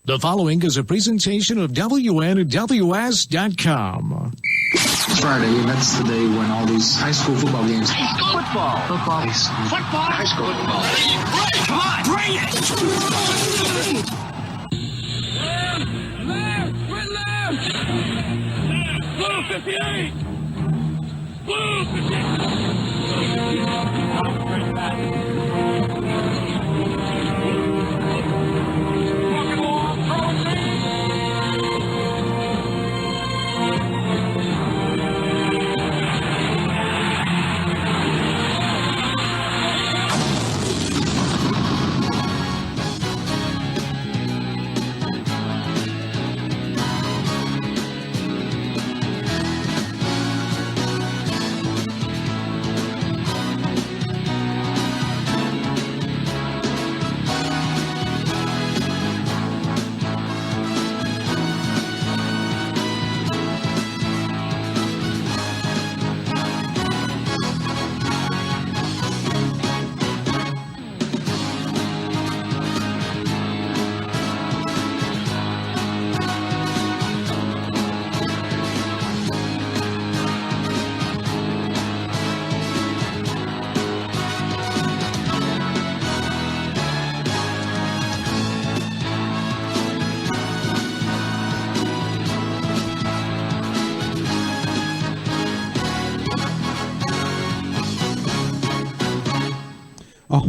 The following is a presentation of WNWS.com. Friday, and that's the day when all these high school football games. Football. High school. Football. High school football. Come on, bring it. Left. Blue 58. Blue 58.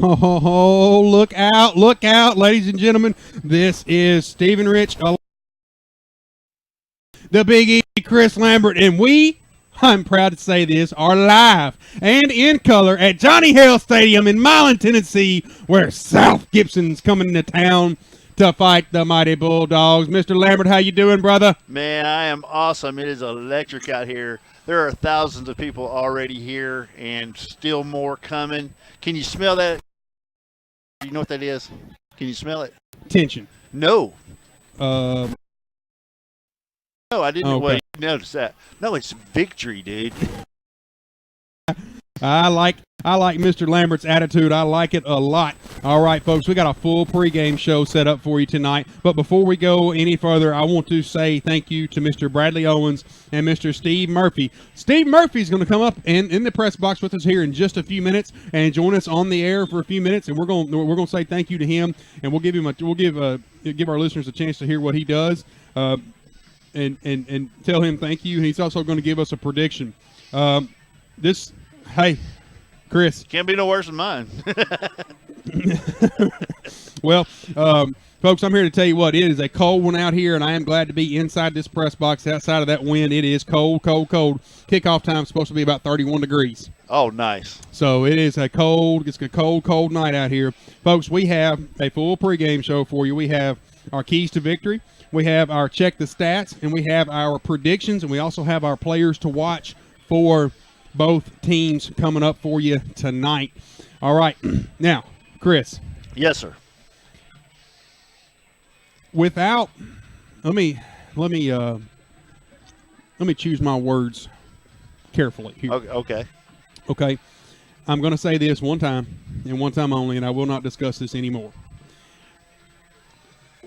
Oh, look out, ladies and gentlemen. This is Stephen Rich, the Big E, Chris Lambert, and I'm proud to say this, are live and in color at Johnny Hale Stadium in Milan, Tennessee, where South Gibson's coming to town to fight the mighty Bulldogs. Mr. Lambert, how you doing, brother? Man, I am awesome. It is electric out here. There are thousands of people already here and still more coming. Can you smell that? You know what that is? Can you smell it? Tension. No. No, I didn't okay. notice that. No, it's victory, dude. I like Mr. Lambert's attitude. I like it a lot. All right, folks, we got a full pregame show set up for you tonight. But before we go any further, I want to say thank you to Mr. Bradley Owens and Mr. Steve Murphy. Steve Murphy is going to come up in the press box with us here in just a few minutes and join us on the air for a few minutes. And we're going to say thank you to him, and we'll give our listeners a chance to hear what he does, and tell him thank you. And he's also going to give us a prediction. Hey, Chris. Can't be no worse than mine. Well, folks, I'm here to tell you what, it is a cold one out here, and I am glad to be inside this press box. Outside of that wind, it is cold, cold, cold. Kickoff time is supposed to be about 31 degrees. Oh, nice. So it's a cold night out here. Folks, we have a full pregame show for you. We have our keys to victory. We have our check the stats, and we have our predictions, and we also have our players to watch for both teams coming up for you tonight. All right. Now, Chris. Yes, sir. Let me choose my words carefully here. Okay. Okay. I'm going to say this one time and one time only, and I will not discuss this anymore.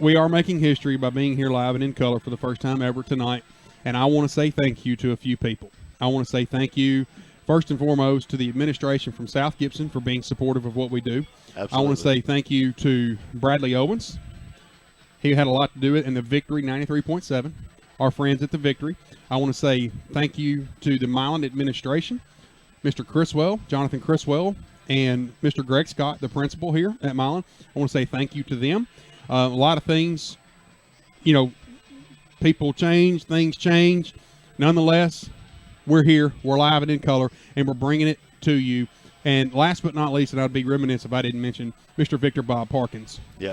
We are making history by being here live and in color for the first time ever tonight, and I want to say thank you to a few people. I want to say thank you, first and foremost, to the administration from South Gibson for being supportive of what we do. Absolutely. I want to say thank you to Bradley Owens. He had a lot to do with it in the Victory 93.7, our friends at the Victory. I want to say thank you to the Milan administration, Mr. Criswell, Jonathan Criswell, and Mr. Greg Scott, the principal here at Milan. I want to say thank you to them. A lot of things, people change, things change. Nonetheless, we're here, we're live and in color, and we're bringing it to you. And last but not least, and I'd be remiss if I didn't mention Mr. Victor Bob Parkins. Yeah.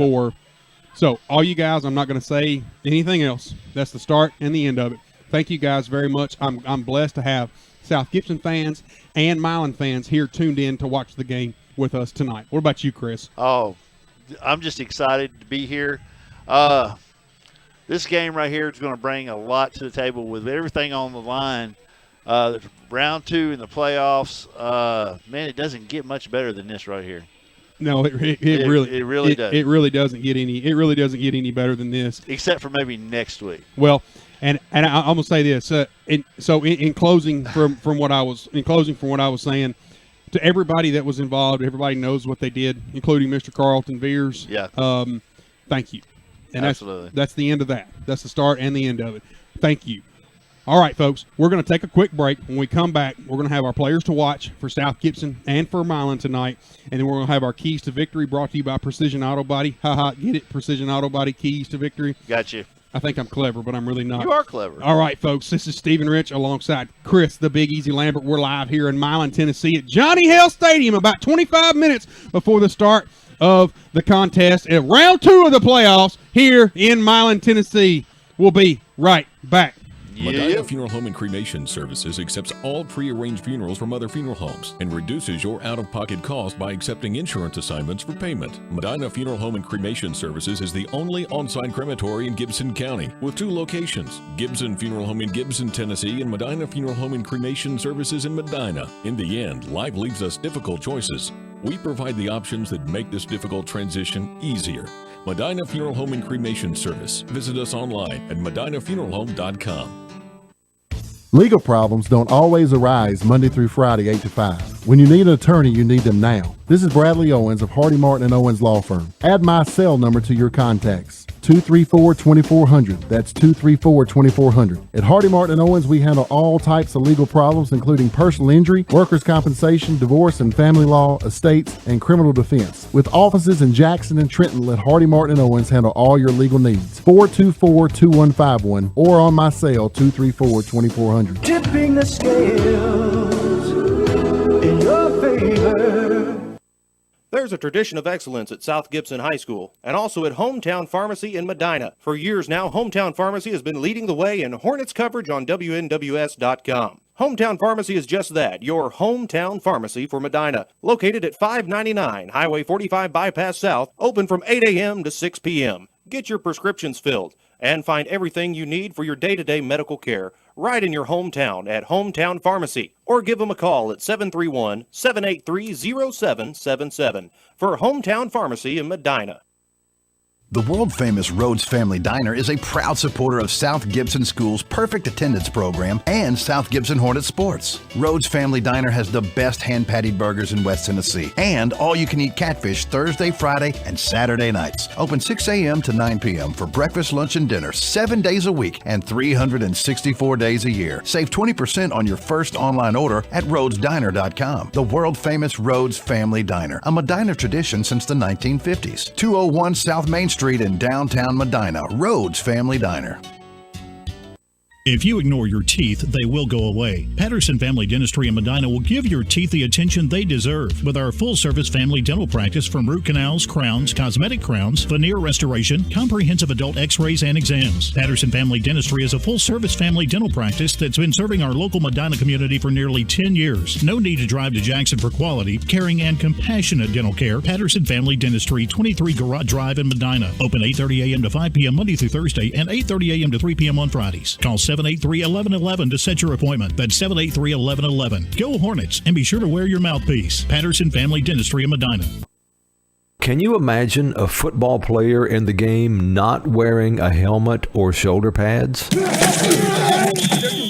So all you guys, I'm not going to say anything else. That's the start and the end of it. Thank you guys very much. I'm blessed to have South Gibson fans and Milan fans here tuned in to watch the game with us tonight. What about you, Chris? Oh, I'm just excited to be here. This game right here is going to bring a lot to the table with everything on the line. Round 2 in the playoffs, man, it doesn't get much better than this right here. No, it really does. It really doesn't get any better than this, except for maybe next week. Well, and I'm gonna say this. In closing from what I was saying, to everybody that was involved, everybody knows what they did, including Mr. Carlton Veers. Yeah. Thank you. And absolutely. That's the end of that. That's the start and the end of it. Thank you. All right, folks, we're going to take a quick break. When we come back, we're going to have our players to watch for South Gibson and for Milan tonight, and then we're going to have our keys to victory brought to you by Precision Auto Body. Get it? Precision Auto Body, keys to victory. Got you. I think I'm clever, but I'm really not. You are clever. All right, folks, this is Stephen Rich alongside Chris, the Big Easy Lambert. We're live here in Milan, Tennessee at Johnny Hale Stadium about 25 minutes before the start of the contest at round 2 of the playoffs here in Milan, Tennessee. We'll be right back. Medina Funeral Home and Cremation Services accepts all pre-arranged funerals from other funeral homes and reduces your out-of-pocket cost by accepting insurance assignments for payment. Medina Funeral Home and Cremation Services is the only on-site crematory in Gibson County with 2 locations, Gibson Funeral Home in Gibson, Tennessee, and Medina Funeral Home and Cremation Services in Medina. In the end, life leaves us difficult choices. We provide the options that make this difficult transition easier. Medina Funeral Home and Cremation Service. Visit us online at medinafuneralhome.com. Legal problems don't always arise Monday through Friday, 8 to 5. When you need an attorney, you need them now. This is Bradley Owens of Hardy Martin & Owens Law Firm. Add my cell number to your contacts. 234-2400. That's 234-2400. At Hardy Martin & Owens, we handle all types of legal problems, including personal injury, workers' compensation, divorce and family law, estates, and criminal defense. With offices in Jackson and Trenton, let Hardy Martin & Owens handle all your legal needs. 424-2151 or on my cell, 234-2400. Tipping the scales in your favor. There's a tradition of excellence at South Gibson High School and also at Hometown Pharmacy in Medina. For years now, Hometown Pharmacy has been leading the way in Hornets coverage on WNWS.com. Hometown Pharmacy is just that, your hometown pharmacy for Medina. Located at 599 Highway 45 Bypass South, open from 8 a.m. to 6 p.m. Get your prescriptions filled and find everything you need for your day-to-day medical care right in your hometown at Hometown Pharmacy, or give them a call at 731-783-0777 for Hometown Pharmacy in Medina. The world-famous Rhodes Family Diner is a proud supporter of South Gibson School's Perfect Attendance Program and South Gibson Hornet Sports. Rhodes Family Diner has the best hand-patted burgers in West Tennessee and all-you-can-eat catfish Thursday, Friday, and Saturday nights. Open 6 a.m. to 9 p.m. for breakfast, lunch, and dinner 7 days a week and 364 days a year. Save 20% on your first online order at rhodesdiner.com. The world-famous Rhodes Family Diner, a Medina tradition since the 1950s. 201 South Main Street in downtown Medina, Rhodes Family Diner. If you ignore your teeth, they will go away. Patterson Family Dentistry in Medina will give your teeth the attention they deserve with our full-service family dental practice from root canals, crowns, cosmetic crowns, veneer restoration, comprehensive adult x-rays, and exams. Patterson Family Dentistry is a full-service family dental practice that's been serving our local Medina community for nearly 10 years. No need to drive to Jackson for quality, caring, and compassionate dental care. Patterson Family Dentistry, 23 Garage Drive in Medina. Open 8:30 a.m. to 5 p.m. Monday through Thursday and 8:30 a.m. to 3 p.m. on Fridays. Call 783-1111 to set your appointment. That's 783-1111. Go Hornets, and be sure to wear your mouthpiece. Patterson Family Dentistry in Medina. Can you imagine a football player in the game not wearing a helmet or shoulder pads?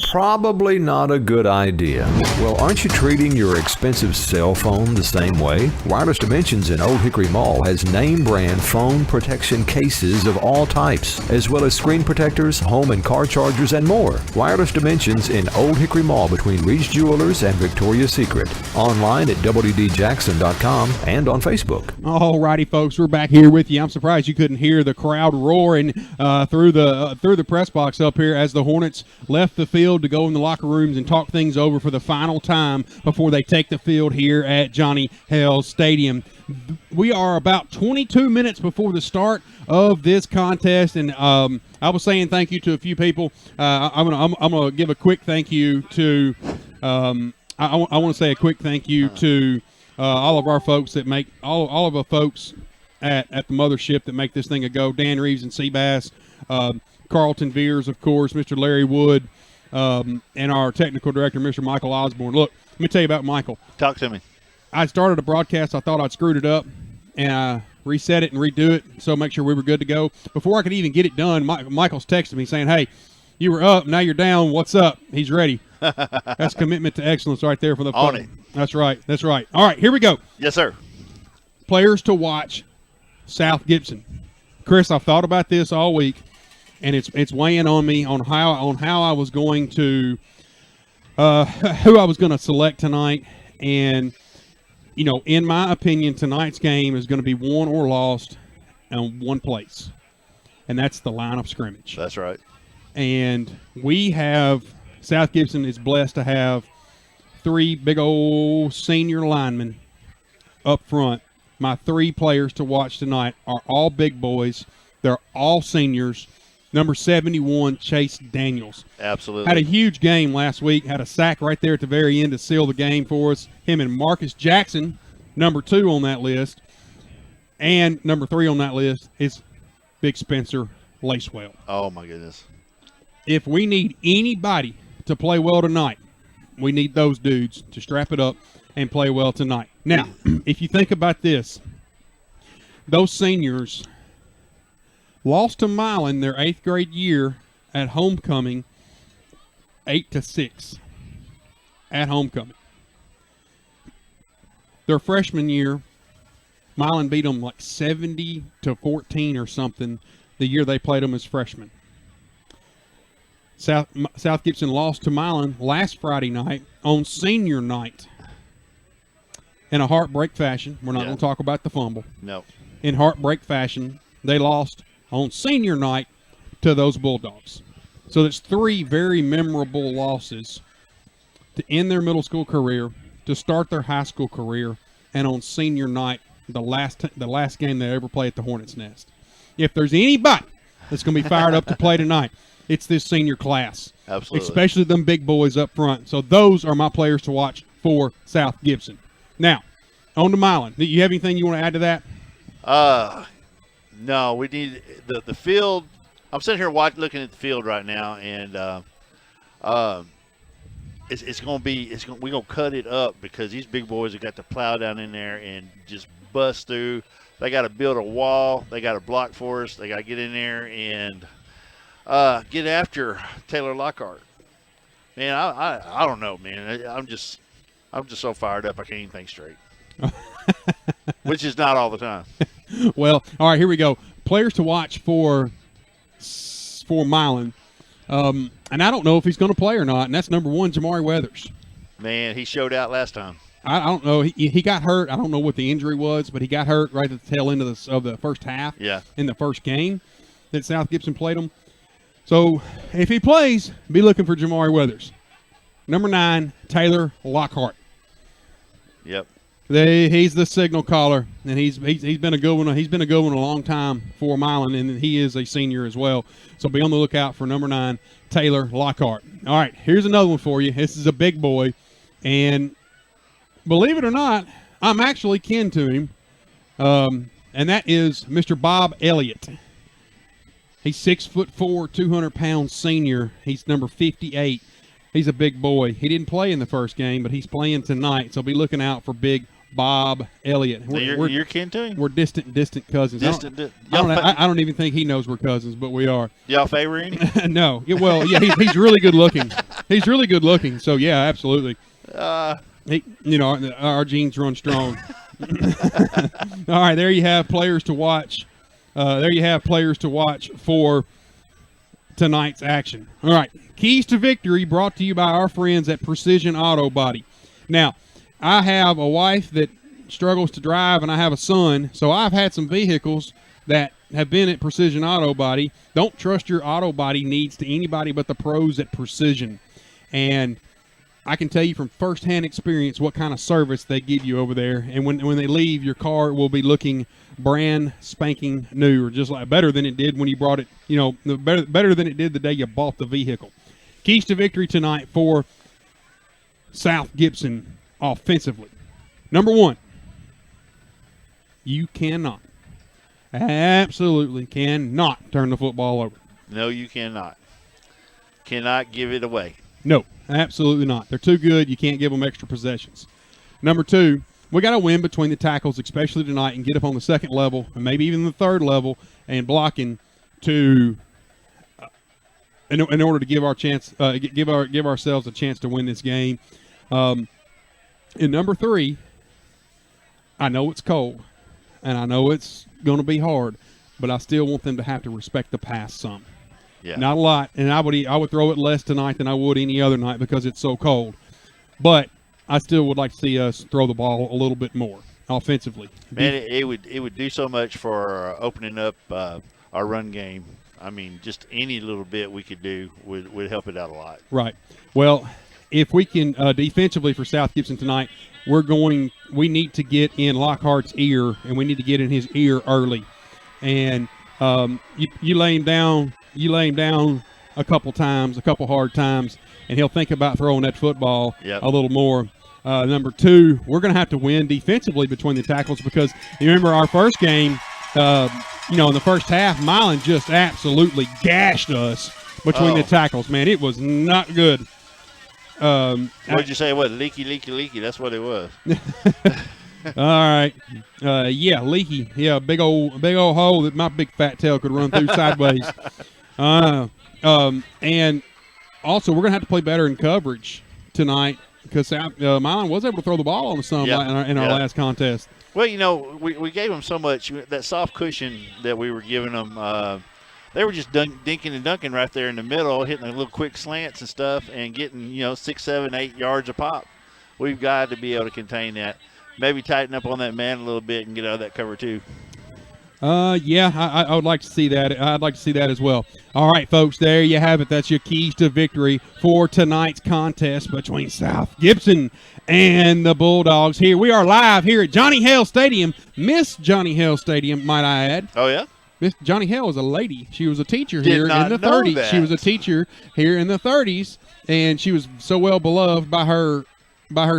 Probably not a good idea. Well, aren't you treating your expensive cell phone the same way? Wireless Dimensions in Old Hickory Mall has name brand phone protection cases of all types, as well as screen protectors, home and car chargers, and more. Wireless Dimensions in Old Hickory Mall between Reed's Jewelers and Victoria's Secret. Online at WDJackson.com and on Facebook. All righty, folks, we're back here with you. I'm surprised you couldn't hear the crowd roaring through the press box up here as the Hornets left the field to go in the locker rooms and talk things over for the final time before they take the field here at Johnny Hale Stadium. We are about 22 minutes before the start of this contest, and I was saying thank you to a few people. I'm gonna give a quick thank you to I want to say a quick thank you to all of our folks that make all of the folks at the mothership that make this thing a go. Dan Reeves and Seabass, Carlton Veers, of course, Mr. Larry Wood, and our technical director, Mr. Michael Osborne. Look, let me tell you about Michael. Talk to me. I started a broadcast. I thought I'd screwed it up. and I reset it and redo it, so make sure we were good to go. Before I could even get it done, Michael's texted me saying, hey, you were up, now you're down. What's up? He's ready. That's commitment to excellence right there for the On it. That's right. That's right. All right, here we go. Yes, sir. Players to watch, South Gibson. Chris, I've thought about this all week, and it's weighing on me on how I was going to who I was going to select tonight. And you know, in my opinion, tonight's game is going to be won or lost in one place, and that's the line of scrimmage. That's right. And we have South Gibson is blessed to have 3 big old senior linemen up front. My 3 players to watch tonight are all big boys. They're all seniors. Number 71, Chase Daniels. Absolutely. Had a huge game last week. Had a sack right there at the very end to seal the game for us. Him and Marcus Jackson, number 2 on that list. And number 3 on that list is Big Spencer Lacewell. Oh, my goodness. If we need anybody to play well tonight, we need those dudes to strap it up and play well tonight. Now, if you think about this, those seniors lost to Milan their 8th grade year at homecoming 8-6 at homecoming. Their freshman year, Milan beat them like 70-14 or something the year they played them as freshmen. South Gibson lost to Milan last Friday night on senior night in a heartbreak fashion. We're not going to talk about the fumble. No. In heartbreak fashion, they lost on senior night to those Bulldogs. So that's 3 very memorable losses to end their middle school career, to start their high school career, and on senior night, the last game they ever play at the Hornets' Nest. If there's anybody that's going to be fired up to play tonight, it's this senior class. Absolutely. Especially them big boys up front. So those are my players to watch for South Gibson. Now, on to Milan. Do you have anything you want to add to that? No, we need the field. I'm sitting here looking at the field right now, and it's going to be we're going to cut it up because these big boys have got to plow down in there and just bust through. They got to build a wall. They got to block for us. They got to get in there and get after Taylor Lockhart. Man, I don't know, man. I'm just so fired up I can't even think straight. Which is not all the time. Well, all right, here we go. Players to watch for Milan. And I don't know if he's going to play or not, and that's number 1, Jamari Weathers. Man, he showed out last time. I don't know. He got hurt. I don't know what the injury was, but he got hurt right at the tail end of the first half. Yeah. In the first game that South Gibson played him. So if he plays, be looking for Jamari Weathers. Number 9, Taylor Lockhart. Yep. He's the signal caller, and he's been a good one. He's been a good one a long time for Milan, and he is a senior as well. So be on the lookout for number 9, Taylor Lockhart. All right, here's another one for you. This is a big boy, and believe it or not, I'm actually kin to him, and that is Mr. Bob Elliott. He's 6'4", 200-pound senior. He's number 58. He's a big boy. He didn't play in the first game, but he's playing tonight, so be looking out for big Bob Elliott. You're kin to him? We're distant cousins. I don't even think he knows we're cousins, but we are. Y'all favor him? No. Well, yeah, he's really good looking. He's really good looking, so yeah, absolutely. Our genes run strong. All right, there you have players to watch. For tonight's action. All right, keys to victory brought to you by our friends at Precision Auto Body. Now, I have a wife that struggles to drive, and I have a son, so I've had some vehicles that have been at Precision Auto Body. Don't trust your auto body needs to anybody but the pros at Precision. And I can tell you from firsthand experience what kind of service they give you over there. And when they leave, your car will be looking brand spanking new, or just like better than it did when you brought it, better than it did the day you bought the vehicle. Keys to victory tonight for South Gibson offensively. Number 1, you absolutely cannot turn the football over. No, you cannot. Cannot give it away. No, absolutely not. They're too good. You can't give them extra possessions. Number 2, we got to win between the tackles, especially tonight, and get up on the second level and maybe even the third level and blocking to in order to give ourselves a chance to win this game. And number 3, I know it's cold and I know it's going to be hard, but I still want them to have to respect the pass some. Yeah. Not a lot, and I would throw it less tonight than I would any other night because it's so cold. But I still would like to see us throw the ball a little bit more offensively. Man, it would do so much for opening up our run game. I mean, just any little bit we could do would help it out a lot. Right. Well, if we can defensively for South Gibson tonight, we need to get in Lockhart's ear, and we need to get in his ear early. And you lay him down a couple hard times, and he'll think about throwing that football a little more. Number 2, we're going to have to win defensively between the tackles because you remember our first game, in the first half, Milan just absolutely gashed us between the tackles. Man, it was not good. What did you say? What, leaky? That's what it was. All right. Leaky. Yeah, big old hole that my big fat tail could run through sideways. And also, we're going to have to play better in coverage tonight because Milan was able to throw the ball on some in our last contest. Well, we gave them so much. That soft cushion that we were giving them, they were just dinking and dunking right there in the middle, hitting the little quick slants and stuff and getting, 6, 7, 8 yards a pop. We've got to be able to contain that. Maybe tighten up on that man a little bit and get out of that cover too. I would like to see that. I'd like to see that as well. All right, folks, there you have it. That's your keys to victory for tonight's contest between South Gibson and the Bulldogs. Here we are live here at Johnny Hale Stadium. Miss Johnny Hale Stadium, might I add. Oh, yeah? Miss Johnny Hale was a lady. She was a teacher here in the 30s. That. She was a teacher here in the 30s, and she was so well beloved by her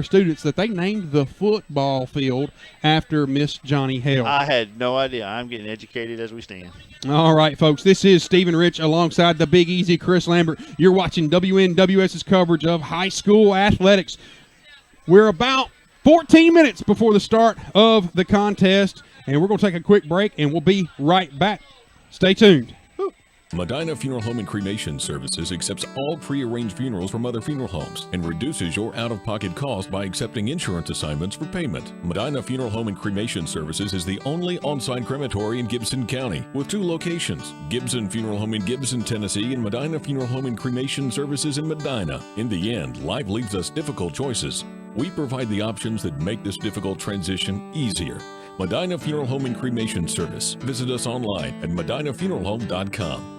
students that they named the football field after Miss Johnny Hale. I had no idea. I'm getting educated as we stand. All right, folks. This is Stephen Rich alongside the Big Easy Chris Lambert. You're watching WNWS's coverage of high school athletics. We're about 14 minutes before the start of the contest, and we're going to take a quick break, and we'll be right back. Stay tuned. Medina Funeral Home and Cremation Services accepts all pre-arranged funerals from other funeral homes and reduces your out-of-pocket cost by accepting insurance assignments for payment. Medina Funeral Home and Cremation Services is the only on-site crematory in Gibson County with 2 locations, Gibson Funeral Home in Gibson, Tennessee and Medina Funeral Home and Cremation Services in Medina. In the end, life leaves us difficult choices. We provide the options that make this difficult transition easier. Medina Funeral Home and Cremation Service. Visit us online at medinafuneralhome.com.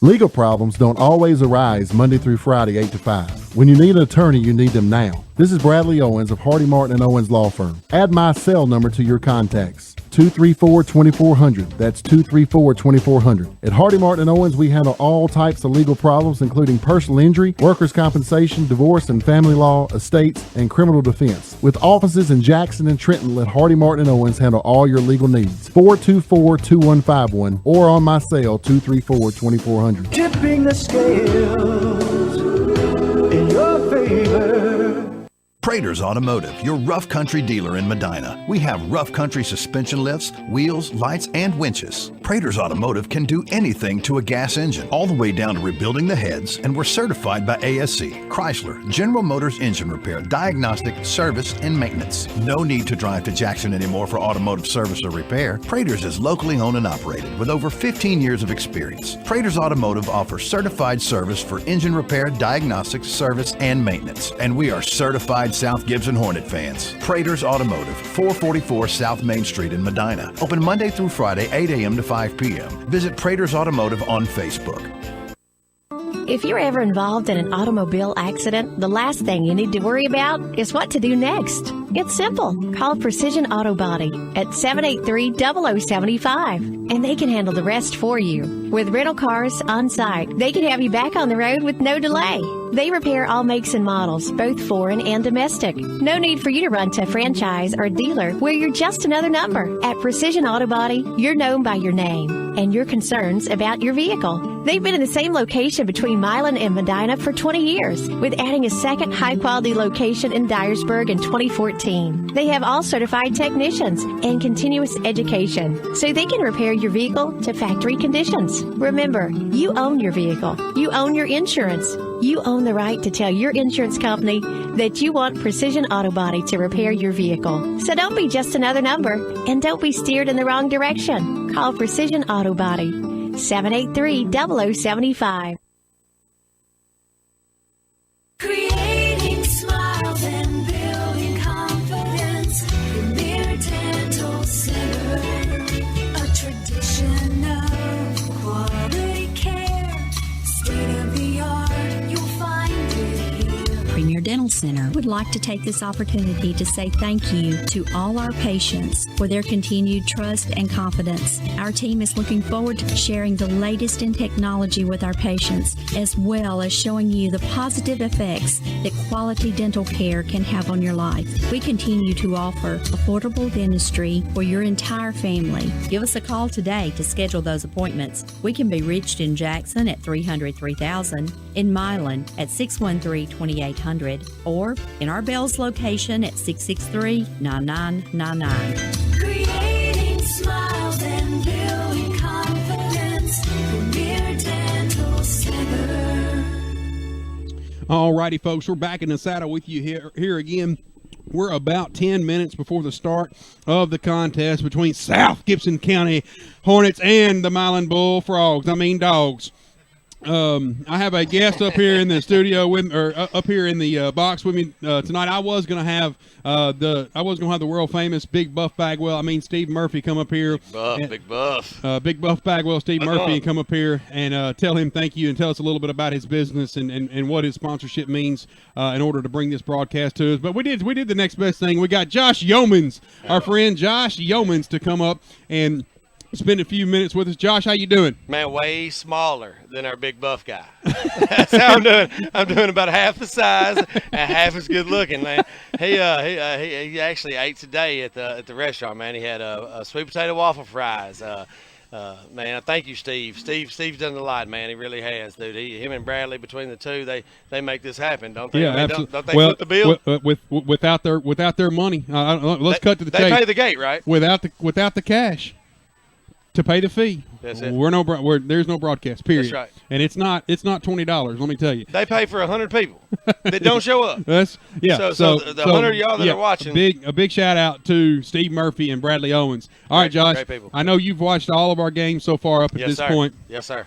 Legal problems don't always arise Monday through Friday, 8 to 5. When you need an attorney, you need them now. This is Bradley Owens of Hardy Martin & Owens Law Firm. Add my cell number to your contacts. 234-2400. That's 234-2400. At Hardy Martin & Owens, we handle all types of legal problems, including personal injury, workers' compensation, divorce and family law, estates, and criminal defense. With offices in Jackson and Trenton, let Hardy Martin & Owens handle all your legal needs. 424-2151 or on my cell, 234-2400. Tipping the scales in your favor. Prater's Automotive, your rough country dealer in Medina. We have rough country suspension lifts, wheels, lights, and winches. Prater's Automotive can do anything to a gas engine, all the way down to rebuilding the heads, and we're certified by ASC, Chrysler, General Motors engine repair, diagnostic, service, and maintenance. No need to drive to Jackson anymore for automotive service or repair. Prater's is locally owned and operated with over 15 years of experience. Prater's Automotive offers certified service for engine repair, diagnostics, service, and maintenance. And we are certified South Gibson Hornet fans. Prater's Automotive, 444 South Main Street in Medina. Open Monday through Friday, 8 a.m. to 5 p.m. Visit Prater's Automotive on Facebook. If you're ever involved in an automobile accident, the last thing you need to worry about is what to do next. It's simple. Call Precision Auto Body at 783-0075, and they can handle the rest for you. With rental cars on site, they can have you back on the road with no delay. They repair all makes and models, both foreign and domestic. No need for you to run to a franchise or dealer where you're just another number. At Precision Auto Body, you're known by your name and your concerns about your vehicle. They've been in the same location between Milan and Medina for 20 years, with adding a second high-quality location in Dyersburg in 2014. They have all certified technicians and continuous education, so they can repair your vehicle to factory conditions. Remember, you own your vehicle. You own your insurance. You own the right to tell your insurance company that you want Precision Auto Body to repair your vehicle. So don't be just another number, and don't be steered in the wrong direction. Call Precision Auto Body, 783-0075. Creating smiles and building confidence. Premier Dental Center, a tradition of quality care, state of the art. You'll find it here. Premier Dental Center would like to take this opportunity to say thank you to all our patients for their continued trust and confidence. Our team is looking forward to sharing the latest in technology with our patients, as well as showing you the positive effects that quality dental care can have on your life. We continue to offer affordable dentistry for your entire family. Give us a call today to schedule those appointments. We can be reached in Jackson at 300-3000, in Milan at 613-2800, or in our Bells location at 663-9999. Creating smiles and building confidence. Premier Dental Center. All righty, folks, we're back in the saddle with you here again. We're about 10 minutes before the start of the contest between South Gibson County Hornets and the Milan Bullfrogs. I mean dogs. I have a guest up here in the studio up here in the box with me tonight. I was gonna have the world famous Big Buff Bagwell. I mean Steve Murphy come up here. Big Buff. Big Buff Bagwell, Steve Murphy, come up here and tell him thank you and tell us a little bit about his business and what his sponsorship means in order to bring this broadcast to us. But we did the next best thing. We got Josh Yeomans, our friend Josh Yeomans, to come up and spend a few minutes with us. Josh, how you doing? Man, way smaller than our big buff guy. That's how I'm doing. I'm doing about half the size and half as good looking, man. He actually ate today at the restaurant, man. He had a sweet potato waffle fries. Man, thank you, Steve. Steve's done a lot, man. He really has, dude. Him and Bradley, between the two, they make this happen, don't they? Yeah, I mean, absolutely. Don't they foot the bill? Without their money, let's cut to the chase. They pay the gate, right? Without the cash to pay the fee. That's it. There's no broadcast, period. That's right. And it's not $20, let me tell you. They pay for 100 people that don't show up. So the 100 of y'all that are watching. A big shout out to Steve Murphy and Bradley Owens. All right, Josh. Great people. I know you've watched all of our games so far up at this point. Yes, sir.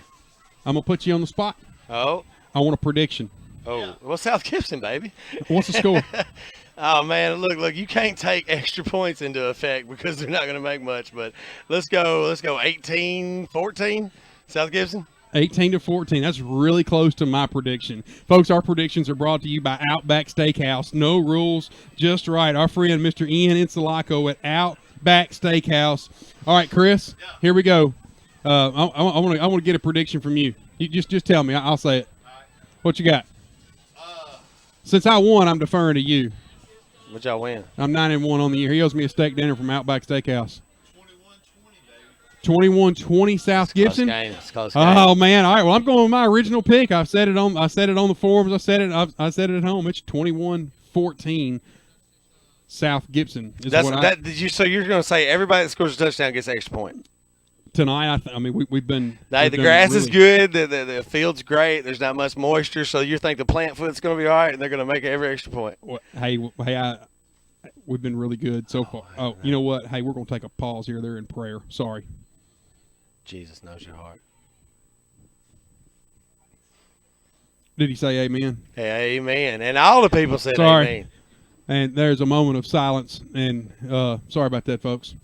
I'm gonna put you on the spot. Oh. I want a prediction. Oh, well, South Gibson, baby. What's the score? Oh, man, look, you can't take extra points into effect because they're not going to make much, but let's go 18-14, South Gibson. 18-14. That's really close to my prediction. Folks, our predictions are brought to you by Outback Steakhouse. No rules, just right. Our friend Mr. Ian Insulaco at Outback Steakhouse. All right, Chris, here we go. I want to get a prediction from you. You just tell me. I'll say it. What you got? Since I won, I'm deferring to you. What y'all win? I'm 9-1 on the year. He owes me a steak dinner from Outback Steakhouse. 21-20 South Gibson. It's close game. Oh man! All right. Well, I'm going with my original pick. I said it on the forums. I said it at home. It's 21-14 South Gibson. So you're going to say everybody that scores a touchdown gets an extra point tonight? I mean, we've been. The grass is good. The field's great. There's not much moisture, so you think the plant foot's going to be all right, and they're going to make every extra point. Well, we've been really good so far. Oh, you know what? Hey, we're going to take a pause here. They're in prayer. Sorry. Jesus knows your heart. Did he say amen? Hey, amen. And all the people said amen. And there's a moment of silence. And sorry about that, folks.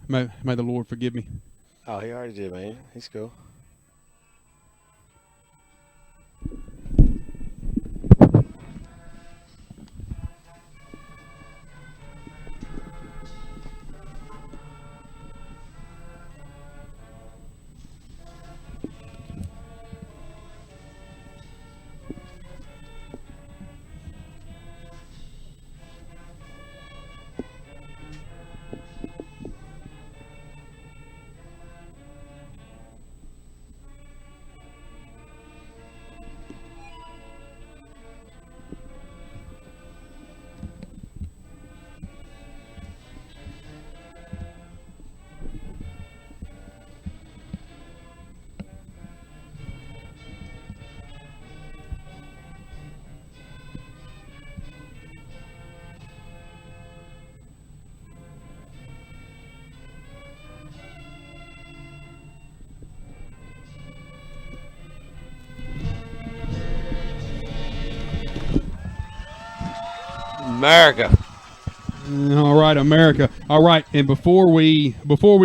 May the Lord forgive me. Oh, he already did, man. He's cool. America. All right, America. All right, and before we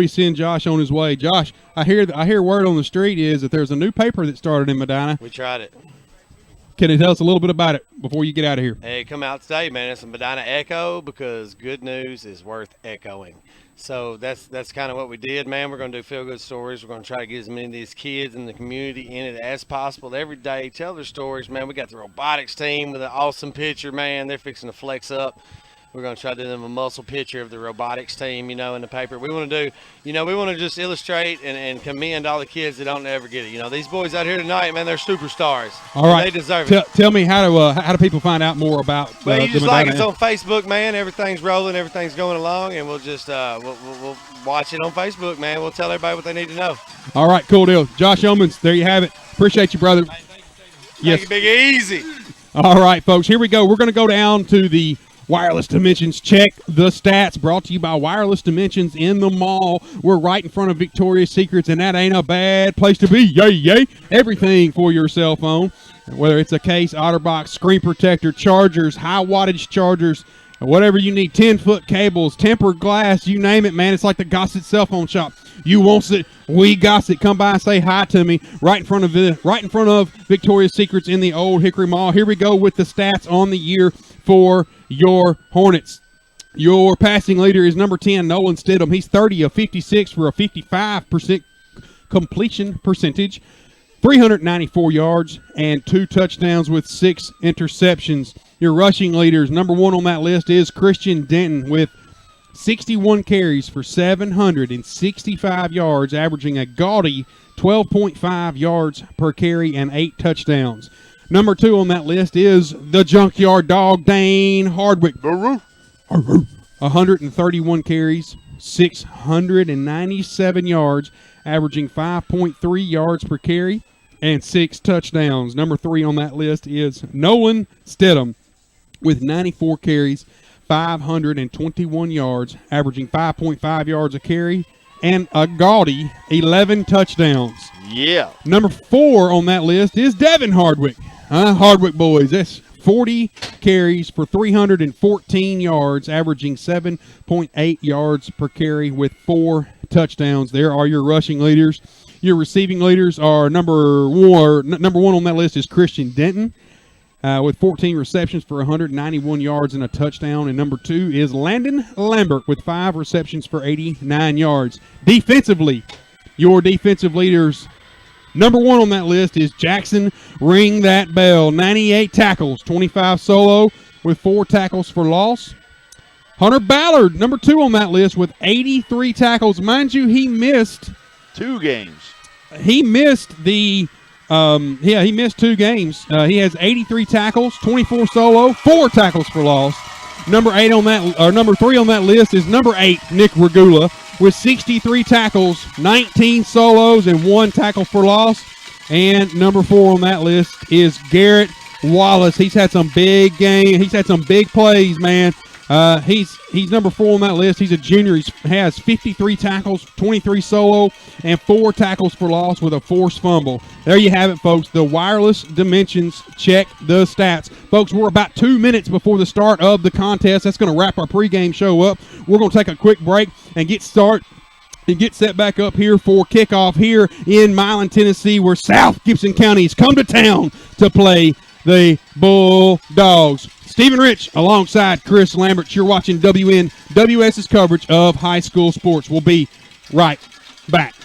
send Josh on his way, Josh, I hear word on the street is that there's a new paper that started in Medina. We tried it. Can you tell us a little bit about it before you get out of here? Hey, come out today, man. It's a Medina Echo because good news is worth echoing. So that's kind of what we did, man. We're going to do feel-good stories. We're going to try to get as many of these kids in the community in it as possible every day. Tell their stories, man. We got the robotics team with an awesome picture, man. They're fixing to flex up. We're going to try to do them a muscle picture of the robotics team, in the paper. We want to do, we want to just illustrate and commend all the kids that don't ever get it. These boys out here tonight, man, they're superstars. All right. They deserve it. Tell me how do people find out more about Well, you the just like Medina? it's on Facebook, man. Everything's rolling. Everything's going along. And we'll just we'll watch it on Facebook, man. We'll tell everybody what they need to know. All right, cool deal. Josh Omens, there you have it. Appreciate you, brother. Yes. Make it big easy. All right, folks, here we go. We're going to go down to the Wireless Dimensions. Check the stats, brought to you by Wireless Dimensions in the mall. We're right in front of Victoria's Secrets, and that ain't a bad place to be. Yay, yay. Everything for your cell phone, whether it's a case, OtterBox, screen protector, chargers, high wattage chargers, whatever you need, 10-foot cables, tempered glass, you name it, man. It's like the Gossett cell phone shop. You want it, we got it. Come by and say hi to me right in front of Victoria's Secrets in the Old Hickory Mall. Here we go with the stats on the year for your Hornets. Your passing leader is number 10, Nolan Stidham. He's 30 of 56 for a 55% completion percentage, 394 yards, and 2 touchdowns with 6 interceptions. Your rushing leaders, number 1 on that list is Christian Denton with 61 carries for 765 yards, averaging a gaudy 12.5 yards per carry and 8 touchdowns. Number 2 on that list is the junkyard dog, Dane Hardwick. 131 carries, 697 yards, averaging 5.3 yards per carry and 6 touchdowns. Number 3 on that list is Nolan Stidham with 94 carries, 521 yards, averaging 5.5 yards a carry and a gaudy 11 touchdowns. Yeah. Number 4 on that list is Devin Hardwick. Hardwick boys, that's 40 carries for 314 yards, averaging 7.8 yards per carry with 4 touchdowns. There are your rushing leaders. Your receiving leaders are number 1 on that list is Christian Denton with 14 receptions for 191 yards and a touchdown. And number 2 is Landon Lambert with 5 receptions for 89 yards. Defensively, your defensive leaders, number 1 on that list is Jackson Ring That Bell, 98 tackles, 25 solo with 4 tackles for loss. Hunter Ballard, number 2 on that list with 83 tackles. Mind you, he missed 2 games. He missed he missed 2 games. He has 83 tackles, 24 solo, 4 tackles for loss. Number 3 on that list is number 8, Nick Regula, with 63 tackles, 19 solos, and 1 tackle for loss. And number 4 on that list is Garrett Wallace. He's had some big games. He's had some big plays, man. He's number 4 on that list. He's a junior. He has 53 tackles, 23 solo, and 4 tackles for loss with a forced fumble. There you have it, folks. The Wireless Dimensions. Check the stats. Folks, we're about 2 minutes before the start of the contest. That's going to wrap our pregame show up. We're going to take a quick break and get set back up here for kickoff here in Milan, Tennessee, where South Gibson County has come to town to play the Bulldogs. Stephen Rich alongside Chris Lambert. You're watching WNWS's coverage of high school sports. We'll be right back.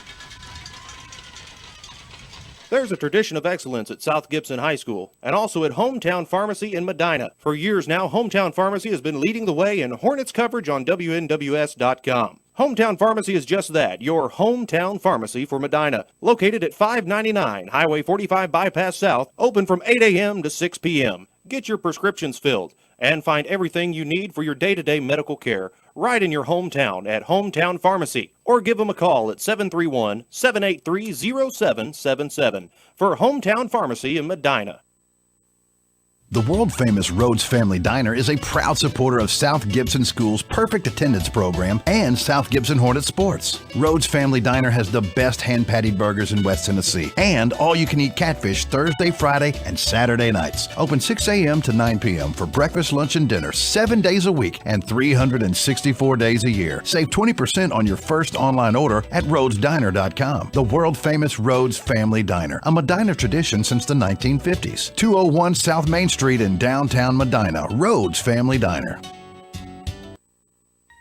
There's a tradition of excellence at South Gibson High School and also at Hometown Pharmacy in Medina. For years now, Hometown Pharmacy has been leading the way in Hornets coverage on WNWS.com. Hometown Pharmacy is just that, your hometown pharmacy for Medina. Located at 599 Highway 45 Bypass South, open from 8 a.m. to 6 p.m. Get your prescriptions filled and find everything you need for your day-to-day medical care right in your hometown at Hometown Pharmacy. Or give them a call at 731-783-0777 for Hometown Pharmacy in Medina. The world-famous Rhodes Family Diner is a proud supporter of South Gibson School's Perfect Attendance Program and South Gibson Hornet Sports. Rhodes Family Diner has the best hand-patted burgers in West Tennessee and all-you-can-eat catfish Thursday, Friday, and Saturday nights. Open 6 a.m. to 9 p.m. for breakfast, lunch, and dinner 7 days a week and 364 days a year. Save 20% on your first online order at rhodesdiner.com. The world-famous Rhodes Family Diner, a Medina tradition since the 1950s. 201 South Main Street in downtown Medina, Rhodes Family Diner.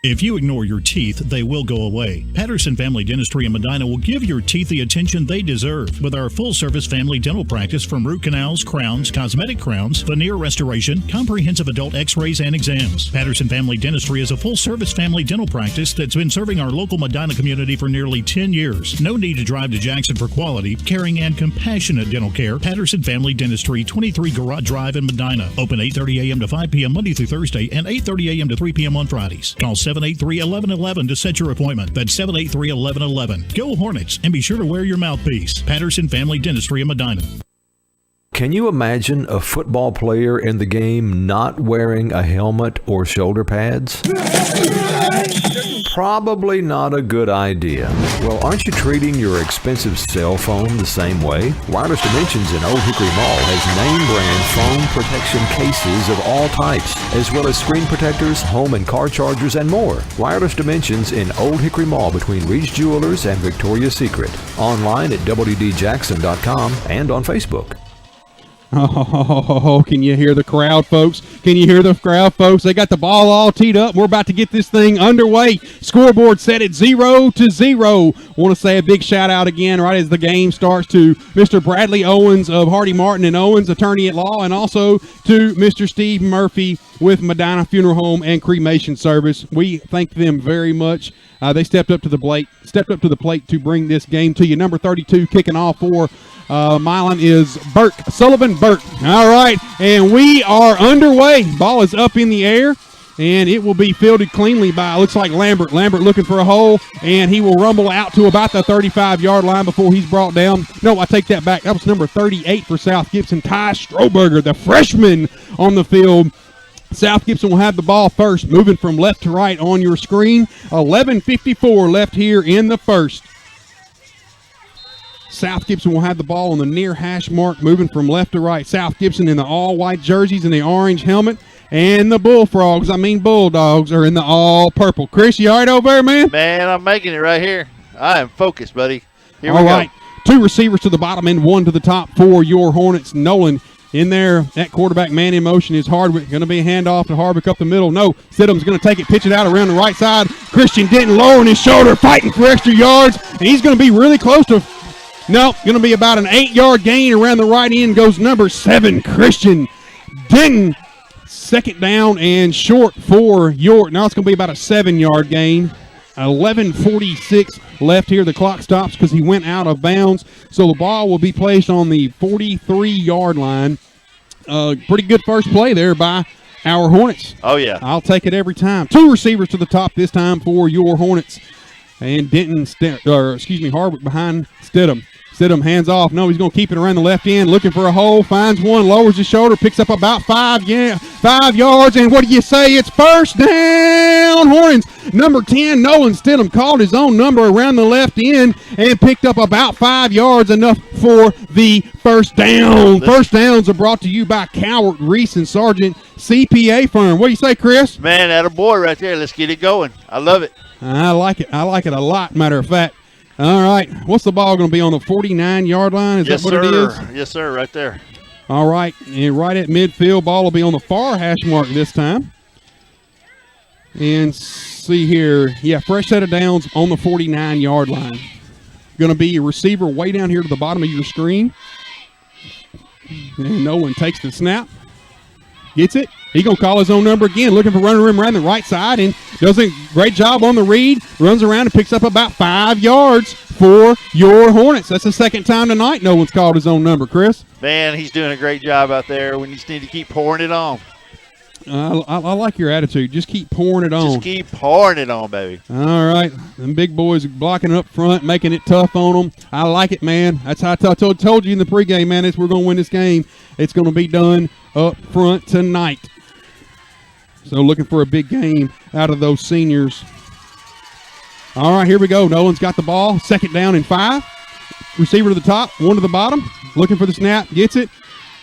If you ignore your teeth, they will go away. Patterson Family Dentistry in Medina will give your teeth the attention they deserve with our full-service family dental practice from root canals, crowns, cosmetic crowns, veneer restoration, comprehensive adult x-rays, and exams. Patterson Family Dentistry is a full-service family dental practice that's been serving our local Medina community for nearly 10 years. No need to drive to Jackson for quality, caring, and compassionate dental care. Patterson Family Dentistry, 23 Garage Drive in Medina. Open 8:30 a.m. to 5 p.m. Monday through Thursday and 8:30 a.m. to 3 p.m. on Fridays. Call 783-1111 to set your appointment. That's 783-1111. Go Hornets, and be sure to wear your mouthpiece. Patterson Family Dentistry in Medina. Can you imagine a football player in the game not wearing a helmet or shoulder pads? Probably not a good idea. Well, aren't you treating your expensive cell phone the same way? Wireless Dimensions in Old Hickory Mall has name brand phone protection cases of all types, as well as screen protectors, home and car chargers, and more. Wireless Dimensions in Old Hickory Mall between Reed's Jewelers and Victoria's Secret. Online at wdjackson.com and on Facebook. Oh, can you hear the crowd, folks? Can you hear the crowd, folks? They got the ball all teed up. We're about to get this thing underway. Scoreboard set at 0-0. Want to say a big shout-out again right as the game starts to Mr. Bradley Owens of Hardy Martin and Owens, attorney at law, and also to Mr. Steve Murphy with Medina Funeral Home and Cremation Service. We thank them very much. They stepped up to the plate to bring this game to you. Number 32 kicking off for Milan is Sullivan Burke. All right, and we are underway. Ball is up in the air, and it will be fielded cleanly by, looks like Lambert. Lambert looking for a hole, and he will rumble out to about the 35-yard line before he's brought down. No, I take that back. That was number 38 for South Gibson, Ty Stroberger, the freshman on the field. South Gibson will have the ball first, moving from left to right on your screen. 11:54 left here in the first. South Gibson will have the ball on the near hash mark, moving from left to right. South Gibson in the all-white jerseys and the orange helmet. And the Bulldogs are in the all-purple. Chris, you all right over there, man? Man, I'm making it right here. I am focused, buddy. Here we all go. right. 2 receivers to the bottom and 1 to the top for your Hornets. Nolan in there, that quarterback man in motion is Hardwick. Going to be a handoff to Hardwick up the middle. No, Stidham's going to take it, pitch it out around the right side. Christian Denton lowering his shoulder, fighting for extra yards, and he's going to be really close to, going to be about an 8-yard gain around the right end. Goes number 7, Christian Denton. Second down and short for York. Now it's going to be about a 7-yard gain. 11:46 left here. The clock stops because he went out of bounds. So the ball will be placed on the 43-yard line. Pretty good first play there by our Hornets. Oh, yeah. I'll take it every time. 2 receivers to the top this time for your Hornets. And Hardwick behind Stidham. Stidham hands off. No, he's going to keep it around the left end, looking for a hole, finds one, lowers his shoulder, picks up about 5 yards, and what do you say? It's first down, Hornets. Number 10, Nolan Stidham called his own number around the left end and picked up about 5 yards, enough for the first down. First downs are brought to you by Cowart, Reese, and Sargent CPA firm. What do you say, Chris? Man, that a boy right there. Let's get it going. I love it. I like it. I like it a lot, matter of fact. All right. What's the ball going to be on the 49-yard line? Is that what it is? Yes, sir, right there. All right. And right at midfield, ball will be on the far hash mark this time. And see here. Yeah, fresh set of downs on the 49-yard line. Going to be a receiver way down here to the bottom of your screen. And Nolan takes the snap. Gets it. He's going to call his own number again, looking for running room around the right side, and does a great job on the read, runs around and picks up about 5 yards for your Hornets. That's the second time tonight no one's called his own number, Chris. Man, he's doing a great job out there. We just need to keep pouring it on. I like your attitude. Just keep pouring it on. Just keep pouring it on, baby. All right. Them big boys blocking up front, making it tough on them. I like it, man. That's how I told you in the pregame, man, we're going to win this game. It's going to be done up front tonight. So looking for a big game out of those seniors. All right, here we go. Nolan's got the ball. 2nd down and 5. Receiver to the top, 1 to the bottom. Looking for the snap. Gets it.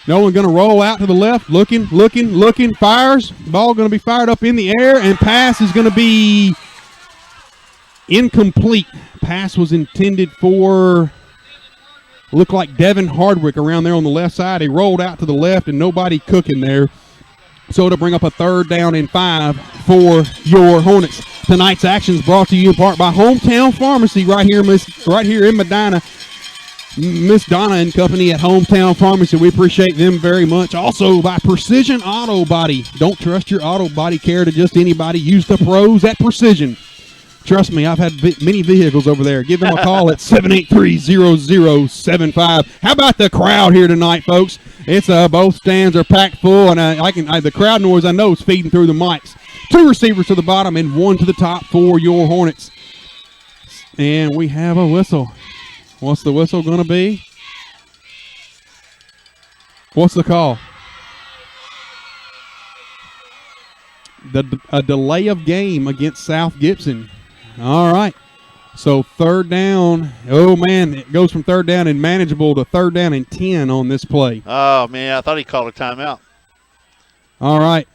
Nolan going to roll out to the left. Looking. Fires. Ball going to be fired up in the air. And pass is going to be incomplete. Pass was intended for, looked like Devin Hardwick around there on the left side. He rolled out to the left and nobody cooking there. So it'll bring up a 3rd down and 5 for your Hornets. Tonight's action is brought to you in part by Hometown Pharmacy right here in Medina. Miss Donna and Company at Hometown Pharmacy. We appreciate them very much. Also by Precision Auto Body. Don't trust your auto body care to just anybody. Use the pros at Precision. Trust me, I've had many vehicles over there. Give them a call at 783-0075. How about the crowd here tonight, folks? It's both stands are packed full, and the crowd noise I know is feeding through the mics. 2 receivers to the bottom and 1 to the top for your Hornets. And we have a whistle. What's the whistle going to be? What's the call? A delay of game against South Gibson. All right. So 3rd down. Oh, man, it goes from 3rd down and manageable to 3rd down and 10 on this play. Oh, man, I thought he called a timeout. All right.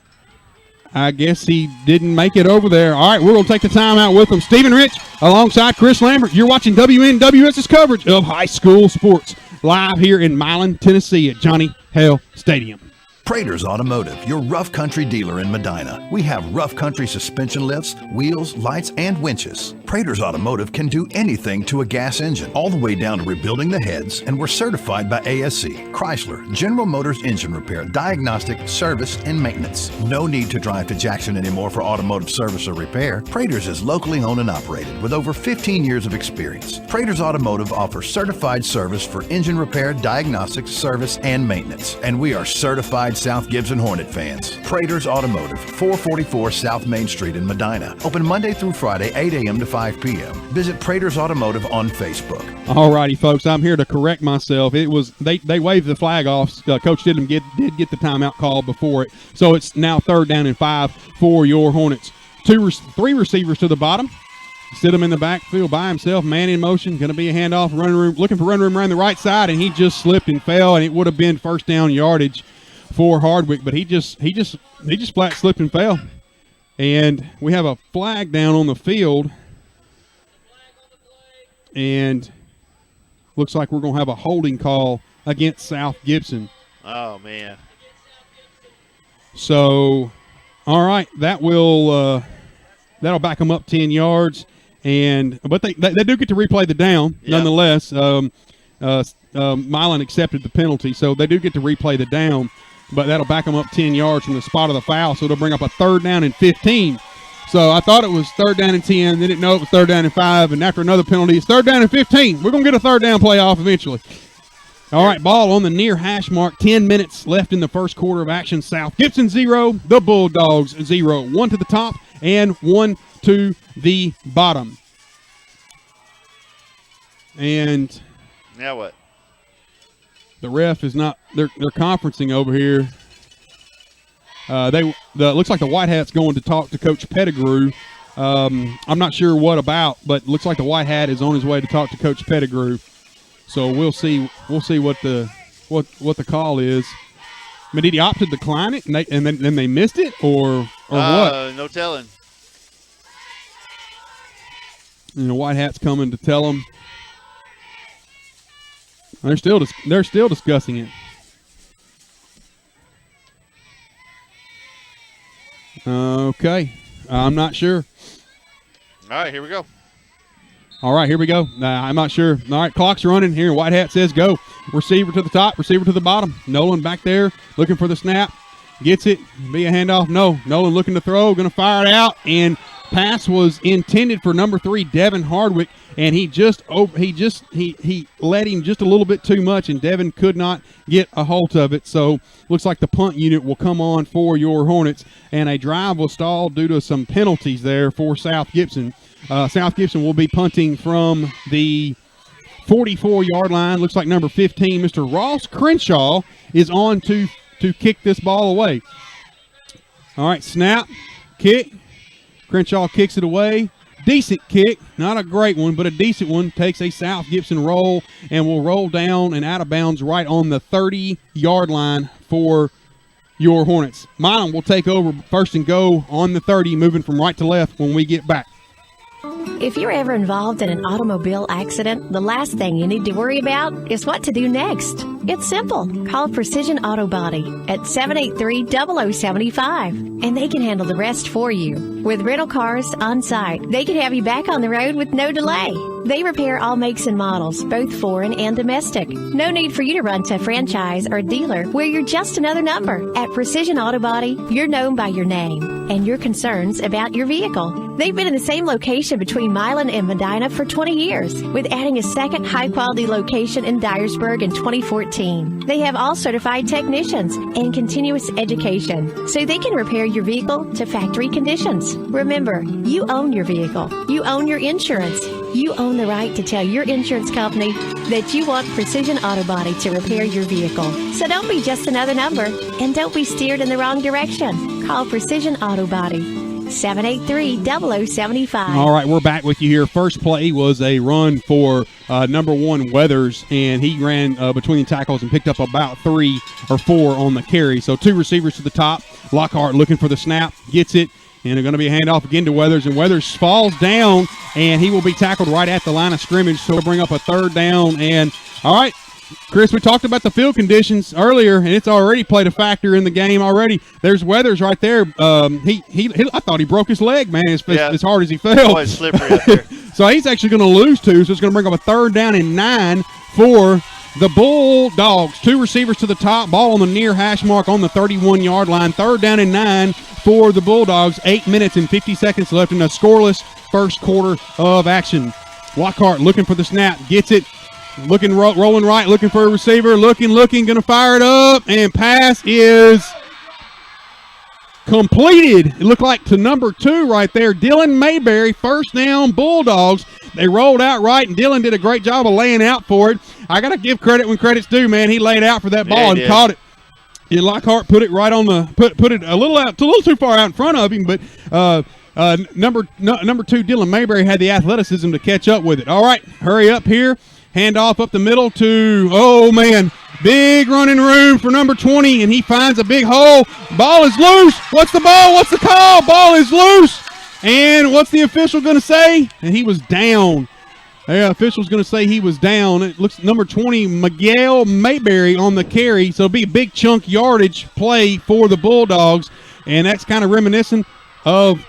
I guess he didn't make it over there. All right, we're going to take the timeout with him. Stephen Rich alongside Chris Lambert. You're watching WNWS's coverage of high school sports live here in Milan, Tennessee at Johnny Hale Stadium. Prater's Automotive, your rough country dealer in Medina. We have rough country suspension lifts, wheels, lights, and winches. Prater's Automotive can do anything to a gas engine, all the way down to rebuilding the heads, and we're certified by ASC, Chrysler, General Motors engine repair, diagnostic, service, and maintenance. No need to drive to Jackson anymore for automotive service or repair. Prater's is locally owned and operated with over 15 years of experience. Prater's Automotive offers certified service for engine repair, diagnostics, service, and maintenance. And we are certified South Gibson Hornet fans. Prater's Automotive, 444 South Main Street in Medina. Open Monday through Friday, 8 a.m. to 5 p.m. Visit Prater's Automotive on Facebook. All righty, folks. I'm here to correct myself. It was they waved the flag off. Coach did get the timeout call before it. So it's now 3rd down and 5 for your Hornets. 3 receivers to the bottom. Sit him in the backfield by himself, man in motion. Going to be a handoff, run room, looking for run room around the right side, and he just slipped and fell, and it would have been 1st down yardage for Hardwick, but he just flat slipped and fell. And we have a flag down on the field, and looks like we're going to have a holding call against South Gibson. Oh, man. So, all right, that'll back them up 10 yards, but they do get to replay the down nonetheless. Milan accepted the penalty, so they do get to replay the down. But that'll back them up 10 yards from the spot of the foul, so it'll bring up a 3rd down and 15. So I thought it was 3rd down and 10. They didn't know it was 3rd down and 5, and after another penalty, it's 3rd down and 15. We're going to get a 3rd down play off eventually. All right, ball on the near hash mark. 10 minutes left in the first quarter of action. South Gibson 0, the Bulldogs 0. 1 to the top and 1 to the bottom. And now what? The ref is not. They're conferencing over here. Looks like the White Hat's going to talk to Coach Pettigrew. I'm not sure what about, but looks like the White Hat is on his way to talk to Coach Pettigrew. So we'll see what the call is. I mean, did he opt to decline it and then they missed it or what? No telling. And the White Hat's coming to tell them. They're still discussing it. Okay, I'm not sure. All right, here we go. All right, here we go. I'm not sure. All right, clock's running here. White Hat says go. Receiver to the top, receiver to the bottom. Nolan back there looking for the snap. Gets it. Be a handoff. No. Nolan looking to throw. Going to fire it out. And Pass was intended for number 3, Devin Hardwick, and he let him just a little bit too much, and Devin could not get a hold of it. So looks like the punt unit will come on for your Hornets, and a drive was stalled due to some penalties there for South Gibson. South Gibson will be punting from the 44-yard line. Looks like number 15, Mr. Ross Crenshaw, is on to kick this ball away. All right, snap, kick. Crenshaw kicks it away. Decent kick, not a great one, but a decent one. Takes a South Gibson roll and will roll down and out of bounds right on the 30-yard line for your Hornets. Milan will take over first and go on the 30, moving from right to left when we get back. If you're ever involved in an automobile accident, the last thing you need to worry about is what to do next. It's simple. Call Precision Auto Body at 783-0075, and they can handle the rest for you. With rental cars on site, they can have you back on the road with no delay. They repair all makes and models, both foreign and domestic. No need for you to run to a franchise or dealer where you're just another number. At Precision Auto Body, you're known by your name and your concerns about your vehicle. They've been in the same location between Milan and Medina for 20 years, with adding a second high-quality location in Dyersburg in 2014. They have all certified technicians and continuous education, so they can repair your vehicle to factory conditions. Remember, you own your vehicle. You own your insurance. You own the right to tell your insurance company that you want Precision Auto Body to repair your vehicle. So don't be just another number, and don't be steered in the wrong direction. Call Precision Auto Body, 783-0075. All right, we're back with you here. First play was a run for number 1, Weathers, and he ran between the tackles and picked up about 3 or 4 on the carry. So 2 receivers to the top. Lockhart looking for the snap, gets it, and they're going to be a handoff again to Weathers, and Weathers falls down, and he will be tackled right at the line of scrimmage, so we'll bring up a 3rd down. And, all right, Chris, we talked about the field conditions earlier, and it's already played a factor in the game already. There's Weathers right there. I thought he broke his leg, man, as hard as he fell. Boy, it's slippery out there. So he's actually going to lose 2, so it's going to bring up a 3rd down and 9 for the Bulldogs. 2 receivers to the top, ball on the near hash mark on the 31-yard line. 3rd down and 9 for the Bulldogs. 8 minutes and 50 seconds left in a scoreless first quarter of action. Lockhart looking for the snap, gets it, looking, rolling right, looking for a receiver, looking, going to fire it up, and pass is completed. It looked like to number 2 right there, Dylan Mayberry. First down, Bulldogs. They rolled out right, and Dylan did a great job of laying out for it. I got to give credit when credit's due, man. He laid out for that ball and caught it. And Lockhart put it right on the put it a little too far out in front of him, but number 2 Dylan Mayberry had the athleticism to catch up with it. All right, hurry up here. Handoff up the middle to, oh man, big running room for number 20, and he finds a big hole. Ball is loose. What's the ball? What's the call? Ball is loose. And what's the official going to say? And he was down. The official's going to say he was down. It looks number 20, Miguel Mayberry on the carry. So it'll be a big chunk yardage play for the Bulldogs. And that's kind of reminiscent of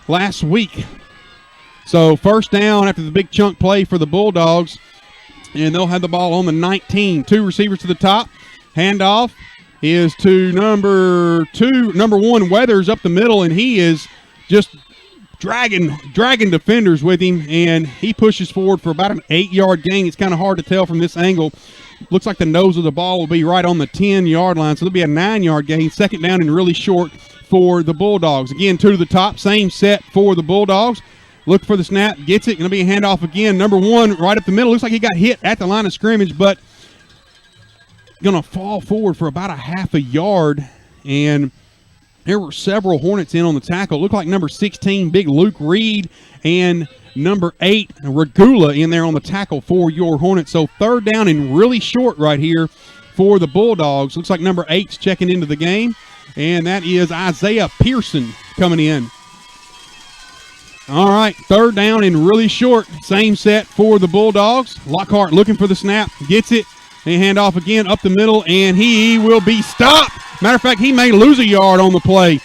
last week. So first down after the big chunk play for the Bulldogs. And they'll have the ball on the 19. 2 receivers to the top. Handoff is to number 1, Weathers up the middle. And he is just dragging defenders with him, and he pushes forward for about an 8-yard gain. It's kind of hard to tell from this angle. Looks like the nose of the ball will be right on the 10-yard line, so there'll be a 9-yard gain. 2nd down and really short for the Bulldogs. Again, 2 to the top, same set for the Bulldogs. Look for the snap, gets it, going to be a handoff again. Number 1 right up the middle. Looks like he got hit at the line of scrimmage, but going to fall forward for about a half a yard, and there were several Hornets in on the tackle. Looked like number 16, big Luke Reed, and number 8, Regula, in there on the tackle for your Hornets. So 3rd down and really short right here for the Bulldogs. Looks like number 8's checking into the game, and that is Isaiah Pearson coming in. All right, 3rd down and really short. Same set for the Bulldogs. Lockhart looking for the snap, gets it. They hand off again up the middle, and he will be stopped. Matter of fact, he may lose a yard on the play.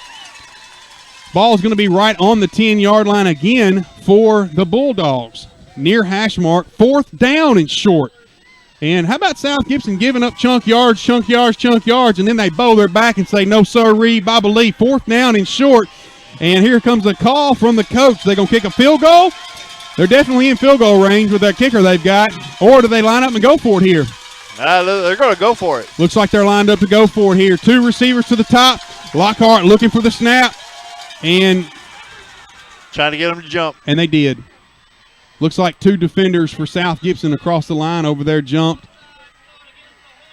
Ball is going to be right on the 10-yard line again for the Bulldogs. Near hash mark, 4th down and short. And how about South Gibson giving up chunk yards, and then they bow their back and say, no, sirree, Bobby Lee, 4th down and short. And here comes a call from the coach. They're going to kick a field goal. They're definitely in field goal range with that kicker they've got. Or do they line up and go for it here? They're going to go for it. Looks like they're lined up to go for it here. 2 receivers to the top. Lockhart looking for the snap. And trying to get them to jump. And they did. Looks like 2 defenders for South Gibson across the line over there jumped.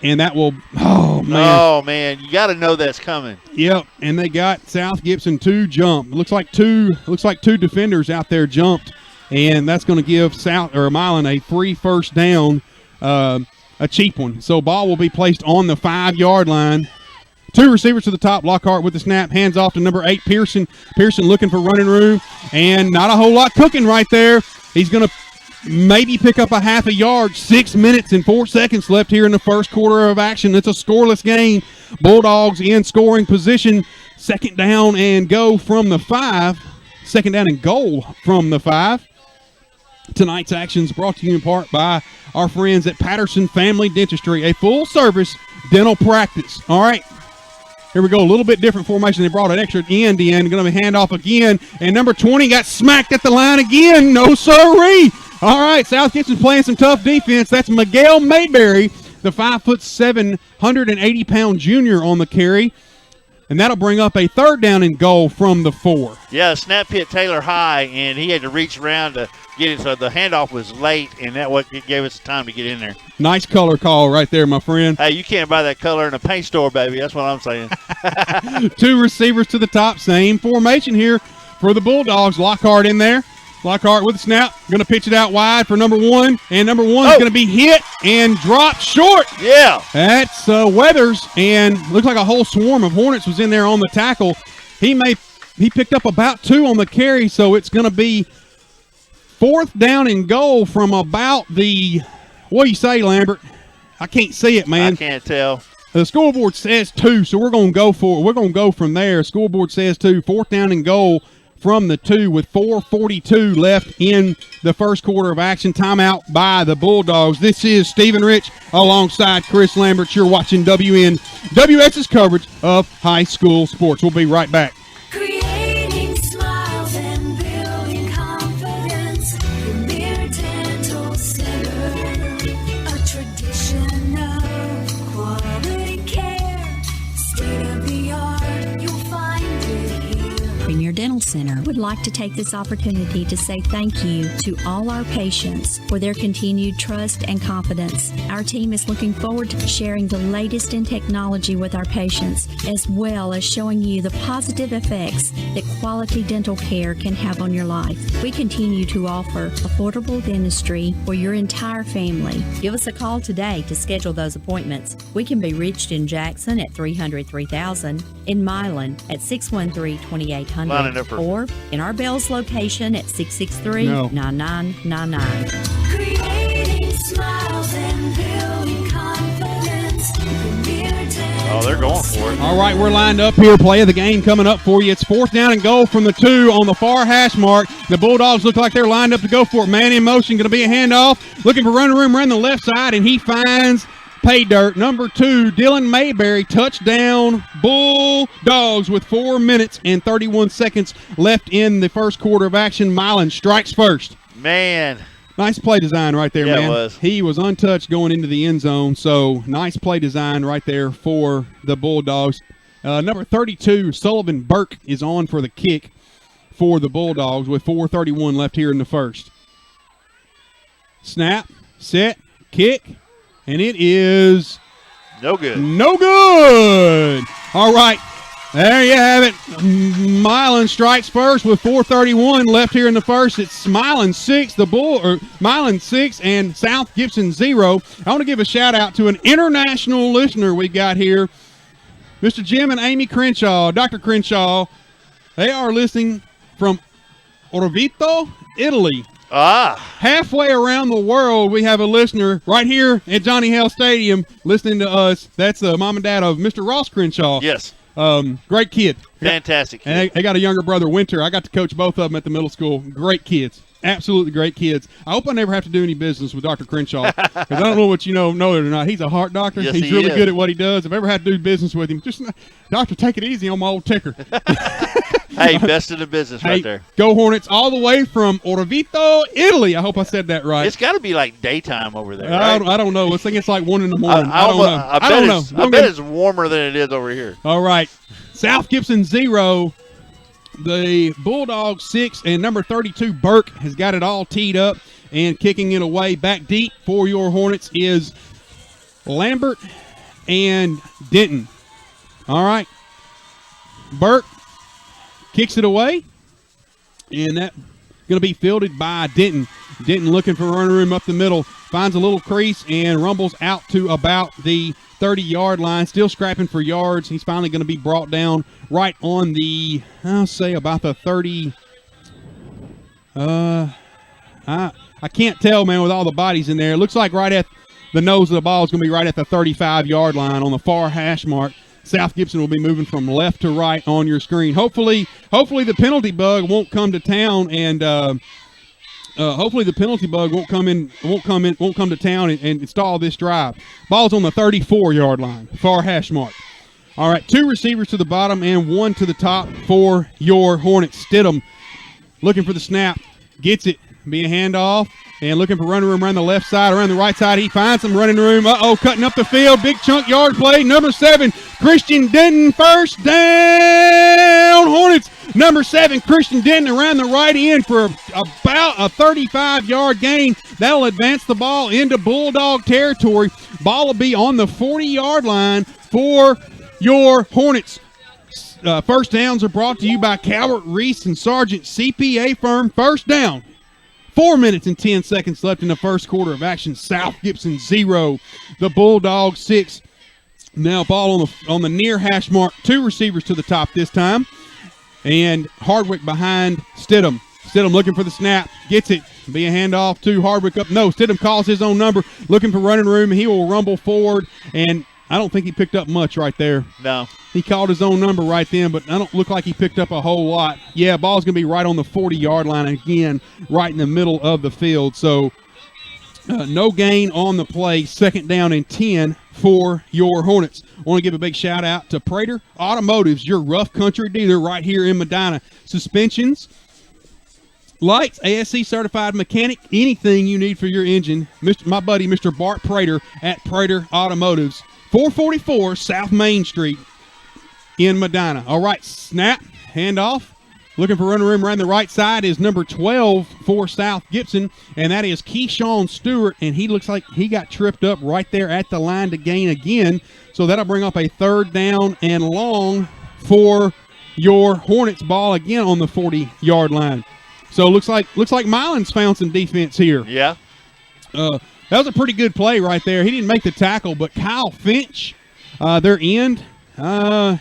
And that will, oh, man. Oh, man. You got to know that's coming. Yep, and they got South Gibson 2 jump. Looks like two defenders out there jumped, and that's going to give Milan a free first down, a cheap one. So ball will be placed on the 5-yard line. 2 receivers to the top. Lockhart with the snap. Hands off to number 8, Pearson. Pearson looking for running room, and not a whole lot cooking right there. He's going to maybe pick up a half a yard. 6 minutes and 4 seconds left here in the first quarter of action. It's a scoreless game. Bulldogs in scoring position. Second down and go from the 5. Second down and goal from the 5. Tonight's action is brought to you in part by our friends at Patterson Family Dentistry, a full-service dental practice. All right. Here we go, a little bit different formation. They brought an extra end in. Going to be handoff again. And number 20 got smacked at the line again. No sirree. All right, South Gibson's playing some tough defense. That's Miguel Mayberry, the 5'7", 180-pound junior on the carry. And that'll bring up a third down and goal from the 4. Yeah, snap hit Taylor high, and he had to reach around to get it. So the handoff was late, and that what gave us time to get in there. Nice color call right there, my friend. Hey, you can't buy that color in a paint store, baby. That's what I'm saying. 2 receivers to the top. Same formation here for the Bulldogs. Lockhart in there. Lockhart with the snap. Going to pitch it out wide for number 1. And number 1 is going to be hit and dropped short. Yeah. That's Weathers. And looks like a whole swarm of Hornets was in there on the tackle. He picked up about 2 on the carry, so it's going to be 4th down and goal from about the, what do you say, Lambert? I can't see it, man. I can't tell. The scoreboard says 2, so we're going to go for it. We're going to go from there. Scoreboard says 2. 4th down and goal from the 2 with 4:42 left in the first quarter of action. Timeout by the Bulldogs. This is Stephen Rich alongside Chris Lambert. You're watching WNWS's coverage of high school sports. We'll be right back. Creating smiles and building confidence. Premier Dental Center. A tradition of quality care. State of the art, you'll find it here. Premier Dental Center would like to take this opportunity to say thank you to all our patients for their continued trust and confidence. Our team is looking forward to sharing the latest in technology with our patients, as well as showing you the positive effects that quality dental care can have on your life. We continue to offer affordable dentistry for your entire family. Give us a call today to schedule those appointments. We can be reached in Jackson at 300-3000, in Milan at 613-2800, or in our Bells location at 663-9999. Creating smiles and building confidence. Premier Dental Oh, they're going for it. All right, we're lined up here. Play of the game coming up for you. It's 4th down and goal from the 2 on the far hash mark. The Bulldogs look like they're lined up to go for it. Man in motion, going to be a handoff. Looking for running room around the left side, and he finds pay dirt. Number 2, Dylan Mayberry, touchdown Bulldogs with 4 minutes and 31 seconds left in the first quarter of action. Milan strikes first. Man. Nice play design right there, Yeah, man. it was. He was untouched going into the end zone, so nice play design right there for the Bulldogs. Number 32, Sullivan Burke, is on for the kick for the Bulldogs with 4:31 left here in the first. Snap, set, kick, and it is no good. No good. All right. There you have it. Milan strikes first with 4:31 left here in the first. It's Milan 6, Milan 6 and South Gibson 0. I want to give a shout out to an international listener we got here, Mr. Jim and Amy Crenshaw. Dr. Crenshaw, they are listening from Orvieto, Italy. Halfway around the world, we have a listener right here at Johnny Hale Stadium listening to us. That's the mom and dad of Mr. Ross Crenshaw. Yes. Great kid. Fantastic. And they got a younger brother, Winter. I got to coach both of them at the middle school. Great kids. Absolutely great kids. I hope I never have to do any business with Dr. Crenshaw, because I don't know what you know it or not. He's a heart doctor. Yes, He's he really is. good at what he does. If I ever had to do business with him, just, doctor, take it easy on my old ticker. Hey, best in the business right there. Go Hornets all the way from Orvieto, Italy. I hope I said that right. It's got to be like daytime over there, I right? don't know. I think it's like 1 in the morning. I don't know. I don't know. I bet it's warmer than it is over here. All right. South Gibson 0. The Bulldogs 6 and number 32 Burke has got it all teed up and kicking it away. Back deep for your Hornets is Lambert and Denton. All right. Burke kicks it away, and that going to be fielded by Denton. Denton looking for running room up the middle, finds a little crease and rumbles out to about the 30-yard line, still scrapping for yards. He's finally going to be brought down right on the, I'll say about the 30. I can't tell, man, with all the bodies in there. It looks like right at the nose of the ball is going to be right at the 35-yard line on the far hash mark. South Gibson will be moving from left to right on your screen. Hopefully the penalty bug won't come to town, and hopefully the penalty bug won't come to town and stall this drive. Ball's on the 34-yard line, far hash mark. All right, 2 receivers to the bottom and 1 to the top for your Hornets. Stidham looking for the snap, gets it, be a handoff, and looking for running room around the left side, around the right side. He finds some running room. Cutting up the field. Big chunk yard play. Number 7, Christian Denton, first down. Hornets, number 7, Christian Denton around the right end for about a 35-yard gain. That'll advance the ball into Bulldog territory. Ball will be on the 40-yard line for your Hornets. First downs are brought to you by Calvert Reese and Sargent CPA firm. First down. 4 minutes and 10 seconds left in the first quarter of action. South Gibson 0, the Bulldogs 6. Now ball on the near hash mark. 2 receivers to the top this time. And Hardwick behind Stidham. Stidham looking for the snap. Gets it. Be a handoff to Hardwick up. No, Stidham calls his own number. Looking for running room. He will rumble forward. And I don't think he picked up much right there. No. He called his own number right then, but I don't look like he picked up a whole lot. Yeah, ball's going to be right on the 40-yard line again, right in the middle of the field. So no gain on the play. Second down and 10 for your Hornets. I want to give a big shout-out to Prater Automotives, your rough country dealer right here in Medina. Suspensions, lights, ASC certified mechanic, anything you need for your engine. My buddy, Mr. Bart Prater at Prater Automotives. 444 South Main Street in Medina. All right, snap, handoff. Looking for running room around the right side is number 12 for South Gibson, and that is Keyshawn Stewart, and he looks like he got tripped up right there at the line to gain again. So that'll bring up a third down and long for your Hornets. Ball again on the 40-yard line. So looks like Milan's found some defense here. Yeah. That was a pretty good play right there. He didn't make the tackle, but Kyle Finch, their end,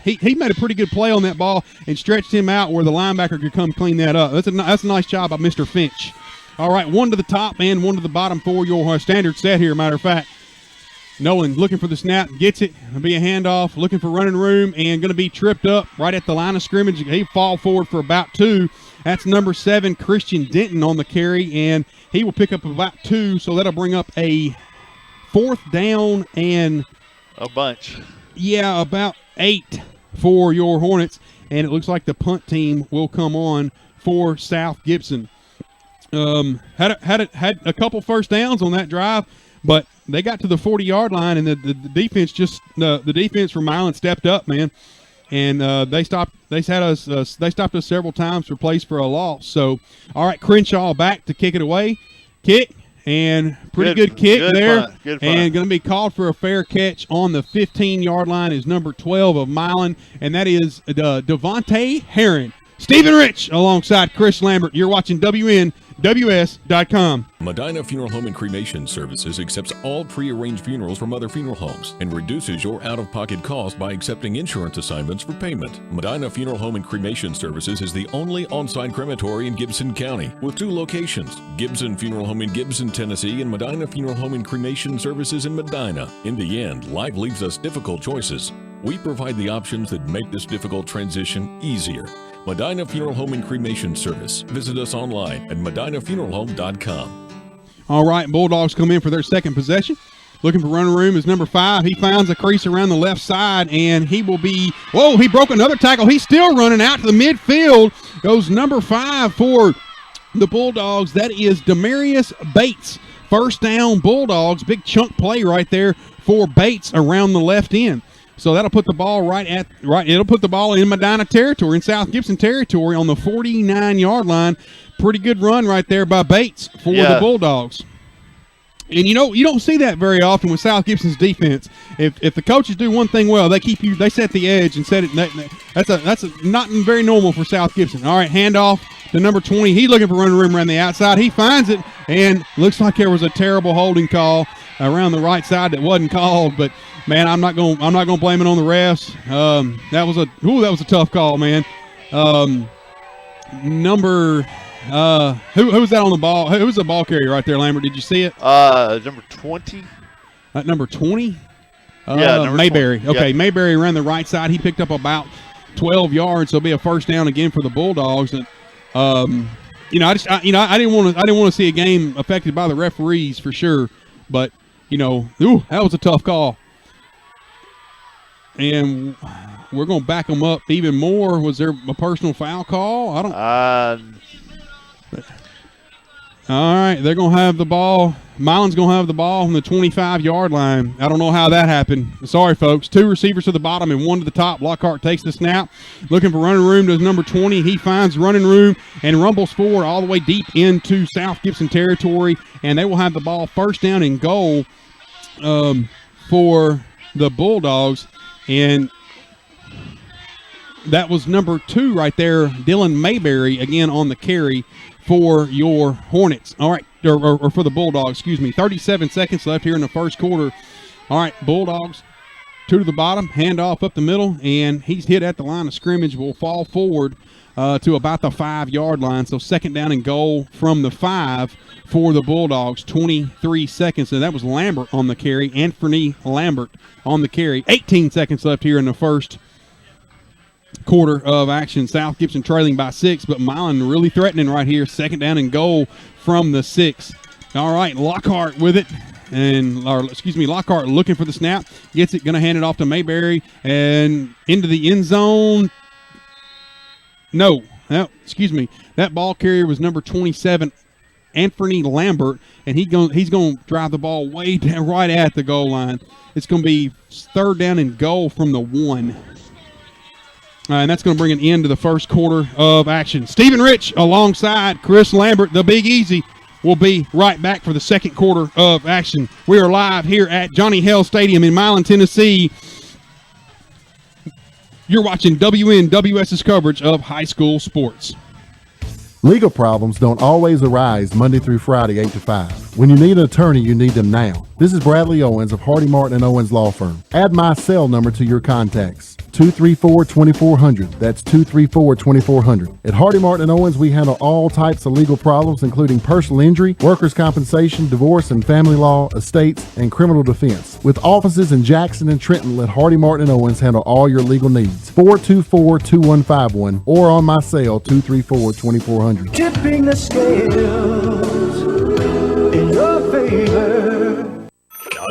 he made a pretty good play on that ball and stretched him out where the linebacker could come clean that up. That's a nice job by Mr. Finch. All right, 1 to the top and 1 to the bottom for your standard set here, matter of fact. Nolan looking for the snap, gets it. It'll be a handoff, looking for running room, and going to be tripped up right at the line of scrimmage. He fall forward for about 2. That's number 7, Christian Denton on the carry, and he will pick up about 2, so that'll bring up a fourth down and a bunch. Yeah, about 8 for your Hornets, and it looks like the punt team will come on for South Gibson. Had a couple first downs on that drive, but they got to the 40-yard line, and the defense the defense from Milan stepped up, man, and they stopped us several times for plays for a loss. So, all right, Crenshaw back to kick it away, kick, and pretty good kick there, Good and going to be called for a fair catch on the 15-yard line is number 12 of Milan, and that is Devontae Herron. Stephen Rich alongside Chris Lambert. You're watching WNWS.com. Medina Funeral Home and Cremation Services accepts all pre-arranged funerals from other funeral homes and reduces your out-of-pocket cost by accepting insurance assignments for payment. Medina Funeral Home and Cremation Services is the only on-site crematory in Gibson County with 2 locations, Gibson Funeral Home in Gibson, Tennessee, and Medina Funeral Home and Cremation Services in Medina. In the end, life leaves us difficult choices. We provide the options that make this difficult transition easier. Medina Funeral Home and Cremation Service. Visit us online at medinafuneralhome.com. All right, Bulldogs come in for their second possession. Looking for running room is number 5. He finds a crease around the left side, and he will be, whoa, he broke another tackle. He's still running out to the midfield. Goes number 5 for the Bulldogs. That is Demarius Bates. First down, Bulldogs. Big chunk play right there for Bates around the left end. So that'll put the ball it'll put the ball in Medina territory, in South Gibson territory on the 49-yard line. Pretty good run right there by Bates for the Bulldogs. And you don't see that very often with South Gibson's defense. If the coaches do one thing well, they set the edge and set it. That's not very normal for South Gibson. All right, handoff to number 20. He's looking for running room around the outside. He finds it, and looks like there was a terrible holding call around the right side that wasn't called. But man, I'm not going to blame it on the refs. That was a tough call, man. Who was that on the ball? Who was the ball carrier right there, Lambert? Did you see it? Number 20. Number 20? Number Mayberry. 20. Okay, Yeah. Mayberry ran the right side. He picked up about 12 yards. So it'll be a first down again for the Bulldogs. And I didn't want to see a game affected by the referees for sure. But that was a tough call. And we're going to back them up even more. Was there a personal foul call? I don't. All right, they're going to have the ball. Milan's going to have the ball on the 25-yard line. I don't know how that happened. Sorry, folks. 2 receivers to the bottom and 1 to the top. Lockhart takes the snap. Looking for running room to number 20. He finds running room and rumbles forward all the way deep into South Gibson territory, and they will have the ball first down and goal for the Bulldogs. And that was number 2 right there, Dylan Mayberry, again on the carry for your Hornets. All right, or for the Bulldogs, excuse me. 37 seconds left here in the first quarter. All right, Bulldogs, 2 to the bottom, handoff up the middle, and he's hit at the line of scrimmage, will fall forward to about the 5-yard line. So second down and goal from the 5 for the Bulldogs, 23 seconds. And that was Lambert on the carry, Anthony Lambert on the carry. 18 seconds left here in the first quarter of action. South Gibson trailing by 6, but Milan really threatening right here. Second down and goal from the 6. All right, Lockhart with it. Lockhart looking for the snap. Gets it, going to hand it off to Mayberry and into the end zone. That ball carrier was number 27, Anthony Lambert, and he's going to drive the ball way down right at the goal line. It's going to be third down and goal from the 1. And that's going to bring an end to the first quarter of action. Stephen Rich alongside Chris Lambert, the Big Easy, will be right back for the second quarter of action. We are live here at Johnny Hale Stadium in Milan, Tennessee. You're watching WNWS's coverage of high school sports. Legal problems don't always arise Monday through Friday, 8 to 5. When you need an attorney, you need them now. This is Bradley Owens of Hardy Martin & Owens Law Firm. Add my cell number to your contacts. 234-2400. That's 234-2400. At Hardy Martin & Owens, we handle all types of legal problems, including personal injury, workers' compensation, divorce and family law, estates, and criminal defense. With offices in Jackson and Trenton, let Hardy Martin & Owens handle all your legal needs. 424-2151 or on my cell, 234-2400. Tipping the scales in your favor.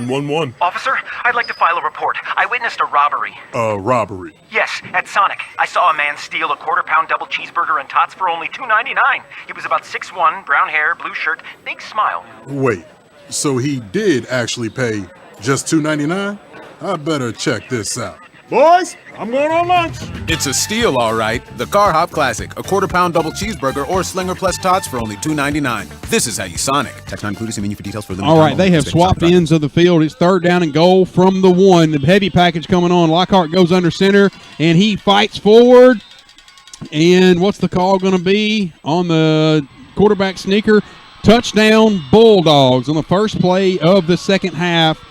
911. Officer, I'd like to file a report. I witnessed a robbery. A robbery? Yes, at Sonic. I saw a man steal a quarter-pound double cheeseburger and tots for only $2.99. He was about 6'1", brown hair, blue shirt, big smile. Wait, so he did actually pay just $2.99? I better check this out. Boys, I'm going on lunch. It's a steal, all right. The Car Hop Classic, a quarter-pound double cheeseburger or Slinger plus tots for only $2.99. This is how you Sonic. Text not included. See menu for details for the. All right, they have swapped ends of the field. It's third down and goal from the 1. The heavy package coming on. Lockhart goes under center, and he fights forward. And what's the call going to be on the quarterback sneaker? Touchdown, Bulldogs on the first play of the second half.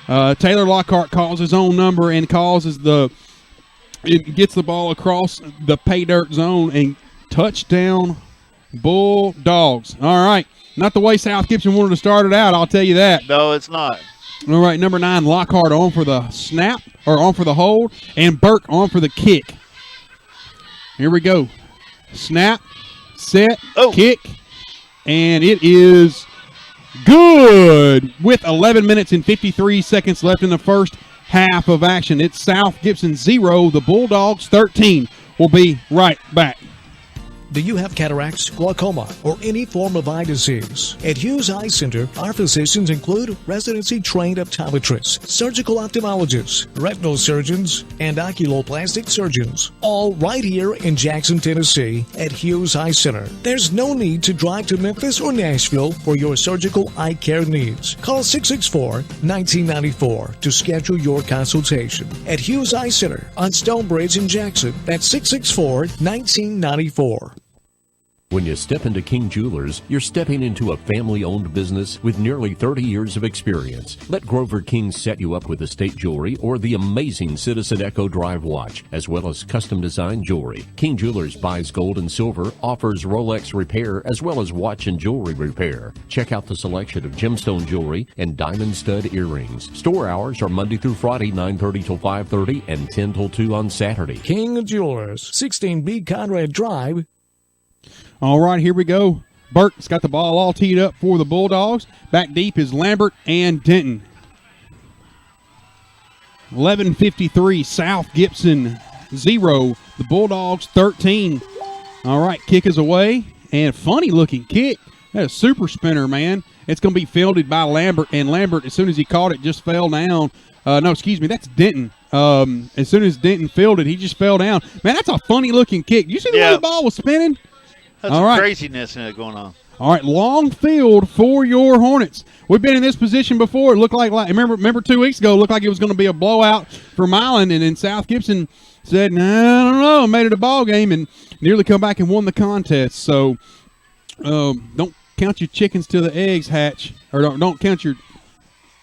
Taylor Lockhart calls his own number and gets the ball across the pay dirt zone, and touchdown Bulldogs. All right. Not the way South Gibson wanted to start it out, I'll tell you that. No, it's not. All right, number 9, Lockhart on for the snap, or on for the hold, and Burke on for the kick. Here we go. Snap, set, kick, and it is good with 11 minutes and 53 seconds left in the first half of action. It's South Gibson 0, the Bulldogs 13. We'll be right back. Do you have cataracts, glaucoma, or any form of eye disease? At Hughes Eye Center, our physicians include residency-trained optometrists, surgical ophthalmologists, retinal surgeons, and oculoplastic surgeons, all right here in Jackson, Tennessee at Hughes Eye Center. There's no need to drive to Memphis or Nashville for your surgical eye care needs. Call 664-1994 to schedule your consultation. At Hughes Eye Center on Stonebridge in Jackson, that's 664-1994. When you step into King Jewelers, you're stepping into a family-owned business with nearly 30 years of experience. Let Grover King set you up with estate jewelry or the amazing Citizen Echo Drive watch, as well as custom-designed jewelry. King Jewelers buys gold and silver, offers Rolex repair, as well as watch and jewelry repair. Check out the selection of gemstone jewelry and diamond stud earrings. Store hours are Monday through Friday, 9:30 till 5:30, and 10 till 2 on Saturday. King Jewelers, 16B Conrad Drive. All right, here we go. Burke's got the ball all teed up for the Bulldogs. Back deep is Lambert and Denton. 11:53, South Gibson 0, the Bulldogs 13. All right, kick is away, and funny-looking kick. That's a super spinner, man. It's going to be fielded by Lambert, and Lambert, as soon as he caught it, just fell down. No, excuse me, that's Denton. As soon as Denton fielded, he just fell down. Man, that's a funny-looking kick. You see the way the ball was spinning? That's all right. craziness going on. All right, long field for your Hornets. We've been in this position before. It looked like remember 2 weeks ago, it looked like it was going to be a blowout for Milan, and then South Gibson said, "No, I don't know," made it a ball game and nearly come back and won the contest. So don't count your chickens till the eggs hatch, or don't count your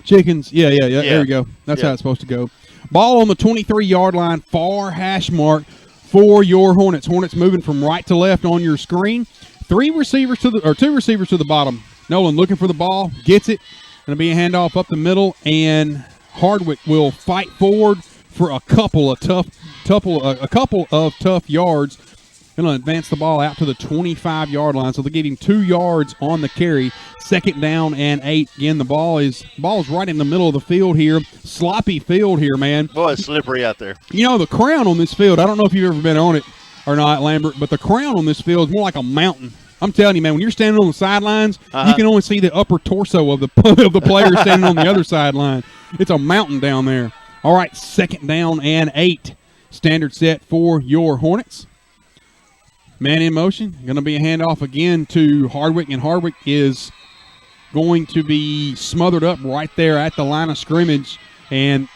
chickens. Yeah. There we go. That's how it's supposed to go. Ball on the 23-yard line, far hash mark for your Hornets. Hornets moving from right to left on your screen. Two receivers to the bottom. Nolan looking for the ball, gets it. Going to be a handoff up the middle, and Hardwick will fight forward for a couple of tough yards. Going to advance the ball out to the 25-yard line, so they'll give him 2 yards on the carry. 2nd down and 8. Again, the ball is right in the middle of the field here. Sloppy field here, man. Boy, it's slippery out there. You know, the crown on this field, I don't know if you've ever been on it or not, Lambert, but the crown on this field is more like a mountain. I'm telling you, man, when you're standing on the sidelines, you can only see the upper torso of the player standing on the other sideline. It's a mountain down there. All right, 2nd down and 8. Standard set for your Hornets. Man in motion. Going to be a handoff again to Hardwick, and Hardwick is going to be smothered up right there at the line of scrimmage, and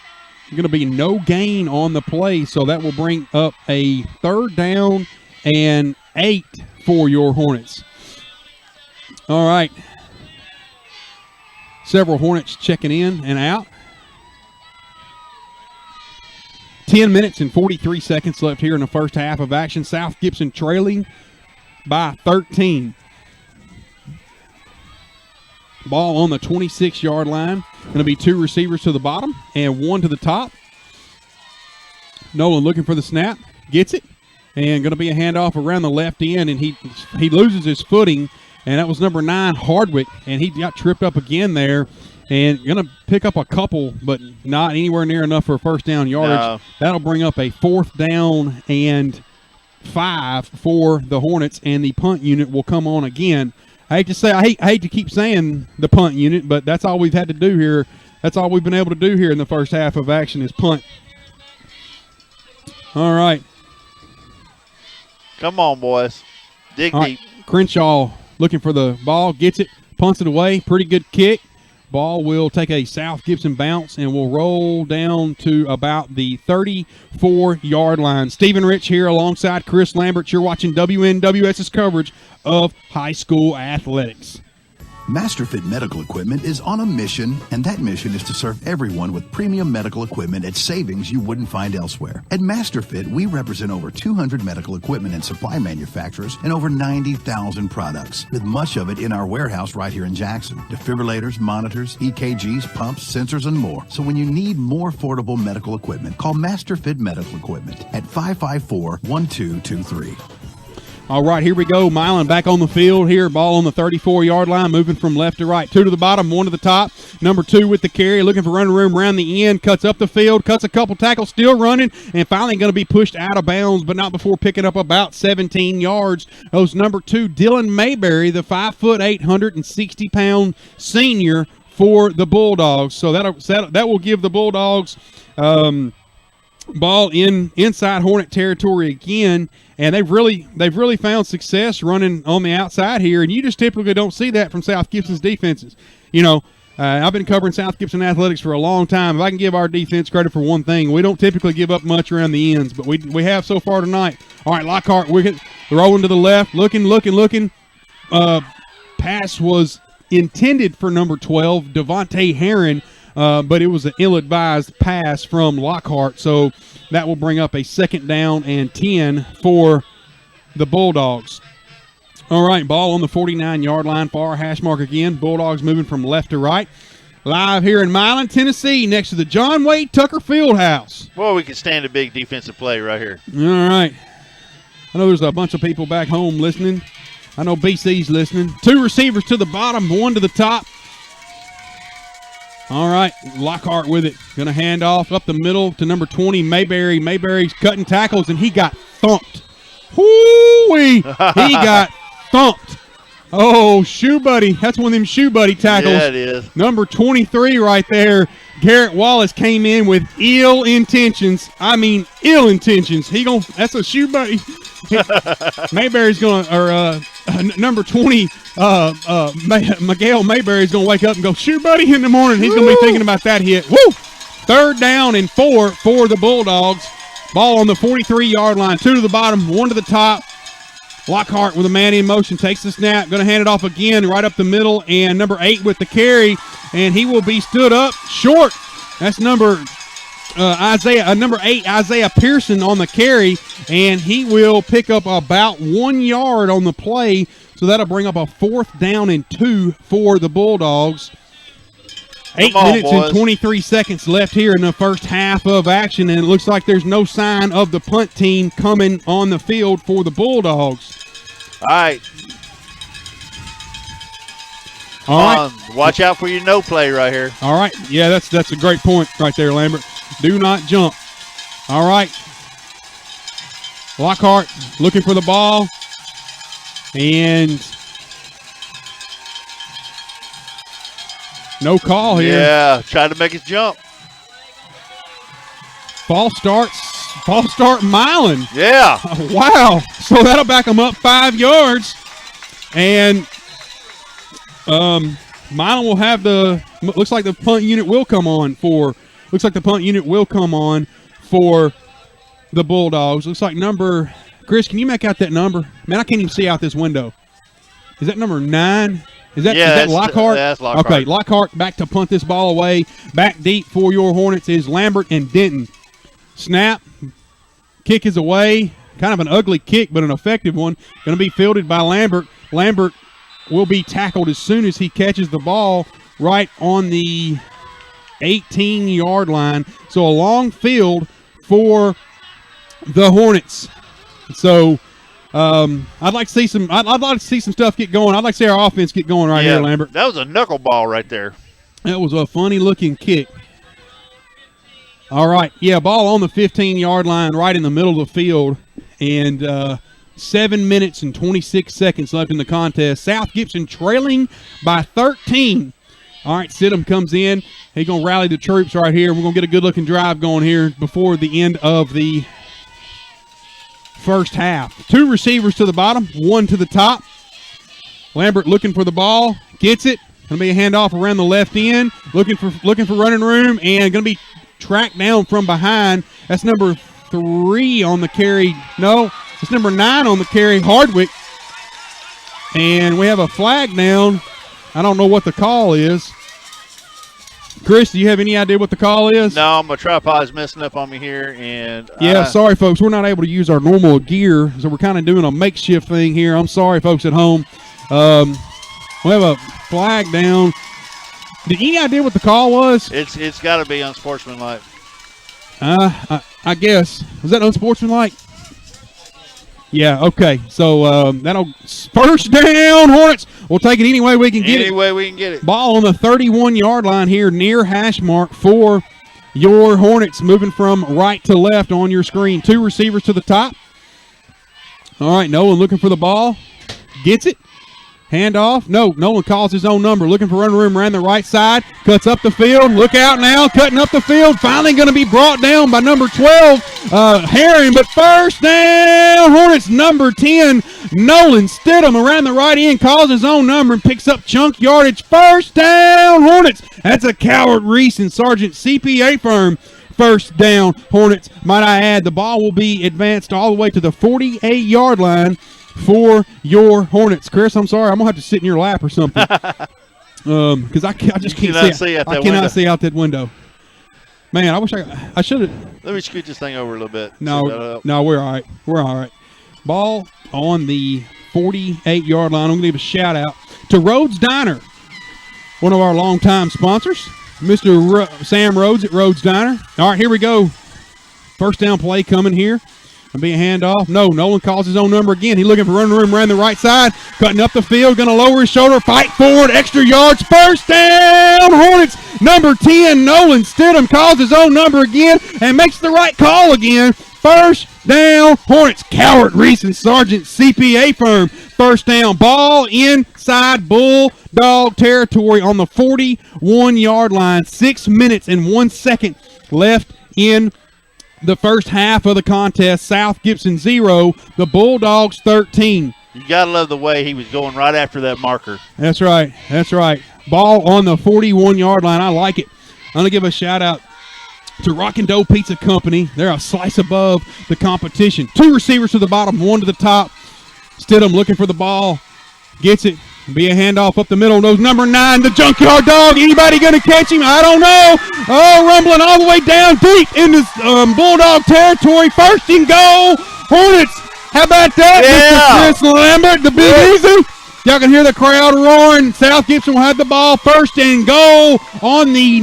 going to be no gain on the play, so that will bring up a 3rd down and 8 for your Hornets. All right. Several Hornets checking in and out. 10 minutes and 43 seconds left here in the first half of action. South Gibson trailing by 13. Ball on the 26-yard line. Going to be 2 receivers to the bottom and 1 to the top. Nolan looking for the snap. Gets it. And going to be a handoff around the left end, and he loses his footing. And that was number 9, Hardwick. And he got tripped up again there. And going to pick up a couple, but not anywhere near enough for a 1st down yardage. No. That'll bring up a 4th down and 5 for the Hornets, and the punt unit will come on again. I hate to keep saying the punt unit, but that's all we've had to do here. That's all we've been able to do here in the first half of action is punt. All right. Come on, boys. Dig deep. Crenshaw looking for the ball, gets it, punts it away. Pretty good kick. Ball will take a South Gibson bounce and will roll down to about the 34-yard line. Stephen Rich here alongside Chris Lambert. You're watching WNWS's coverage of high school athletics. MasterFit Medical Equipment is on a mission, and that mission is to serve everyone with premium medical equipment at savings you wouldn't find elsewhere. At MasterFit, we represent over 200 medical equipment and supply manufacturers and over 90,000 products, with much of it in our warehouse right here in Jackson. Defibrillators, monitors, EKGs, pumps, sensors, and more. So when you need more affordable medical equipment, call MasterFit Medical Equipment at 554-1223. All right, here we go. Milan back on the field here. Ball on the 34-yard line, moving from left to right. 2 to the bottom, 1 to the top. Number 2 with the carry, looking for running room around the end. Cuts up the field, cuts a couple tackles, still running, and finally going to be pushed out of bounds, but not before picking up about 17 yards. Those number 2, Dylan Mayberry, the 5'8", 160-pound senior for the Bulldogs. So that will give the Bulldogs ball inside Hornet territory again. And they've really found success running on the outside here, and you just typically don't see that from South Gibson's defenses. You know, I've been covering South Gibson athletics for a long time. If I can give our defense credit for one thing, we don't typically give up much around the ends, but we have so far tonight. All right, Lockhart, Wickett rolling to the left, looking. Pass was intended for number 12, Devontae Herron, but it was an ill-advised pass from Lockhart, so that will bring up a 2nd down and 10 for the Bulldogs. All right, ball on the 49-yard line, far hash mark again. Bulldogs moving from left to right. Live here in Milan, Tennessee, next to the John Wade Tucker Fieldhouse. Well, we can stand a big defensive play right here. All right. I know there's a bunch of people back home listening. I know BC's listening. 2 receivers to the bottom, 1 to the top. All right, Lockhart with it. Going to hand off up the middle to number 20, Mayberry. Mayberry's cutting tackles, and he got thumped. Whoo-wee! He got thumped. Oh, Shoe Buddy. That's one of them Shoe Buddy tackles. Yeah, it is. Number 23 right there. Garrett Wallace came in with ill intentions. I mean, ill intentions. That's a Shoe Buddy. Mayberry's going to, or number 20, Miguel Mayberry's going to wake up and go, Shoe Buddy in the morning. He's going to be thinking about that hit. Woo! 3rd down and 4 for the Bulldogs. Ball on the 43-yard line. 2 to the bottom, 1 to the top. Lockhart with a man in motion, takes the snap, going to hand it off again right up the middle, and number 8 with the carry, and he will be stood up short. That's number 8, Isaiah Pearson on the carry, and he will pick up about 1 yard on the play, so that'll bring up a 4th down and 2 for the Bulldogs. 8 minutes and 23 seconds left here in the first half of action, and it looks like there's no sign of the punt team coming on the field for the Bulldogs. All right. Watch out for your no play right here. All right. Yeah, that's a great point right there, Lambert. Do not jump. All right. Lockhart looking for the ball, and no call here. Yeah, try to make it jump. False start Milan. Yeah. Wow. So that'll back them up 5 yards. And Milan will have looks like the punt unit will come on for the Bulldogs. Looks like Chris, can you make out that number? Man, I can't even see out this window. Is that number 9? Is that Lockhart? That's Lockhart. Okay, Lockhart back to punt this ball away. Back deep for your Hornets is Lambert and Denton. Snap. Kick is away. Kind of an ugly kick, but an effective one. Going to be fielded by Lambert. Lambert will be tackled as soon as he catches the ball right on the 18-yard line. So a long field for the Hornets. So I'd like to see some. I'd like to see some stuff get going. I'd like to see our offense get going here, Lambert. That was a knuckleball right there. That was a funny-looking kick. All right, yeah, ball on the 15-yard line, right in the middle of the field, and 7 minutes and 26 seconds left in the contest. South Gibson trailing by 13. All right, Sidham comes in. He's gonna rally the troops right here. We're gonna get a good-looking drive going here before the end of the first half. 2 receivers to the bottom, 1 to the top. Lambert looking for the ball, gets it. Gonna be a handoff around the left end, looking for running room, and gonna be tracked down from behind. That's number 3 on the carry. No, it's number 9 on the carry, Hardwick. And we have a flag down I don't know what the call is. Chris, do you have any idea what the call is? No, my tripod's messing up on me here, and Yeah, sorry, folks. We're not able to use our normal gear, so we're kind of doing a makeshift thing here. I'm sorry, folks at home. We have a flag down. Did any idea what the call was? It's got to be unsportsmanlike. I guess. Was that unsportsmanlike? Yeah, okay. So that'll first down, Hornets. We'll take it any way we can get it. Any way we can get it. Ball on the 31-yard line here near hash mark for your Hornets, moving from right to left on your screen. 2 receivers to the top. All right, Nolan looking for the ball. Gets it. Handoff. No, Nolan calls his own number. Looking for running room around the right side. Cuts up the field. Look out now. Cutting up the field. Finally going to be brought down by number 12, Herring. But first down, Hornets number 10, Nolan Stidham around the right end. Calls his own number and picks up chunk yardage. First down, Hornets. That's a Coward Reese and Sergeant CPA firm. First down, Hornets. Might I add, the ball will be advanced all the way to the 48-yard line for your Hornets. Chris, I'm sorry. I'm going to have to sit in your lap or something. Because I just can't see out that window. Man, I wish I should have. Let me scoot this thing over a little bit. No, we're all right. We're all right. Ball on the 48-yard line. I'm going to give a shout-out to Rhodes Diner, one of our longtime sponsors, Mr. Sam Rhodes at Rhodes Diner. All right, here we go. First down play coming here. Going to be a handoff. No, Nolan calls his own number again. He's looking for running room around the right side. Cutting up the field. Going to lower his shoulder. Fight forward. Extra yards. First down. Hornets. Number 10, Nolan Stidham calls his own number again and makes the right call again. First down. Hornets. Coward Reese and Sergeant CPA firm. First down. Ball inside Bulldog territory on the 41-yard line. 6 minutes and 1 second left in the first half of the contest. South Gibson 0, the Bulldogs 13. You got to love the way he was going right after that marker. That's right. That's right. Ball on the 41-yard line. I like it. I'm going to give a shout-out to Rockin' Dough Pizza Company. They're a slice above the competition. 2 receivers to the bottom, 1 to the top. Stidham looking for the ball. Gets it. Be a handoff up the middle. Knows number 9, the Junkyard Dog. Anybody going to catch him? I don't know. Oh, rumbling all the way down deep into Bulldog territory. First and goal. Hornets. How about that, Mr. Chris Lambert, the Big Easy? Y'all can hear the crowd roaring. South Gibson will have the ball. First and goal on the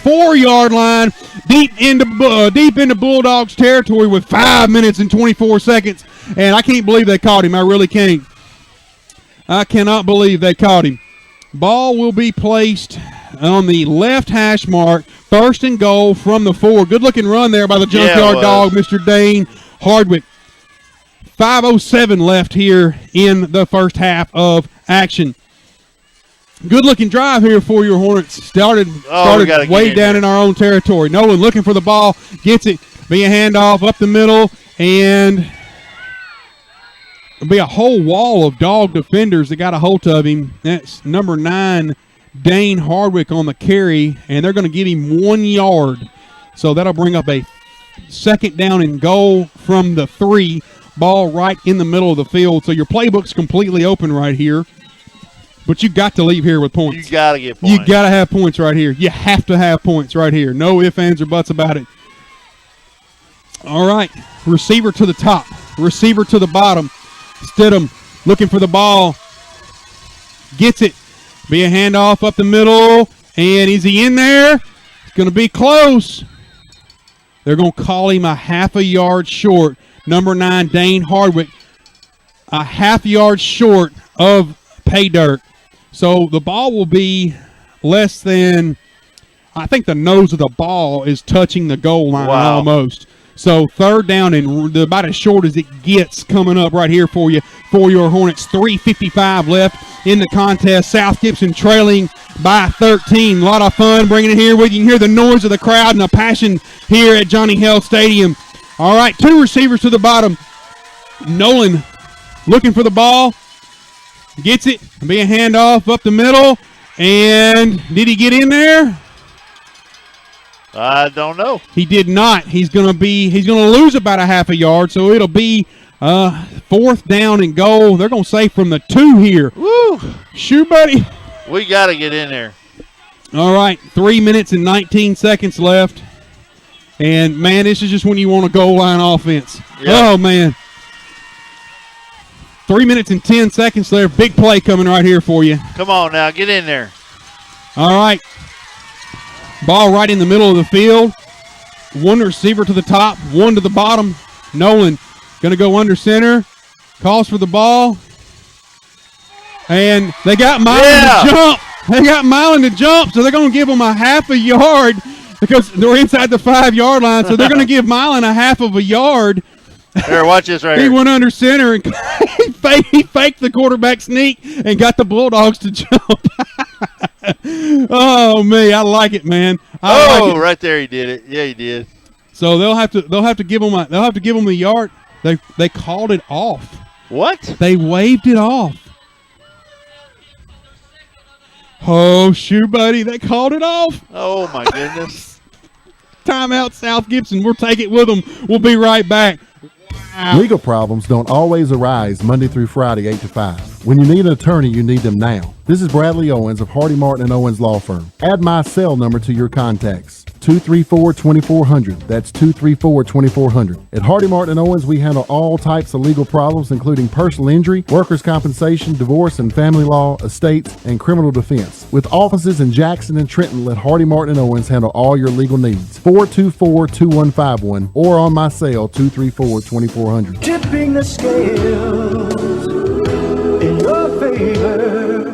4-yard line. Deep into Bulldogs territory with 5 minutes and 24 seconds. And I can't believe they caught him. I really can't. I cannot believe they caught him. Ball will be placed on the left hash mark. First and goal from the 4. Good-looking run there by the Junkyard Dog, Mr. Dane Hardwick. 5:07 left here in the first half of action. Good-looking drive here for your Hornets. Started way down in our own territory. Nolan looking for the ball. Gets it. Be a handoff up the middle. And be a whole wall of dog defenders that got a hold of him. That's number 9, Dane Hardwick on the carry, and they're going to give him 1 yard. So that'll bring up a second down and goal from the 3. Ball right in the middle of the field. So your playbook's completely open right here. But you got to leave here with points. You got to get points. You got to have points right here. You have to have points right here. No ifs, ands, or buts about it. All right. Receiver to the top. Receiver to the bottom. Stidham looking for the ball. Gets it. Be a handoff up the middle. And is he in there? It's going to be close. They're going to call him a half a yard short. Number 9, Dane Hardwick, a half yard short of pay dirt. So the ball will be less than, I think the nose of the ball is touching the goal line almost. So third down and about as short as it gets coming up right here for you, for your Hornets. 3:55 left in the contest. South Gibson trailing by 13. A lot of fun bringing it here. We can hear the noise of the crowd and the passion here at Johnny Held Stadium. All right, 2 receivers to the bottom. Nolan looking for the ball. Gets it. Be a handoff up the middle. And did he get in there? I don't know. He did not. He's going to lose about a half a yard, so it'll be 4th down and goal. They're going to say from the 2 here. Woo! Shoe buddy. We got to get in there. All right, 3 minutes and 19 seconds left. And, man, this is just when you want a goal line offense. Yep. Oh, man. 3 minutes and 10 seconds there. Big play coming right here for you. Come on now, get in there. All right. Ball right in the middle of the field. One receiver to the top, one to the bottom. Nolan going to go under center. Calls for the ball. And they got Milan to jump. They got Milan to jump, so they're going to give them a half a yard because they're inside the 5-yard line, so they're going to give Milan a half of a yard. Here, watch this right here. He went under center and he faked the quarterback sneak and got the Bulldogs to jump. Oh, me, I like it, man. Right there he did it. Yeah, he did. So they'll have to give them the yard. They called it off. What? They waved it off. Oh, shoe buddy, they called it off. Oh, my goodness. Timeout, South Gibson. We'll take it with them. We'll be right back. Legal problems don't always arise Monday through Friday, 8 to 5. When you need an attorney, you need them now. This is Bradley Owens of Hardy Martin & Owens Law Firm. Add my cell number to your contacts. 234-2400. That's 234-2400. At Hardy Martin & Owens, we handle all types of legal problems, including personal injury, workers' compensation, divorce and family law, estates, and criminal defense. With offices in Jackson and Trenton, let Hardy Martin & Owens handle all your legal needs. 424-2151 or on my cell, 234-2400. Tipping the scales in your favor.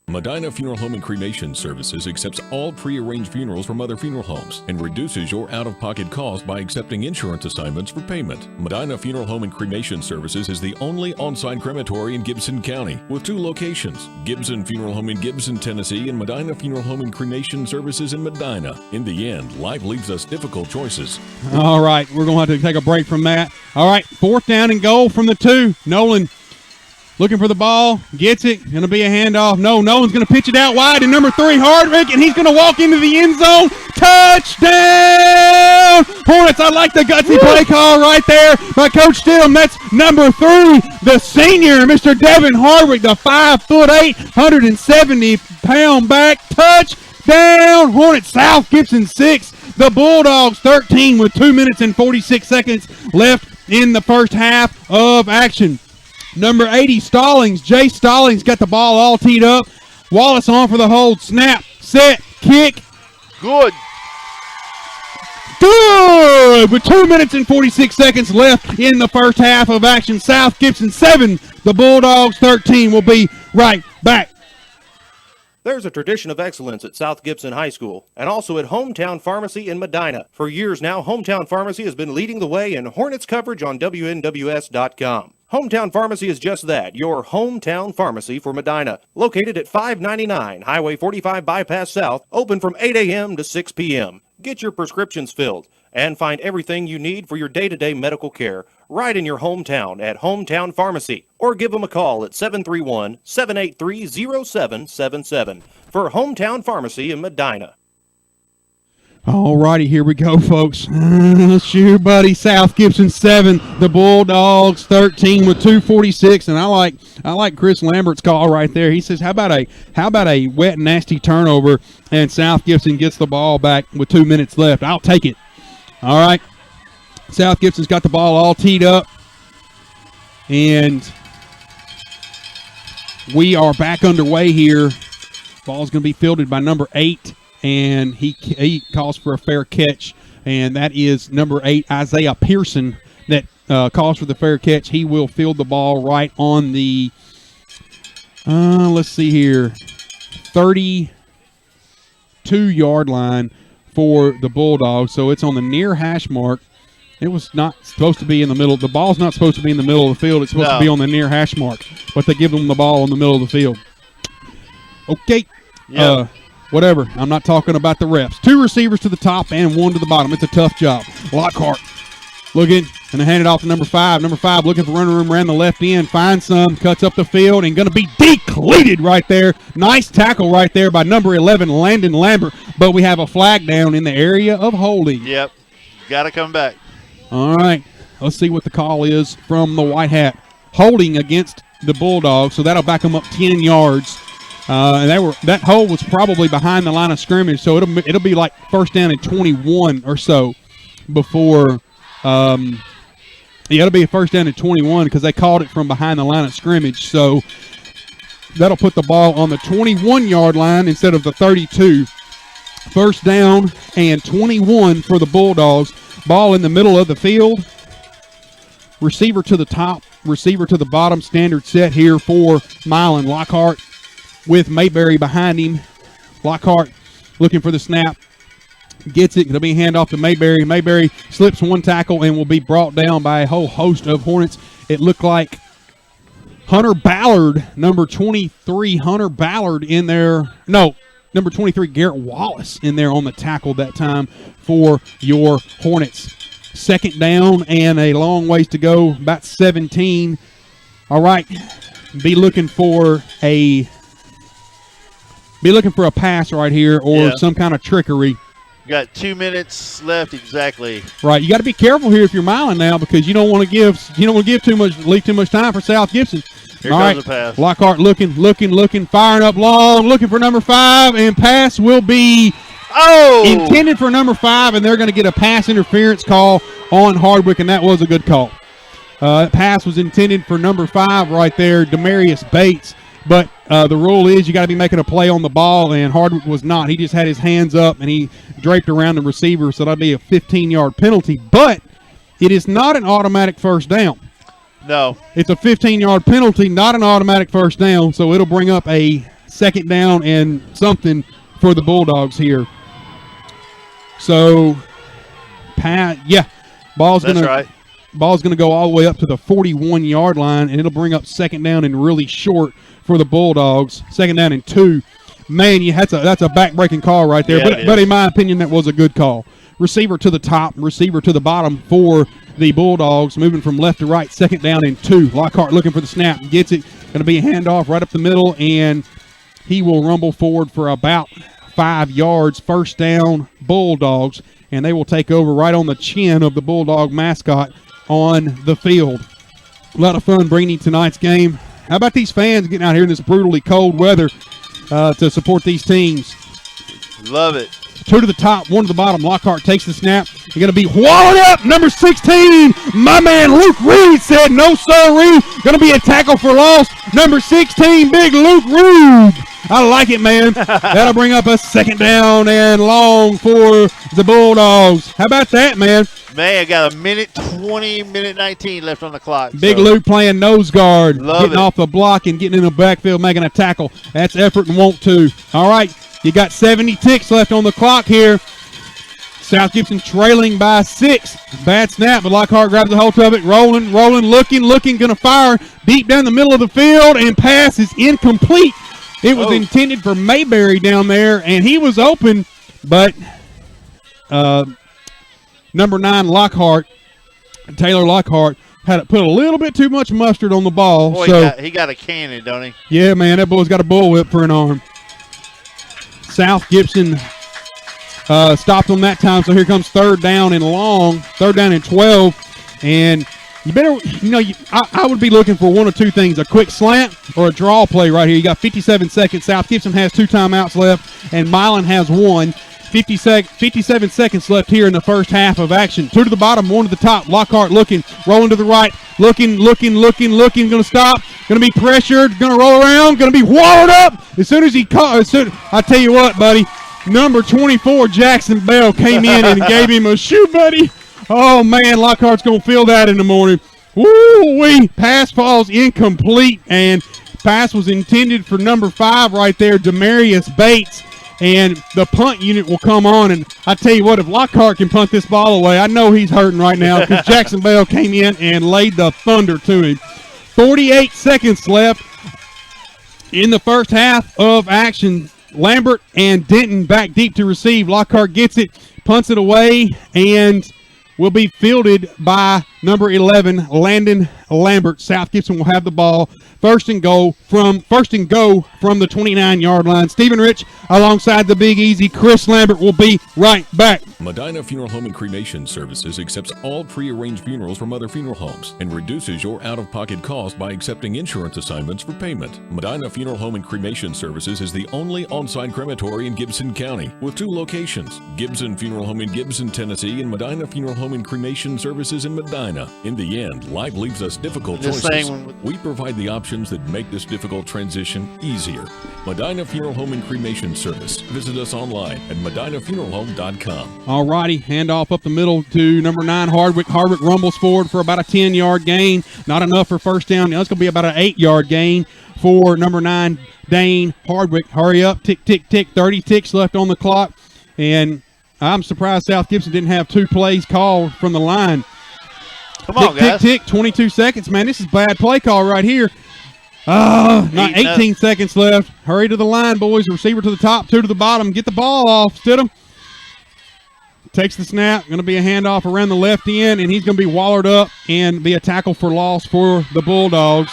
Medina Funeral Home and Cremation Services accepts all pre-arranged funerals from other funeral homes and reduces your out-of-pocket cost by accepting insurance assignments for payment. Medina Funeral Home and Cremation Services is the only on-site crematory in Gibson County with 2 locations, Gibson Funeral Home in Gibson, Tennessee and Medina Funeral Home and Cremation Services in Medina. In the end, life leaves us difficult choices. All right, we're going to have to take a break from that. All right, 4th down and goal from the 2. Nolan looking for the ball, gets it, going to be a handoff. No, Nolan's going to pitch it out wide, and number 3, Hardwick, and he's going to walk into the end zone. Touchdown! Hornets, I like the gutsy play call right there by Coach Stidham. That's number 3, the senior, Mr. Devin Hardwick, the 5'8", 170-pound back. Touchdown! Hornets, South Gibson 6, the Bulldogs 13 with 2 minutes and 46 seconds left in the first half of action. Number 80, Stallings. Jay Stallings got the ball all teed up. Wallace on for the hold. Snap, set, kick. Good. Good! With 2 minutes and 46 seconds left in the first half of action. South Gibson 7, the Bulldogs 13. We'll be right back. There's a tradition of excellence at South Gibson High School and also at Hometown Pharmacy in Medina. For years now, Hometown Pharmacy has been leading the way in Hornets coverage on WNWS.com. Hometown Pharmacy is just that, your hometown pharmacy for Medina. Located at 599 Highway 45 Bypass South, open from 8 a.m. to 6 p.m. Get your prescriptions filled and find everything you need for your day-to-day medical care right in your hometown at Hometown Pharmacy. Or give them a call at 731-783-0777 for Hometown Pharmacy in Medina. All righty, here we go, folks. Shoe buddy, South Gibson 7, the Bulldogs 13 with 2:46, and I like Chris Lambert's call right there. He says, "How about a wet, nasty turnover?" And South Gibson gets the ball back with 2 minutes left. I'll take it. All right, South Gibson's got the ball all teed up, and we are back underway here. Ball's going to be fielded by number 8. And he calls for a fair catch, and that is number 8, Isaiah Pearson, that calls for the fair catch. He will field the ball right on the, let's see here, 32-yard line for the Bulldogs. So it's on the near hash mark. It was not supposed to be in the middle. The ball's not supposed to be in the middle of the field. It's supposed to be on the near hash mark, but they give them the ball in the middle of the field. Okay. Yeah. Whatever. I'm not talking about the refs. 2 receivers to the top and 1 to the bottom. It's a tough job. Lockhart looking, and hand it off to number 5. Number 5 looking for running room around the left end. Finds some, cuts up the field, and going to be decleated right there. Nice tackle right there by number 11, Landon Lambert. But we have a flag down in the area of holding. Yep. Got to come back. All right. Let's see what the call is from the White Hat. Holding against the Bulldogs, so that'll back them up 10 yards. And that hole was probably behind the line of scrimmage, so it'll be like first down and 21 or so before. It'll be a first down and 21 because they called it from behind the line of scrimmage. So that'll put the ball on the 21-yard line instead of the 32. First down and 21 for the Bulldogs. Ball in the middle of the field. Receiver to the top, receiver to the bottom. Standard set here for Milan. Lockhart with Mayberry behind him. Lockhart looking for the snap. Gets it. It'll be a handoff to Mayberry. Mayberry slips one tackle and will be brought down by a whole host of Hornets. It looked like Hunter Ballard, number 23, Hunter Ballard in there. No, number 23, Garrett Wallace in there on the tackle that time for your Hornets. Second down and a long ways to go, about 17. All right, be looking for a pass right here or some kind of trickery. Got 2 minutes left exactly. Right, you got to be careful here if you're Milan now because you don't want to leave too much time for South Gibson. Here comes the pass. Lockhart looking, firing up long, looking for number 5, and pass will be intended for number 5, and they're going to get a pass interference call on Hardwick, and that was a good call. Pass was intended for number 5 right there, Demarius Bates. But the rule is you got to be making a play on the ball, and Hardwick was not. He just had his hands up, and he draped around the receiver, so that'll be a 15-yard penalty. But it is not an automatic first down. No. It's a 15-yard penalty, not an automatic first down, so it'll bring up a second down and something for the Bulldogs here. So, ball's going to go all the way up to the 41-yard line, and it'll bring up second down and really short for the Bulldogs. Second down and 2. Man, that's a back-breaking call right there. Yeah, but in my opinion, that was a good call. Receiver to the top, receiver to the bottom for the Bulldogs, moving from left to right. Second down and 2. Lockhart looking for the snap. Gets it. Going to be a handoff right up the middle, and he will rumble forward for about 5 yards. First down, Bulldogs, and they will take over right on the chin of the Bulldog mascot on the field. A lot of fun bringing tonight's game. How about these fans getting out here in this brutally cold weather to support these teams? Love it. 2 to the top, 1 to the bottom. Lockhart takes the snap. You're going to be walled up. Number 16, my man Luke Reed said, no, sir, going to be a tackle for loss. Number 16, big Luke Reed. I like it, man. That'll bring up a second down and long for the Bulldogs. How about that, man? Man, I got a minute 20, minute 19 left on the clock. Big Luke playing nose guard, getting it. off the block and getting in the backfield, making a tackle. That's effort and want to. All right, you got 70 ticks left on the clock here. South Gibson trailing by 6. Bad snap, but Lockhart grabs a hold of it. Rolling, looking, going to fire deep down the middle of the field, and pass is incomplete. It was intended for Mayberry down there, and he was open, but number 9, Lockhart, Taylor Lockhart, had put a little bit too much mustard on the ball. Boy, so he got a cannon, don't he? Yeah, man, that boy's got a bullwhip for an arm. South Gibson stopped on that time, so here comes third down and long, third down and 12, and you better, I would be looking for one or two things, a quick slant or a draw play right here. You got 57 seconds. South Gibson has 2 timeouts left, and Milan has 1. 57 seconds left here in the first half of action. 2 to the bottom, 1 to the top. Lockhart looking, rolling to the right, looking, going to stop, going to be pressured, going to roll around, going to be walled up. As soon as he caught, I tell you what, buddy, number 24, Jackson Bell, came in and gave him a shoe, buddy. Oh, man, Lockhart's going to feel that in the morning. Woo-wee. Pass falls incomplete, and pass was intended for number 5 right there, Demarius Bates, and the punt unit will come on, and I tell you what, if Lockhart can punt this ball away, I know he's hurting right now because Jackson Bell came in and laid the thunder to him. 48 seconds left in the first half of action. Lambert and Denton back deep to receive. Lockhart gets it, punts it away, and will be fielded by number 11, Landon Lambert. South Gibson will have the ball. First and go from the 29-yard line. Stephen Rich alongside the Big Easy. Chris Lambert will be right back. Medina Funeral Home and Cremation Services accepts all pre-arranged funerals from other funeral homes and reduces your out-of-pocket cost by accepting insurance assignments for payment. Medina Funeral Home and Cremation Services is the only on-site crematory in Gibson County with 2 locations, Gibson Funeral Home in Gibson, Tennessee, and Medina Funeral Home and Cremation Services in Medina. In the end, life leaves us difficult choices. We provide the options that make this difficult transition easier. Medina Funeral Home and Cremation Service. Visit us online at medinafuneralhome.com. All righty, handoff up the middle to number 9, Hardwick. Hardwick rumbles forward for about a 10-yard gain. Not enough for first down. Now it's going to be about an 8-yard gain for number 9, Dane Hardwick. Hurry up, tick, tick, tick. 30 ticks left on the clock. And I'm surprised South Gibson didn't have 2 plays called from the line. Come on, tick, guys. tick, tick. 22 seconds, man. This is bad play call right here. Not 18 seconds left. Hurry to the line, boys. Receiver to the top, 2 to the bottom. Get the ball off, Stidham. Takes the snap. Going to be a handoff around the left end, and he's going to be wallered up and be a tackle for loss for the Bulldogs.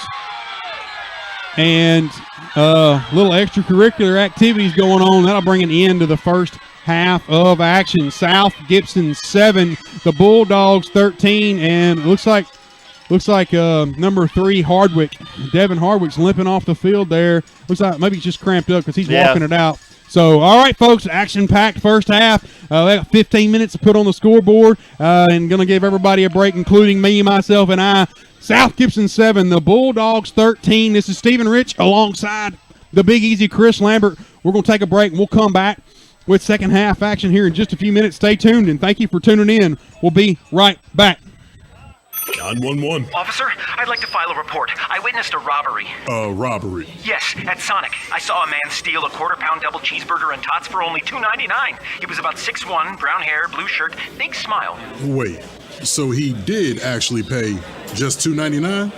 And little extracurricular activities going on. That'll bring an end to the first half of action. South Gibson 7, the Bulldogs 13, and it looks like number 3, Hardwick. Devin Hardwick's limping off the field there. Looks like maybe he's just cramped up because he's walking it out. So, all right, folks, action-packed first half. They got 15 minutes to put on the scoreboard and going to give everybody a break, including me, myself, and I. South Gibson 7, the Bulldogs 13. This is Stephen Rich alongside the Big Easy Chris Lambert. We're going to take a break, and we'll come back with second half action here in just a few minutes. Stay tuned, and thank you for tuning in. We'll be right back. 911. Officer, I'd like to file a report. I witnessed a robbery. A robbery? Yes, at Sonic. I saw a man steal a quarter-pound double cheeseburger and tots for only $2.99. He was about 6'1", brown hair, blue shirt, big smile. Wait, so he did actually pay just $2.99?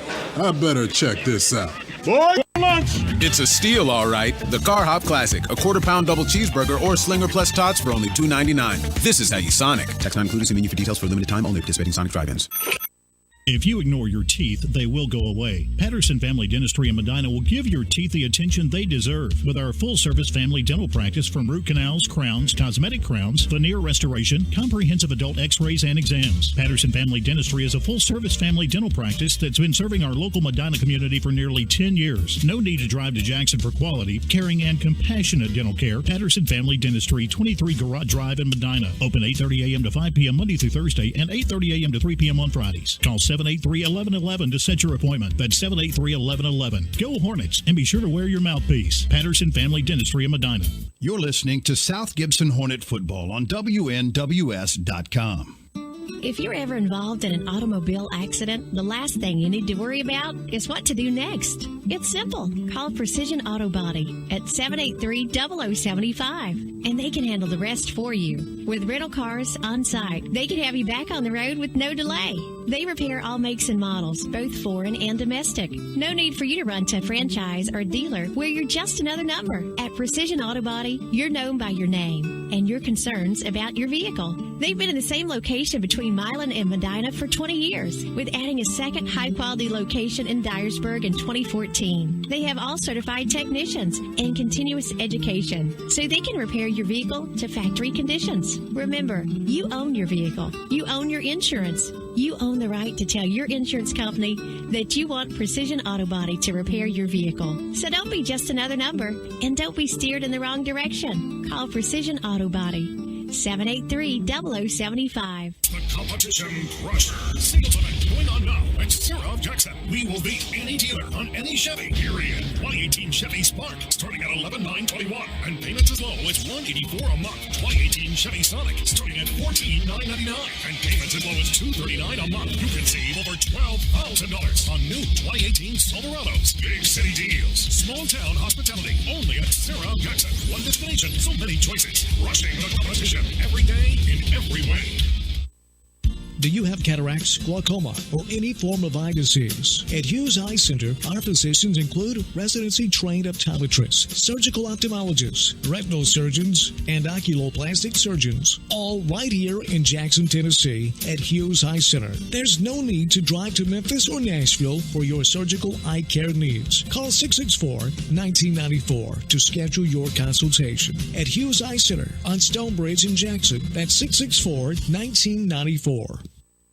I better check this out. Boy, lunch! It's a steal, all right. The Car Hop Classic, a quarter-pound double cheeseburger or Slinger Plus Tots for only $2.99. This is how you Sonic. Text not included. See menu for details for a limited time. Only participating Sonic drive-ins. If you ignore your teeth, they will go away. Patterson Family Dentistry in Medina will give your teeth the attention they deserve with our full-service family dental practice from root canals, crowns, cosmetic crowns, veneer restoration, comprehensive adult x-rays, and exams. Patterson Family Dentistry is a full-service family dental practice that's been serving our local Medina community for nearly 10 years. No need to drive to Jackson for quality, caring, and compassionate dental care. Patterson Family Dentistry, 23 Garage Drive in Medina. Open 8:30 a.m. to 5 p.m. Monday through Thursday and 8:30 a.m. to 3 p.m. on Fridays. Call 783-1111 to set your appointment. That's 783-1111. Go Hornets, and be sure to wear your mouthpiece. Patterson Family Dentistry in Medina. You're listening to South Gibson Hornet Football on WNWS.com. If you're ever involved in an automobile accident, the last thing you need to worry about is what to do next. It's simple. Call Precision Auto Body at 783-0075, and they can handle the rest for you. With rental cars on site, they can have you back on the road with no delay. They repair all makes and models, both foreign and domestic. No need for you to run to a franchise or dealer where you're just another number. At Precision Auto Body, you're known by your name and your concerns about your vehicle. They've been in the same location between Milan and Medina for 20 years, with adding a second high-quality location in Dyersburg in 2014. They have all certified technicians and continuous education, so they can repair your vehicle to factory conditions. Remember, you own your vehicle. You own your insurance. You own the right to tell your insurance company that you want Precision Auto Body to repair your vehicle. So don't be just another number, and don't be steered in the wrong direction. Call Precision Auto Body. 783-0075. The competition crusher. Sales event going on now at Sarah of Jackson. We will beat any dealer on any Chevy, period. 2018 Chevy Spark starting at $11,921 and payments as low as $184 a month. 2018 Chevy Sonic starting at $14,999 and payments as low as $239 a month. You can save over $12,000 on new 2018 Silverados. Big city deals. Small town hospitality. Only at Sarah of Jackson. One destination, so many choices. Rushing the competition every day in every way. Do you have cataracts, glaucoma, or any form of eye disease? At Hughes Eye Center, our physicians include residency-trained optometrists, surgical ophthalmologists, retinal surgeons, and oculoplastic surgeons, all right here in Jackson, Tennessee at Hughes Eye Center. There's no need to drive to Memphis or Nashville for your surgical eye care needs. Call 664-1994 to schedule your consultation. At Hughes Eye Center on Stonebridge in Jackson, that's 664-1994.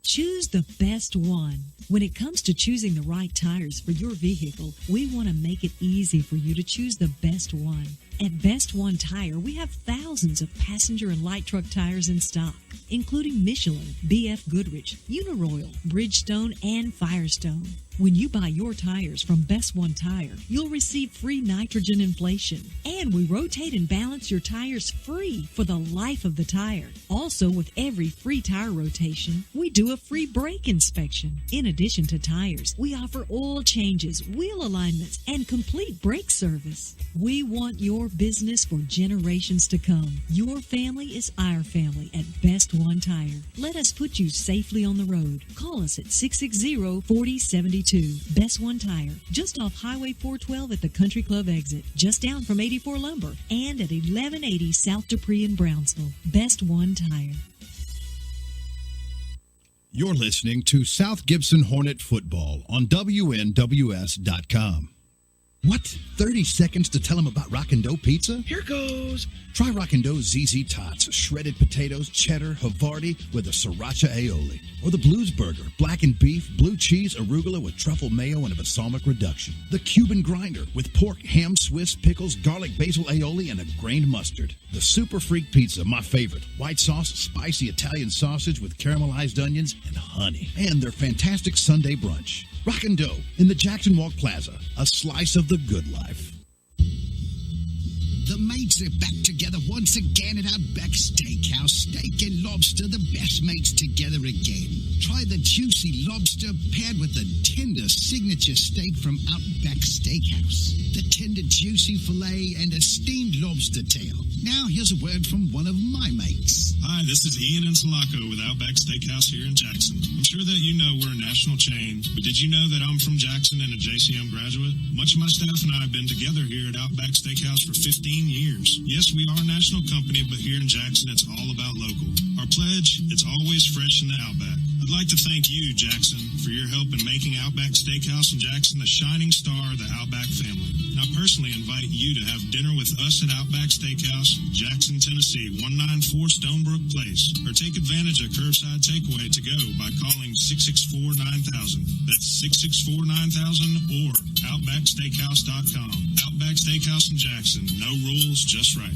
Choose the best one. When it comes to choosing the right tires for your vehicle, we want to make it easy for you to choose the best one. At Best One Tire, we have thousands of passenger and light truck tires in stock, including Michelin, BF Goodrich, Uniroyal, Bridgestone, and Firestone. When you buy your tires from Best One Tire, you'll receive free nitrogen inflation. And we rotate and balance your tires free for the life of the tire. Also, with every free tire rotation, we do a free brake inspection. In addition to tires, we offer oil changes, wheel alignments, and complete brake service. We want your business for generations to come. Your family is our family at Best One Tire. Let us put you safely on the road. Call us at 660-4072. Best One Tire, just off Highway 412 at the Country Club exit, just down from 84 Lumber, and at 1180 South Dupree in Brownsville. Best One Tire. You're listening to South Gibson Hornet Football on WNWS.com. What? 30 seconds to tell them about Rockin' Dough Pizza? Here goes. Try Rockin' Dough's ZZ Tots, shredded potatoes, cheddar, Havarti with a sriracha aioli. Or the Blues Burger, blackened beef, blue cheese, arugula with truffle mayo and a balsamic reduction. The Cuban Grinder with pork, ham, Swiss, pickles, garlic, basil aioli, and a grained mustard. The Super Freak Pizza, my favorite. White sauce, spicy Italian sausage with caramelized onions and honey. And their fantastic Sunday brunch. Rockin' Dough in the Jackson Walk Plaza, a slice of the good life. The mates are back together once again at Outback Steakhouse. Steak and lobster, the best mates together again. Try the juicy lobster paired with the tender signature steak from Outback Steakhouse. The tender juicy filet and a steamed lobster tail. Now here's a word from one of my mates. Hi, this is Ian Insulaco with Outback Steakhouse here in Jackson. I'm sure that you know we're a national chain, but did you know that I'm from Jackson and a JCM graduate? Much of my staff and I have been together here at Outback Steakhouse for 15 years. Yes, we are a national company, but here in Jackson, it's all about local. Our pledge, it's always fresh in the Outback. I'd like to thank you, Jackson, for your help in making Outback Steakhouse in Jackson the shining star of the Outback family. And I personally invite you to have dinner with us at Outback Steakhouse, Jackson, Tennessee, 194 Stonebrook Place, or take advantage of curbside takeaway to go by calling 664-9000. That's 664-9000 or OutbackSteakhouse.com. Outback Steakhouse in Jackson. No rules, just right.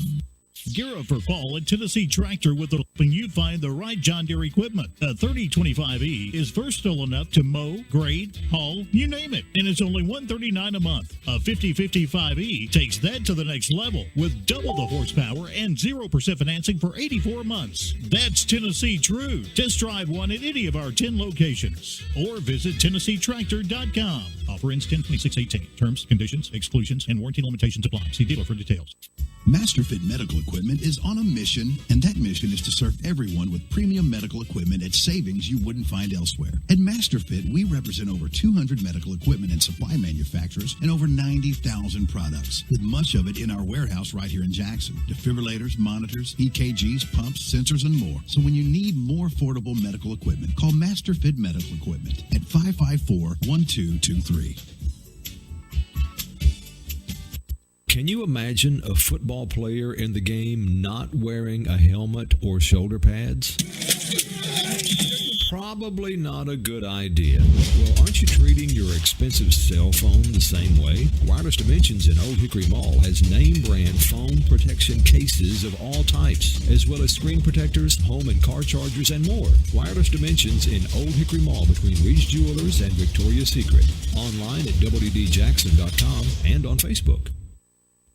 Gear up for fall at Tennessee Tractor with helping you find the right John Deere equipment. A 3025E is versatile enough to mow, grade, haul, you name it, and it's only $139 a month. A 5055E takes that to the next level with double the horsepower and 0% financing for 84 months. That's Tennessee True. Test drive one at any of our 10 locations or visit TennesseeTractor.com. Offer ends 10/26/18. Terms, conditions, exclusions, and warranty limitations apply. See dealer for details. MasterFit Medical Equipment is on a mission, and that mission is to serve everyone with premium medical equipment at savings you wouldn't find elsewhere. At MasterFit, we represent over 200 medical equipment and supply manufacturers and over 90,000 products, with much of it in our warehouse right here in Jackson. Defibrillators, monitors, EKGs, pumps, sensors, and more. So when you need more affordable medical equipment, call MasterFit Medical Equipment at 554-1223. Can you imagine a football player in the game not wearing a helmet or shoulder pads? Probably not a good idea. Well, aren't you treating your expensive cell phone the same way? Wireless Dimensions in Old Hickory Mall has name brand phone protection cases of all types, as well as screen protectors, home and car chargers, and more. Wireless Dimensions in Old Hickory Mall between Reed's Jewelers and Victoria's Secret. Online at WDJackson.com and on Facebook.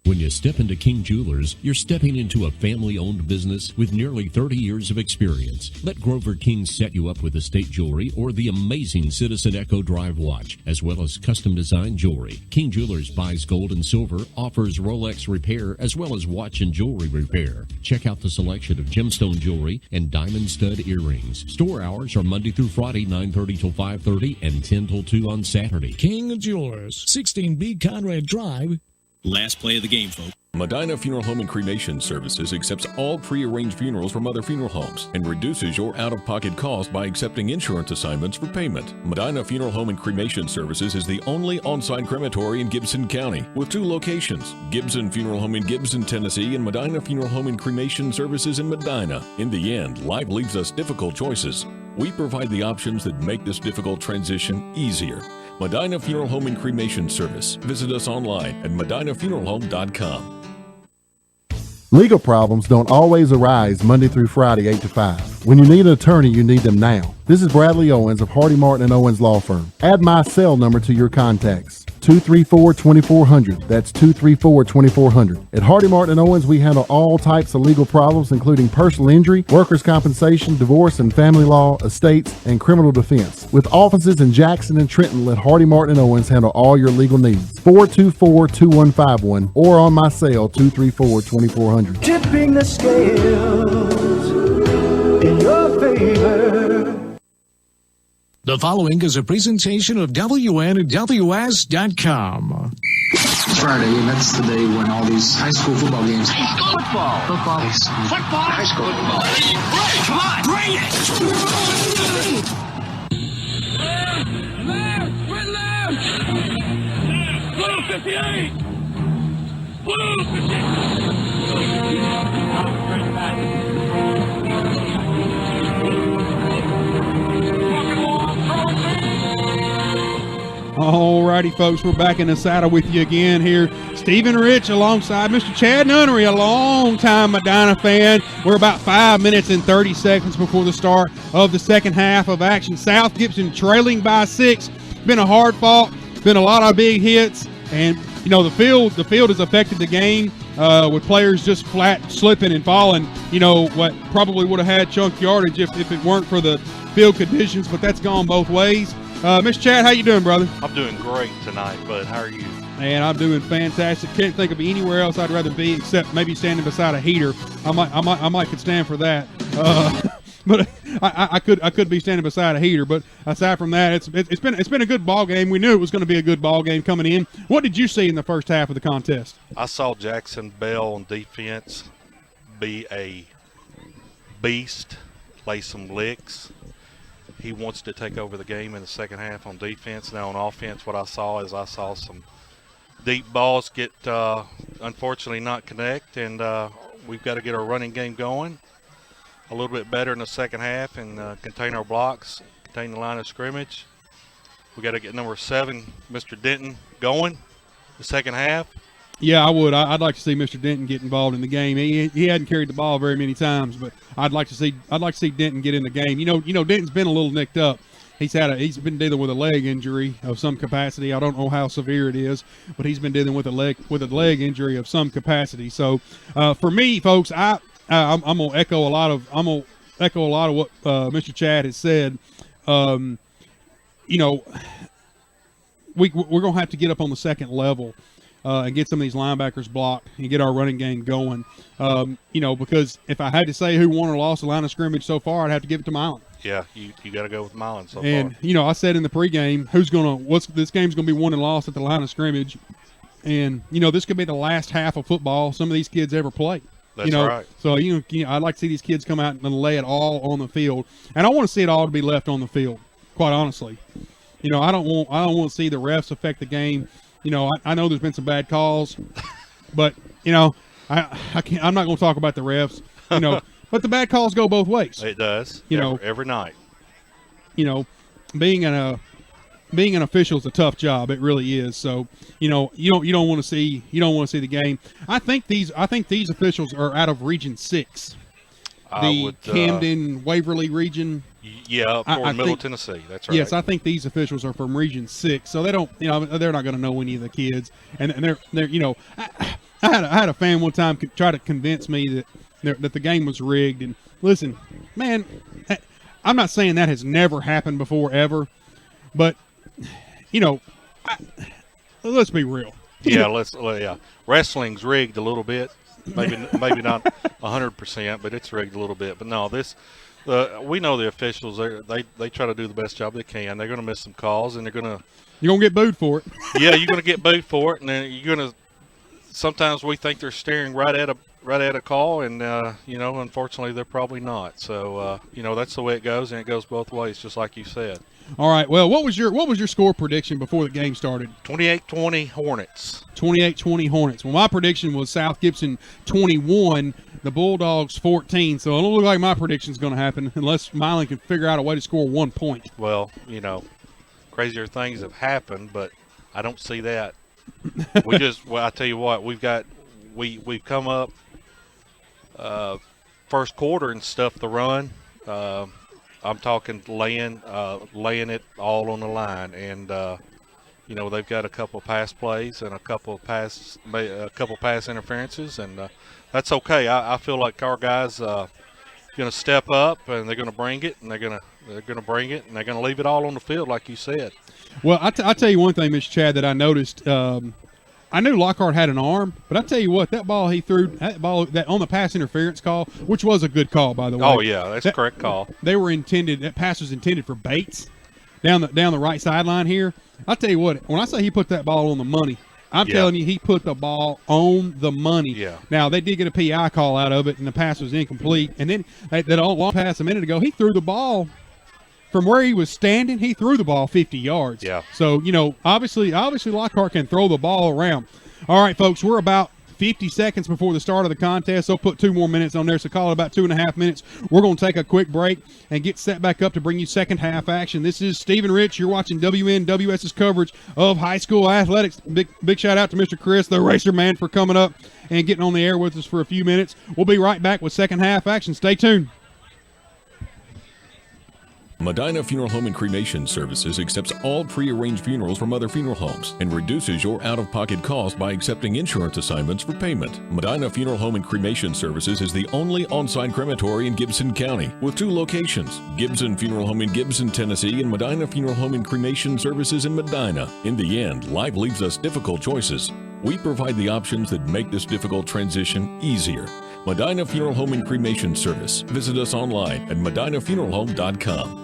When you step into King Jewelers, you're stepping into a family-owned business with nearly 30 years of experience. Let Grover King set you up with estate jewelry or the amazing Citizen Echo Drive watch, as well as custom-designed jewelry. King Jewelers buys gold and silver, offers Rolex repair, as well as watch and jewelry repair. Check out the selection of gemstone jewelry and diamond stud earrings. Store hours are Monday through Friday, 9:30 till 5:30 and 10 till 2 on Saturday. King Jewelers, 16B Conrad Drive. Last play of the game, folks. Medina Funeral Home and Cremation Services accepts all pre-arranged funerals from other funeral homes and reduces your out-of-pocket cost by accepting insurance assignments for payment. Medina Funeral Home and Cremation Services is the only on-site crematory in Gibson County with 2 locations, Gibson Funeral Home in Gibson, Tennessee and Medina Funeral Home and Cremation Services in Medina. In the end, life leaves us difficult choices. We provide the options that make this difficult transition easier. Medina Funeral Home and Cremation Service. Visit us online at medinafuneralhome.com. Legal problems don't always arise Monday through Friday, 8 to 5. When you need an attorney, you need them now. This is Bradley Owens of Hardy Martin & Owens Law Firm. Add my cell number to your contacts. 234-2400. That's 234-2400. At Hardy Martin & Owens, we handle all types of legal problems, including personal injury, workers' compensation, divorce and family law, estates, and criminal defense. With offices in Jackson and Trenton, let Hardy Martin & Owens handle all your legal needs. 424-2151 or on my cell, 234-2400. Tipping the scales in your favor. The following is a presentation of WNWS.com. Friday, and that's the day when all these high school football games. Football. High school football. Come on, bring it! Left! Blue 58! Alrighty, folks, we're back in the saddle with you again here. Stephen Rich alongside Mr. Chad Nunnery, a long-time Medina fan. We're about 5 minutes and 30 seconds before the start of the second half of action. South Gibson trailing by 6. Been a hard fought, been a lot of big hits, and you know the field has affected the game with players just flat slipping and falling. You know what probably would have had chunk yardage if it weren't for the field conditions, but that's gone both ways. Mr. Chad, how you doing, brother? I'm doing great tonight, bud. How are you? Man, I'm doing fantastic. Can't think of anywhere else I'd rather be except maybe standing beside a heater. I might could stand for that. But I could be standing beside a heater. But aside from that, it's been a good ball game. We knew it was going to be a good ball game coming in. What did you see in the first half of the contest? I saw Jackson Bell on defense be a beast, play some licks. He wants to take over the game in the second half on defense. Now on offense, what I saw some deep balls get unfortunately not connect, and we've got to get our running game going a little bit better in the second half and contain our blocks, contain the line of scrimmage. We got to get number 7, Mr. Denton, going the second half. Yeah, I would. I'd like to see Mr. Denton get involved in the game. He hadn't carried the ball very many times, but I'd like to see Denton get in the game. You know, Denton's been a little nicked up. He's been dealing with a leg injury of some capacity. I don't know how severe it is, but he's been dealing with a leg injury of some capacity. So, for me, folks, I'm gonna echo a lot of what Mr. Chad has said. You know, we're gonna have to get up on the second level. And get some of these linebackers blocked and get our running game going. You know, because if I had to say who won or lost the line of scrimmage so far, I'd have to give it to Milan. Yeah, you got to go with Milan so far. And, you know, I said in the pregame, this game's going to be won and lost at the line of scrimmage. And, you know, this could be the last half of football some of these kids ever play. That's right. So, you know, I'd like to see these kids come out and lay it all on the field. And I want to see it all to be left on the field, quite honestly. You know, I don't want to see the refs affect the game. You know, I know there's been some bad calls, but, you know, I'm not going to talk about the refs, you know, but the bad calls go both ways. It does. Every night. You know, being an official is a tough job. It really is. So, you know, you don't want to see the game. I think these officials are out of Region 6. Camden, Waverly region. Yeah, for Middle Tennessee. That's right. Yes, I think these officials are from Region 6, so they don't, you know, they're not going to know any of the kids, and they're, you know, I had a fan one time try to convince me that the game was rigged. And listen, man, I'm not saying that has never happened before ever, but let's be real. Yeah, Wrestling's rigged a little bit. Maybe not 100%, but it's rigged a little bit. But no, we know the officials. They try to do the best job they can. They're going to miss some calls, and you're going to get booed for it. Yeah, you're going to get booed for it, and then you're going to. Sometimes we think they're staring right at a call, and unfortunately they're probably not. So that's the way it goes, and it goes both ways, just like you said. All right. Well, what was your score prediction before the game started? 28-20 Hornets. 28-20 Hornets. Well, my prediction was South Gibson 21, the Bulldogs 14. So it don't look like my prediction's going to happen unless Milan can figure out a way to score 1 point. Well, crazier things have happened, but I don't see that. I tell you what, we've come up first quarter and stuff the run. I'm talking laying it all on the line, and they've got a couple of pass plays and a couple pass interferences, and that's okay. I feel like our guys going to step up, and they're going to bring it, and they're going to bring it, and they're going to leave it all on the field, like you said. Well, I tell you one thing, Mr. Chad, that I noticed. I knew Lockhart had an arm, but I tell you what, that ball he threw, that on the pass interference call, which was a good call, by the way. Oh yeah, that's a correct call. That pass was intended for Bates down the right sideline here. I tell you what, when I say he put that ball on the money, I'm telling you, he put the ball on the money. Yeah. Now they did get a PI call out of it, and the pass was incomplete. And then that long pass a minute ago, he threw the ball. From where he was standing, he threw the ball 50 yards. Yeah. So, obviously Lockhart can throw the ball around. All right, folks, we're about 50 seconds before the start of the contest. They'll put 2 more minutes on there, so call it about 2.5 minutes. We're going to take a quick break and get set back up to bring you second half action. This is Stephen Rich. You're watching WNWS's coverage of high school athletics. Big shout out to Mr. Chris, the Racer Man, for coming up and getting on the air with us for a few minutes. We'll be right back with second half action. Stay tuned. Medina Funeral Home and Cremation Services accepts all pre-arranged funerals from other funeral homes and reduces your out-of-pocket cost by accepting insurance assignments for payment. Medina Funeral Home and Cremation Services is the only on-site crematory in Gibson County with 2 locations, Gibson Funeral Home in Gibson, Tennessee, and Medina Funeral Home and Cremation Services in Medina. In the end, life leaves us difficult choices. We provide the options that make this difficult transition easier. Medina Funeral Home and Cremation Service. Visit us online at medinafuneralhome.com.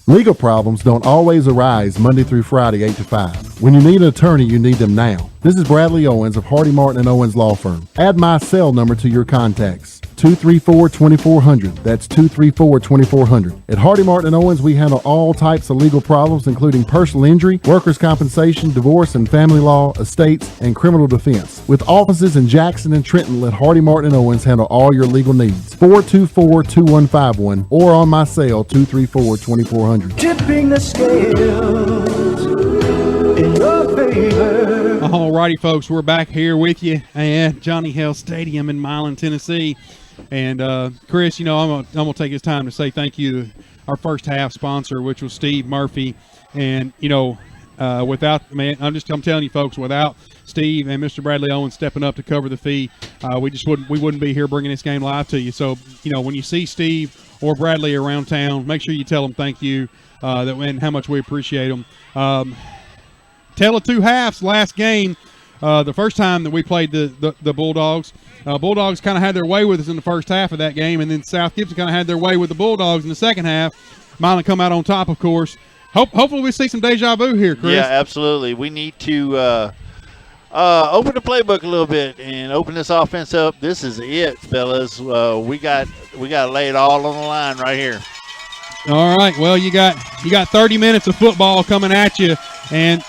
Legal problems don't always arise Monday through Friday, 8 to 5. When you need an attorney, you need them now. This is Bradley Owens of Hardy Martin & Owens Law Firm. Add my cell number to your contacts. 234-2400. That's 234-2400. At Hardy Martin & Owens, we handle all types of legal problems, including personal injury, workers' compensation, divorce and family law, estates, and criminal defense. With offices in Jackson and Trenton, let Hardy Martin & Owens handle all your legal needs. 424-2151 or on my cell, 234-2400. Tipping the scales in your favor. All righty, folks, we're back here with you at Johnny Hale Stadium in Milan, Tennessee. And Chris, I'm gonna take this time to say thank you to our first half sponsor, which was Steve Murphy. And without I'm telling you folks, without Steve and Mr. Bradley Owens stepping up to cover the fee, we wouldn't be here bringing this game live to you. So when you see Steve or Bradley around town, make sure you tell them thank you and how much we appreciate them. Tale of two halves. Last game, the first time that we played the Bulldogs. Bulldogs kind of had their way with us in the first half of that game, and then South Gibson kind of had their way with the Bulldogs in the second half. Milan come out on top, of course. Hopefully we see some deja vu here, Chris. Yeah, absolutely. We need to open the playbook a little bit and open this offense up. This is it, fellas. We got to lay it all on the line right here. All right. Well, you got 30 minutes of football coming at you, and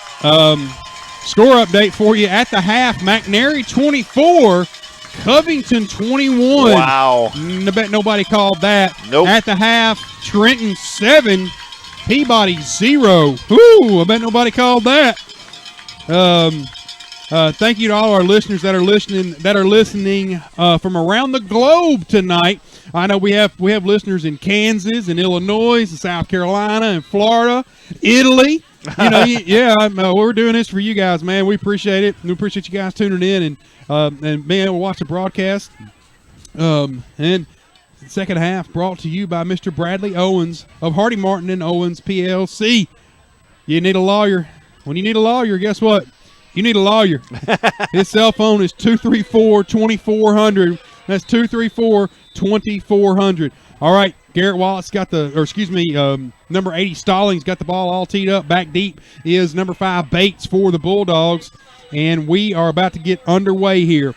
score update for you at the half: McNary 24, Covington 21. Wow. I bet nobody called that. Nope. At the half, Trenton 7, Peabody 0. Ooh, I bet nobody called that. Thank you to all our listeners that are listening from around the globe tonight. I know we have listeners in Kansas and Illinois and South Carolina and Florida, Italy. We're doing this for you guys, man. We appreciate it. We appreciate you guys tuning in and being able to watch the broadcast. And the second half brought to you by Mr. Bradley Owens of Hardy Martin and Owens PLC. You need a lawyer. When you need a lawyer, guess what? You need a lawyer. His cell phone is 234-2400. That's 234-2400. All right, Garrett Wallace got number 80 Stallings got the ball all teed up. Back deep is number 5 Bates for the Bulldogs, and we are about to get underway here.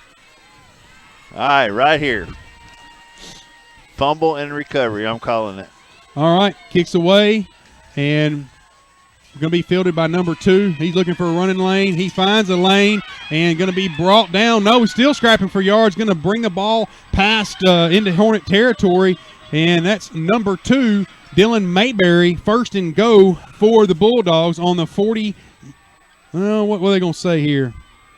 All right, right here. Fumble and recovery, I'm calling it. All right, kicks away, and going to be fielded by number 2. He's looking for a running lane. He finds a lane and going to be brought down. No, he's still scrapping for yards. Going to bring the ball past into Hornet territory, and that's number 2, Dylan Mayberry. First and go for the Bulldogs on the 40. What are they going to say here?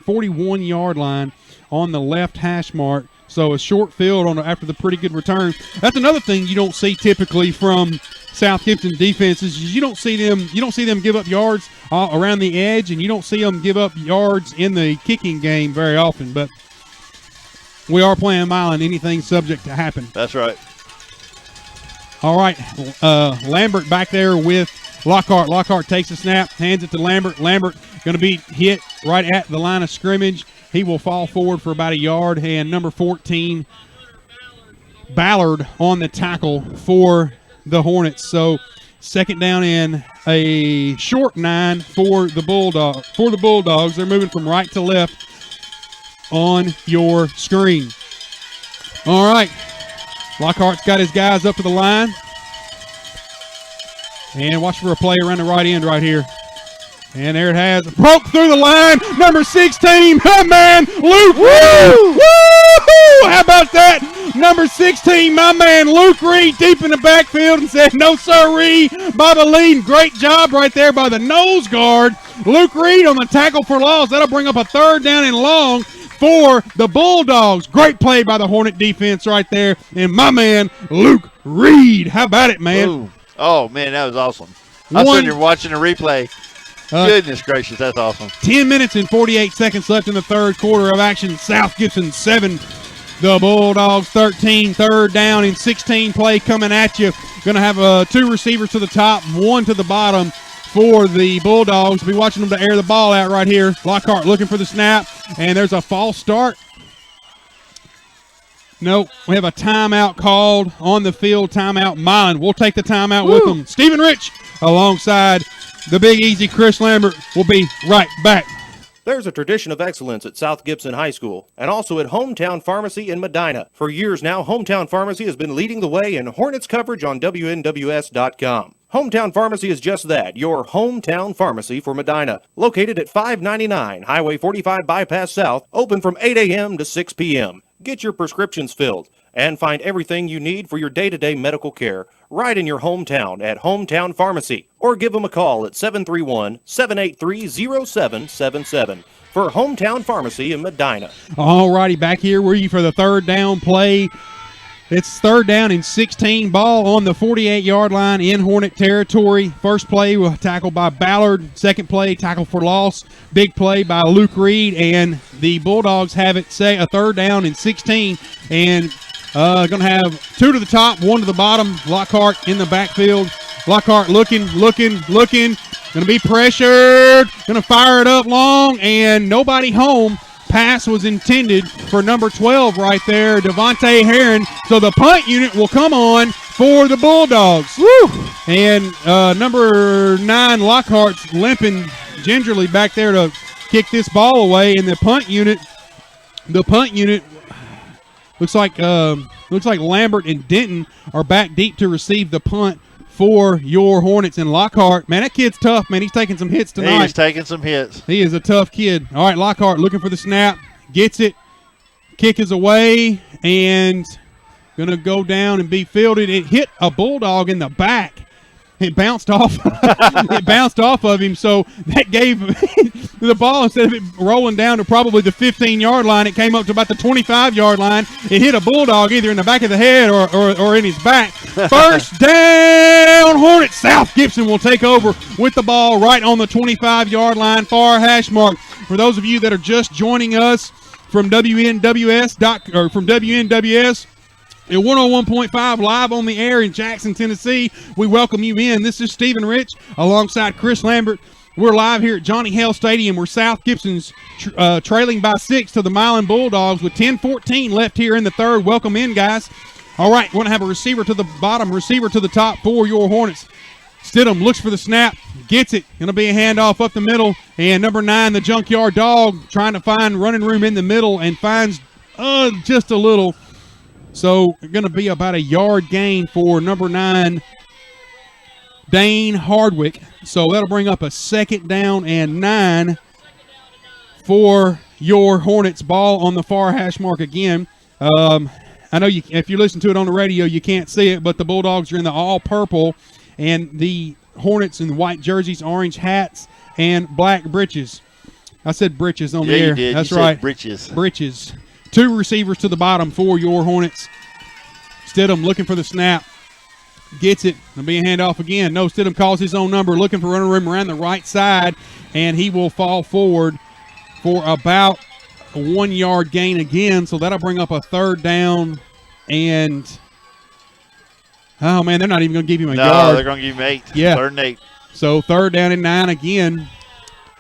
41-yard line on the left hash mark. So a short field after the pretty good return. That's another thing you don't see typically from South Gibson defenses. You don't see them give up yards around the edge, and you don't see them give up yards in the kicking game very often. But we are playing Milan. Anything's subject to happen. That's right. All right, Lambert back there with Lockhart. Lockhart takes the snap, hands it to Lambert. Lambert going to be hit right at the line of scrimmage. He will fall forward for about a yard, and number 14, Ballard, on the tackle for the Hornets. So second down and a short 9 for the Bulldogs. They're moving from right to left on your screen. All right, Lockhart's got his guys up to the line, and watch for a play around the right end right here. And there it has. Broke through the line. Number 16. My man, Luke. Woo! Woo! How about that? Number 16, my man, Luke Reed, deep in the backfield and said, no, sirree. Bobby Lean, great job right there by the nose guard. Luke Reed on the tackle for loss. That'll bring up a third down and long for the Bulldogs. Great play by the Hornet defense right there. And my man, Luke Reed. How about it, man? Ooh. Oh, man, that was awesome. I was sitting here watching the replay. Goodness gracious, that's awesome. 10 minutes and 48 seconds left in the third quarter of action. South Gibson 7, the Bulldogs 13. Third down and 16 play coming at you. Going to have 2 receivers to the top, 1 to the bottom for the Bulldogs. Be watching them to air the ball out right here. Lockhart looking for the snap, and there's a false start. Nope, we have a timeout called on the field. Timeout Milan. We'll take the timeout with them. Stephen Rich alongside the Big Easy Chris Lambert. Will be right back. There's a tradition of excellence at South Gibson High School and also at Hometown Pharmacy in Medina. For years now, Hometown Pharmacy has been leading the way in Hornets coverage on WNWS.com. Hometown Pharmacy is just that, your hometown pharmacy for Medina. Located at 599 Highway 45 Bypass South, open from 8 a.m. to 6 p.m. Get your prescriptions filled and find everything you need for your day-to-day medical care right in your hometown at Hometown Pharmacy. Or give them a call at 731-783-0777 for Hometown Pharmacy in Medina. All righty, back here with you for the third down play It's 3rd down and 16. Ball on the 48-yard line in Hornet territory. First play was tackled by Ballard. Second play, tackle for loss. Big play by Luke Reed, and the Bulldogs have it say a 3rd down and 16. And going to have 2 to the top, 1 to the bottom. Lockhart in the backfield. Lockhart looking. Going to be pressured. Going to fire it up long, and nobody home. Pass was intended for number 12 right there, Devontae Heron. So the punt unit will come on for the Bulldogs. Woo! And number 9, Lockhart's limping gingerly back there to kick this ball away. And the punt unit looks like Lambert and Denton are back deep to receive the punt for your Hornets. And Lockhart, man, that kid's tough, man. He's taking some hits tonight. He's taking some hits. He is a tough kid. All right, Lockhart looking for the snap. Gets it. Kick is away and going to go down and be fielded. It hit a Bulldog in the back. It bounced off. It bounced off of him, so that gave the ball, instead of it rolling down to probably the 15-yard line, it came up to about the 25-yard line. It hit a Bulldog either in the back of the head or in his back. First down, Hornets. South Gibson will take over with the ball right on the 25-yard line, far hash mark. For those of you that are just joining us from WNWS at 101.5 live on the air in Jackson, Tennessee, we welcome you in. This is Stephen Rich alongside Chris Lambert. We're live here at Johnny Hale Stadium, where South Gibson's trailing by 6 to the Milan Bulldogs with 10:14 left here in the third. Welcome in, guys. All right, we're going to have a receiver to the bottom, receiver to the top for your Hornets. Stidham looks for the snap, gets it. Going to be a handoff up the middle, and number 9, the Junkyard Dog, trying to find running room in the middle and finds just a little. So going to be about a yard gain for number 9, Dane Hardwick. So that'll bring up a 2nd down and 9 for your Hornets. Ball on the far hash mark again. I know if you listen to it on the radio, you can't see it, but the Bulldogs are in the all purple, and the Hornets in white jerseys, orange hats, and black breeches. I said breeches on the air. You did. That's you right. Said breeches. Breeches. 2 receivers to the bottom for your Hornets. Stidham looking for the snap. Gets it. It'll be a handoff again. No, Stidham calls his own number, looking for running room around the right side, and he will fall forward for about a 1-yard gain again. So that'll bring up a 3rd down, and oh, man, they're not even going to give him a yard. No, they're going to give him 8. Yeah. 3rd and 8. So 3rd down and 9 again.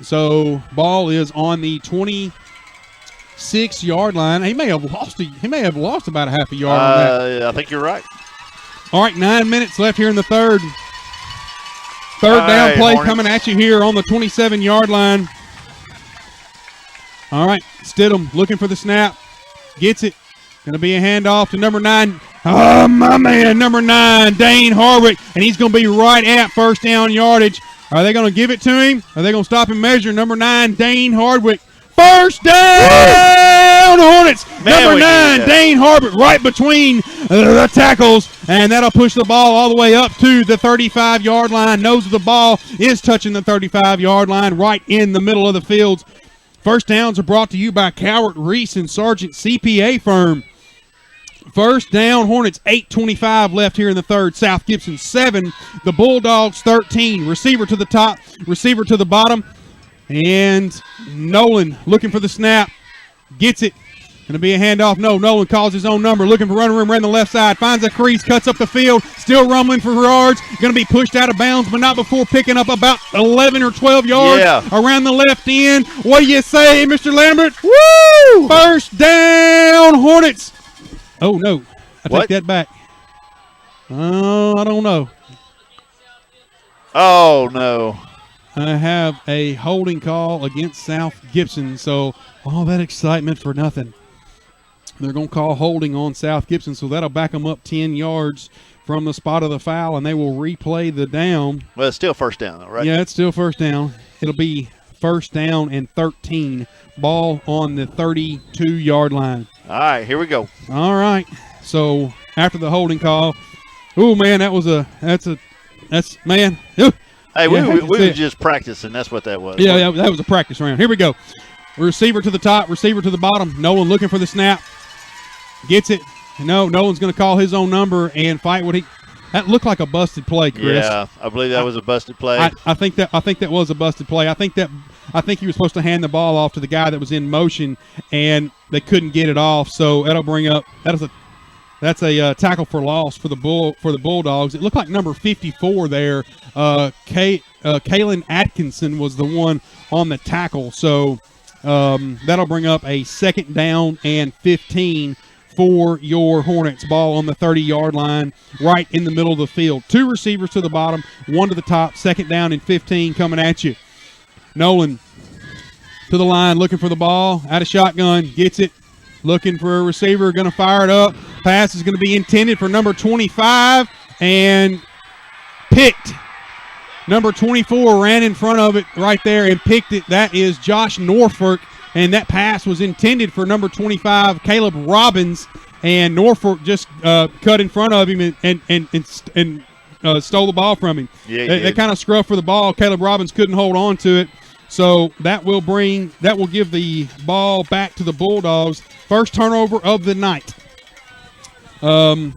So ball is on the 26-yard line. He may have lost about a half a yard on that. I think you're right. All right, 9 minutes left here in the third. Third down play Hornets coming at you here on the 27-yard line. All right, Stidham looking for the snap. Gets it. Going to be a handoff to number 9. Oh, my man, number 9, Dane Hardwick. And he's going to be right at 1st down yardage. Are they going to give it to him? Are they going to stop and measure? Number 9, Dane Hardwick. 1st down, Hornets. Number 9, Dane Hardwick, right between the tackles, and that'll push the ball all the way up to the 35-yard line. Nose of the ball is touching the 35-yard line, right in the middle of the field. First downs are brought to you by Cowart Reese and Sargent CPA Firm. First down, Hornets, 8:25 left here in the third. South Gibson 7, the Bulldogs 13. Receiver to the top, receiver to the bottom. And Nolan looking for the snap. Gets it. Going to be a handoff. No, Nolan calls his own number. Looking for running room around the left side. Finds a crease. Cuts up the field. Still rumbling for yards. Going to be pushed out of bounds, but not before picking up about 11 or 12 yards around the left end. What do you say, Mr. Lambert? Woo! First down, Hornets. Oh, no. I take that back. Oh, I don't know. Oh, no. I have a holding call against South Gibson, so all that excitement for nothing. They're going to call holding on South Gibson, so that'll back them up 10 yards from the spot of the foul, and they will replay the down. Well, it's still first down, though, right? Yeah, it's still first down. It'll be 1st down and 13. Ball on the 32-yard line. All right, here we go. All right. So after the holding call, oh, man, that's man. Ooh. Hey, we were just practicing. That's what that was. Yeah, that was a practice round. Here we go. Receiver to the top, receiver to the bottom. Nolan looking for the snap. Gets it. No, Nolan's going to call his own number and fight what he. That looked like a busted play, Chris. Yeah, I believe that was a busted play. I think that was a busted play. I think he was supposed to hand the ball off to the guy that was in motion, and they couldn't get it off. So that'll bring up that's a tackle for loss for the Bulldogs. It looked like number 54 there. Kaylin Atkinson was the one on the tackle. So that'll bring up a 2nd down and 15 for your Hornets. Ball on the 30-yard line, right in the middle of the field. 2 receivers to the bottom, 1 to the top. 2nd down and 15 coming at you. Nolan to the line, looking for the ball. Out of shotgun, gets it. Looking for a receiver, going to fire it up. Pass is going to be intended for number 25 and picked. Number 24 ran in front of it right there and picked it. That is Josh Norfolk. And that pass was intended for number 25, Caleb Robbins, and Norfolk just cut in front of him and stole the ball from him. Yeah, they kind of scruffed for the ball. Caleb Robbins couldn't hold on to it, so that will give the ball back to the Bulldogs. First turnover of the night. All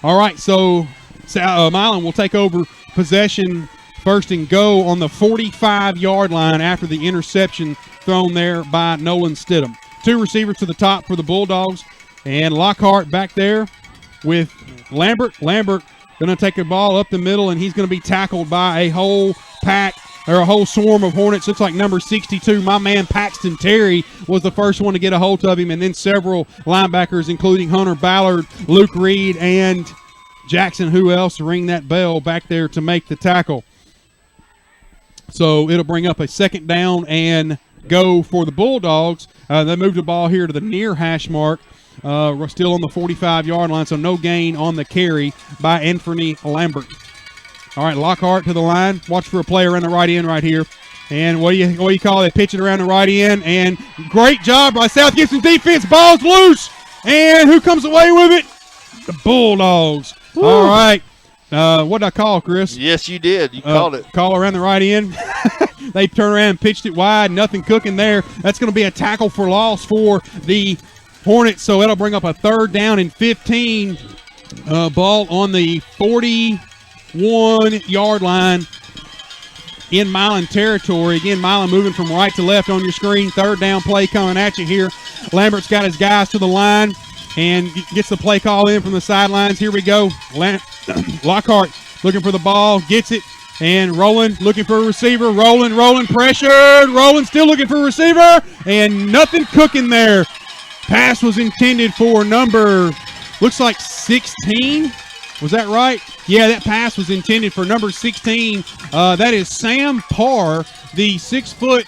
right, so Milan will take over possession. First and go on the 45-yard line after the interception thrown there by Nolan Stidham. 2 receivers to the top for the Bulldogs. And Lockhart back there with Lambert. Lambert going to take the ball up the middle, and he's going to be tackled by a whole pack or a whole swarm of Hornets. Looks like number 62, my man Paxton Terry, was the first one to get a hold of him, and then several linebackers, including Hunter Ballard, Luke Reed, and Jackson, who else, to ring that bell back there to make the tackle. So it'll bring up a 2nd down and go for the Bulldogs. They moved the ball here to the near hash mark. We're still on the 45-yard line, so no gain on the carry by Anthony Lambert. All right, Lockhart to the line. Watch for a play around the right end right here. And what do you call it? Pitching around the right end. And great job by South Gibson defense. Ball's loose. And who comes away with it? The Bulldogs. Woo. All right. What did I call, Chris? Yes, you did. You called it. Call around the right end. They turned around and pitched it wide. Nothing cooking there. That's going to be a tackle for loss for the Hornets. So it'll bring up a 3rd down and 15. Ball on the 41-yard line in Milan territory. Again, Milan moving from right to left on your screen. 3rd down play coming at you here. Lambert's got his guys to the line and gets the play call in from the sidelines. Here we go. Lockhart looking for the ball, gets it, and Rowland looking for a receiver. Rowland pressured. Rowland still looking for a receiver, and nothing cooking there. Pass was intended for number, looks like 16. Was that right? Yeah, that pass was intended for number 16. That is Sam Parr, the 6-foot,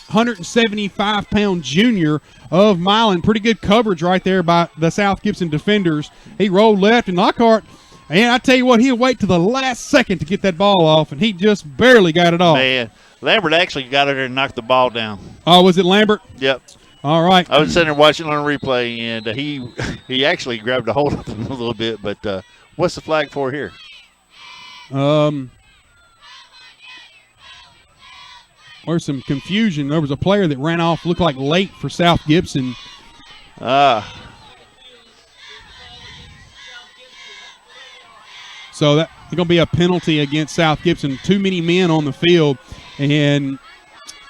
175-pound junior of Milan. Pretty good coverage right there by the South Gibson defenders. He rolled left, and Lockhart, and I tell you what, he'll wait to the last second to get that ball off, and he just barely got it off. Man, Lambert actually got it there and knocked the ball down. Oh, was it Lambert? Yep. All right. I was sitting there watching on replay, and he actually grabbed a hold of him a little bit, but what's the flag for here? There's some confusion. There was a player that ran off, looked like late for South Gibson. So that's going to be a penalty against South Gibson. Too many men on the field, and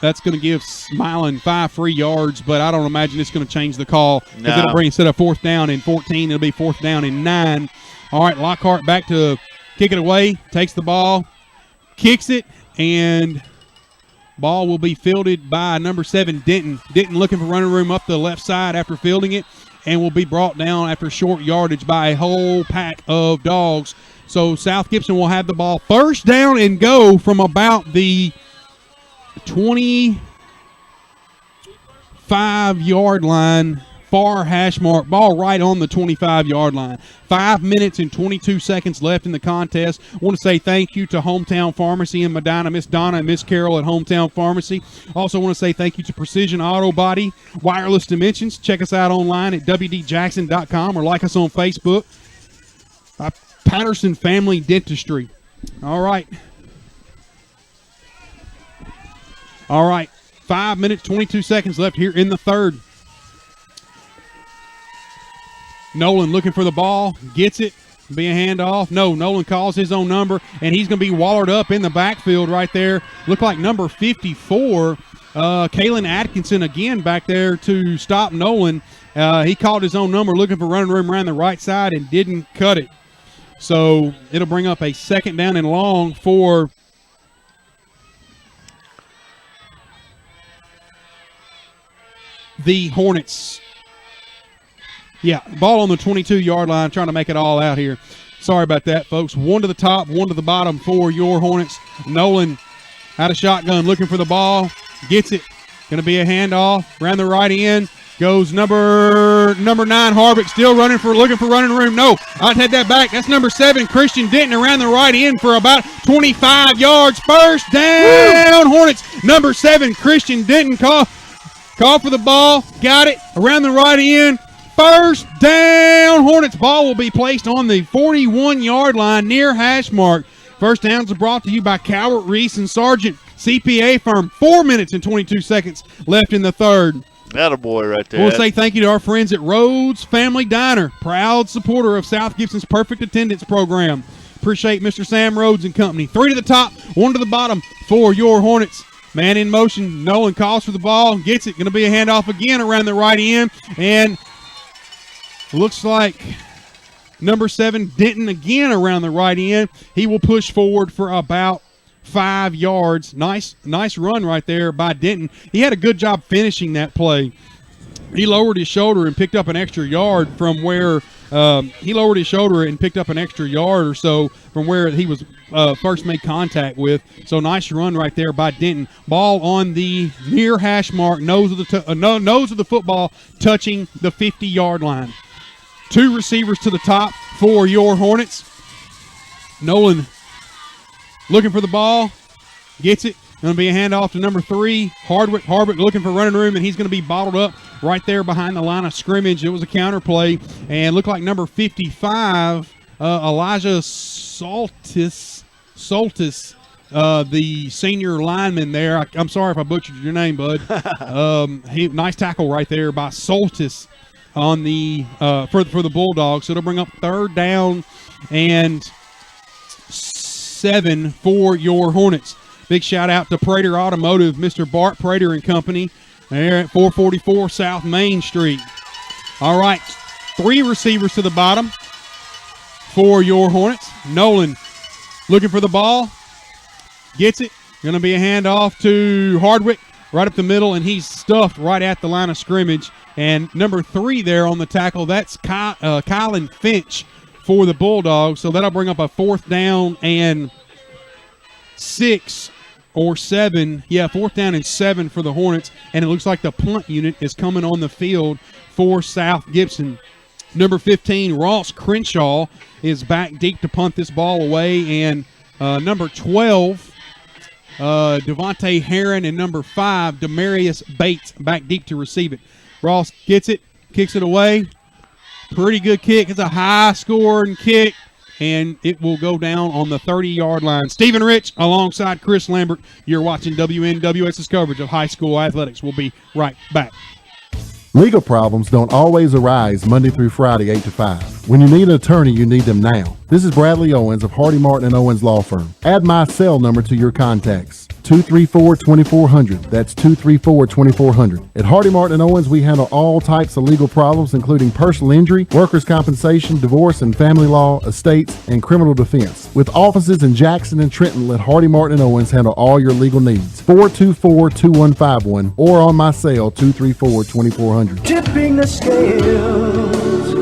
that's going to give Milan 5 free yards, but I don't imagine it's going to change the call. Because it'll bring, instead of 4th down and 14, it'll be 4th down and 9. All right, Lockhart back to kick it away, takes the ball, kicks it, and ball will be fielded by number 7, Denton. Denton looking for running room up the left side after fielding it, and will be brought down after short yardage by a whole pack of dogs. So South Gibson will have the ball 1st down and go from about the 25-yard line, far hash mark. Ball right on the 25-yard line. 5 minutes and 22 seconds left in the contest. I want to say thank you to Hometown Pharmacy in Medina, Miss Donna and Miss Carol at Hometown Pharmacy. Also want to say thank you to Precision Auto Body, Wireless Dimensions. Check us out online at wdjackson.com or like us on Facebook. Patterson Family Dentistry. All right. 5 minutes, 22 seconds left here in the third. Nolan looking for the ball, gets it, be a handoff. No, Nolan calls his own number, and he's going to be wallered up in the backfield right there. Look like number 54, Kalen Atkinson again back there to stop Nolan. He called his own number looking for running room around the right side and didn't cut it. So it'll bring up a second down and long for the Hornets. Yeah, ball on the 22-yard line, trying to make it all out here. Sorry about that, folks. One to the top, one to the bottom for your Hornets. Nolan out of shotgun, looking for the ball. Gets it. Going to be a handoff. Around the right end. Goes number 9, Harvick, still looking for running room. No, I'll take that back. That's number 7, Christian Denton, around the right end for about 25 yards. First down, Hornets. Number 7, Christian Denton, call for the ball. Got it. Around the right end. First down, Hornets. Ball will be placed on the 41-yard line near hash mark. First downs are brought to you by Cowart, Reese, and Sargent CPA firm. 4 minutes and 22 seconds left in the third. Attaboy right there. We'll say thank you to our friends at Rhodes Family Diner, proud supporter of South Gibson's Perfect Attendance Program. Appreciate Mr. Sam Rhodes and company. 3 to the top, 1 to the bottom for your Hornets. Man in motion. Nolan calls for the ball, gets it. Going to be a handoff again around the right end, and looks like number 7, Denton, again around the right end. He will push forward for about 5 yards. Nice run right there by Denton. He had a good job finishing that play. He lowered his shoulder and picked up an extra yard from where he lowered his shoulder and picked up an extra yard or so from where he was first made contact with. So nice run right there by Denton. Ball on the near hash mark, nose of the football, touching the 50-yard line. 2 receivers to the top for your Hornets. Nolan looking for the ball, gets it. Going to be a handoff to number 3, Hardwick. Hardwick looking for running room, and he's going to be bottled up right there behind the line of scrimmage. It was a counter play, and looked like number 55, Elijah Soltis, the senior lineman there. I'm sorry if I butchered your name, bud. Nice tackle right there by Soltis on the for the Bulldogs. So it'll bring up 3rd down and 7 for your Hornets. Big shout out to Prater Automotive, Mr. Bart Prater and Company, there at 444 South Main Street. All right, 3 receivers to the bottom for your Hornets. Nolan looking for the ball, gets it. Going to be a handoff to Hardwick right up the middle, and he's stuffed right at the line of scrimmage. And number 3 there on the tackle, that's Kylan Finch for the Bulldogs. So that'll bring up a 4th down and 6 or 7. Yeah, 4th down and 7 for the Hornets. And it looks like the punt unit is coming on the field for South Gibson. Number 15, Ross Crenshaw, is back deep to punt this ball away. And number 12, Devontae Herron, and number 5, Demarius Bates, back deep to receive it. Ross gets it, kicks it away. Pretty good kick. It's a high-scoring kick, and it will go down on the 30-yard line. Stephen Rich alongside Chris Lambert. You're watching WNWS's coverage of high school athletics. We'll be right back. Legal problems don't always arise Monday through Friday, 8 to 5. When you need an attorney, you need them now. This is Bradley Owens of Hardy Martin & Owens Law Firm. Add my cell number to your contacts. 234-2400. That's 234-2400. At Hardy Martin & Owens, we handle all types of legal problems, including personal injury, workers' compensation, divorce and family law, estates, and criminal defense. With offices in Jackson and Trenton, let Hardy Martin & Owens handle all your legal needs. 424-2151 or on my cell, 234-2400. Tipping the scales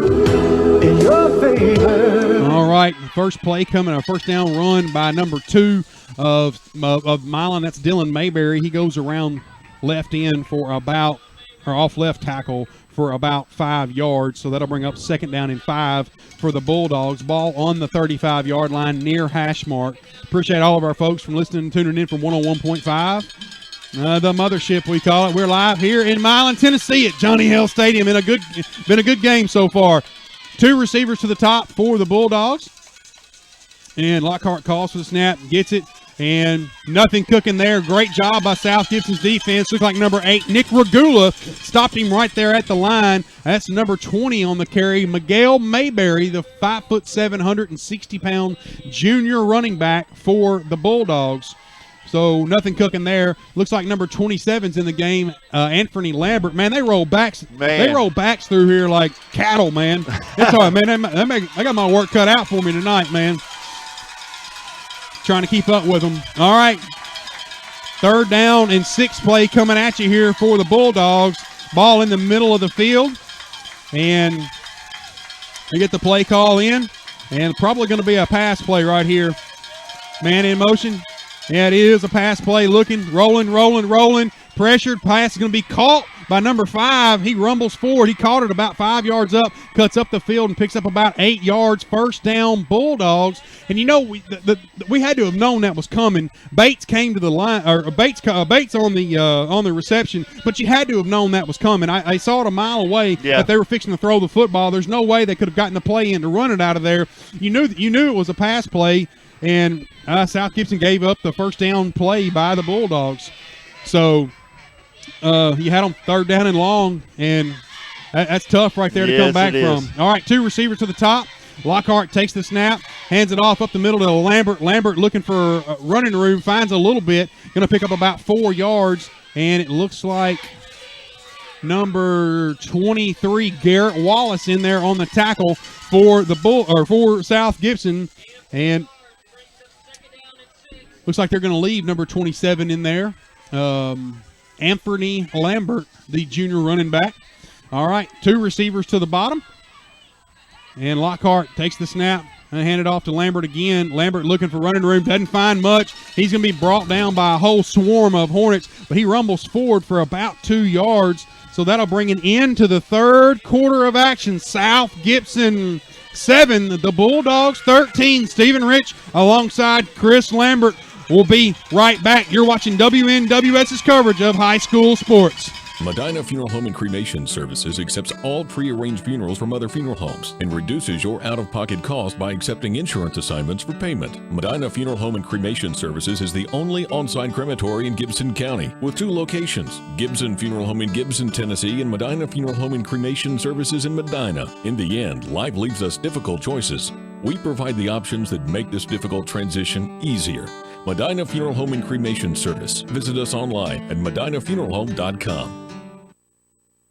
in your favor. All right, first play coming, a first down run by number 2 of Milan. That's Dylan Mayberry. He goes around left end for about, or off left tackle for about 5 yards. So that'll bring up 2nd down and 5 for the Bulldogs. Ball on the 35-yard line near hash mark. Appreciate all of our folks from listening and tuning in from 101.5. The mothership, we call it. We're live here in Milan, Tennessee at Johnny Hill Stadium. Been a good game so far. 2 receivers to the top for the Bulldogs. And Lockhart calls for the snap, gets it. And nothing cooking there. Great job by South Gibson's defense. Looked like number 8, Nick Regula, stopped him right there at the line. That's number 20 on the carry. Miguel Mayberry, the 5'7", 160-pound junior running back for the Bulldogs. So nothing cooking there. Looks like number 27's in the game, Anthony Lambert. Man, they roll backs. They roll backs through here like cattle, man. It's all right, man. I got my work cut out for me tonight, man. Trying to keep up with them. All right. 3rd down and 6 play coming at you here for the Bulldogs. Ball in the middle of the field. And they get the play call in. And probably going to be a pass play right here. Man in motion. Yeah, it is a pass play. Looking, rolling. Pressured. Pass is going to be caught by number 5. He rumbles forward. He caught it about 5 yards up, cuts up the field, and picks up about 8 yards. 1st down, Bulldogs. And you know, we had to have known that was coming. Bates came to the line, or Bates on the reception, but you had to have known that was coming. I saw it a mile away that they were fixing to throw the football. There's no way they could have gotten the play in to run it out of there. You knew it was a pass play, and South Gibson gave up the 1st down play by the Bulldogs. So you had them 3rd down and long, and that's tough right there to come back from. All right, 2 receivers to the top. Lockhart takes the snap, hands it off up the middle to Lambert. Lambert looking for running room, finds a little bit, going to pick up about 4 yards, and it looks like number 23, Garrett Wallace, in there on the tackle for for South Gibson, and looks like they're going to leave number 27 in there. Anthony Lambert, the junior running back. All right, 2 receivers to the bottom. And Lockhart takes the snap and hand it off to Lambert again. Lambert looking for running room, doesn't find much. He's going to be brought down by a whole swarm of Hornets, but he rumbles forward for about 2 yards. So that'll bring an end to the 3rd quarter of action. South Gibson 7, the Bulldogs 13. Stephen Rich alongside Chris Lambert. We'll be right back. You're watching WNWS's coverage of high school sports. Medina Funeral Home and Cremation Services accepts all pre-arranged funerals from other funeral homes and reduces your out-of-pocket cost by accepting insurance assignments for payment. Medina Funeral Home and Cremation Services is the only on-site crematory in Gibson County with 2 locations, Gibson Funeral Home in Gibson, Tennessee, and Medina Funeral Home and Cremation Services in Medina. In the end, life leaves us difficult choices. We provide the options that make this difficult transition easier. Medina Funeral Home and Cremation Service. Visit us online at medinafuneralhome.com.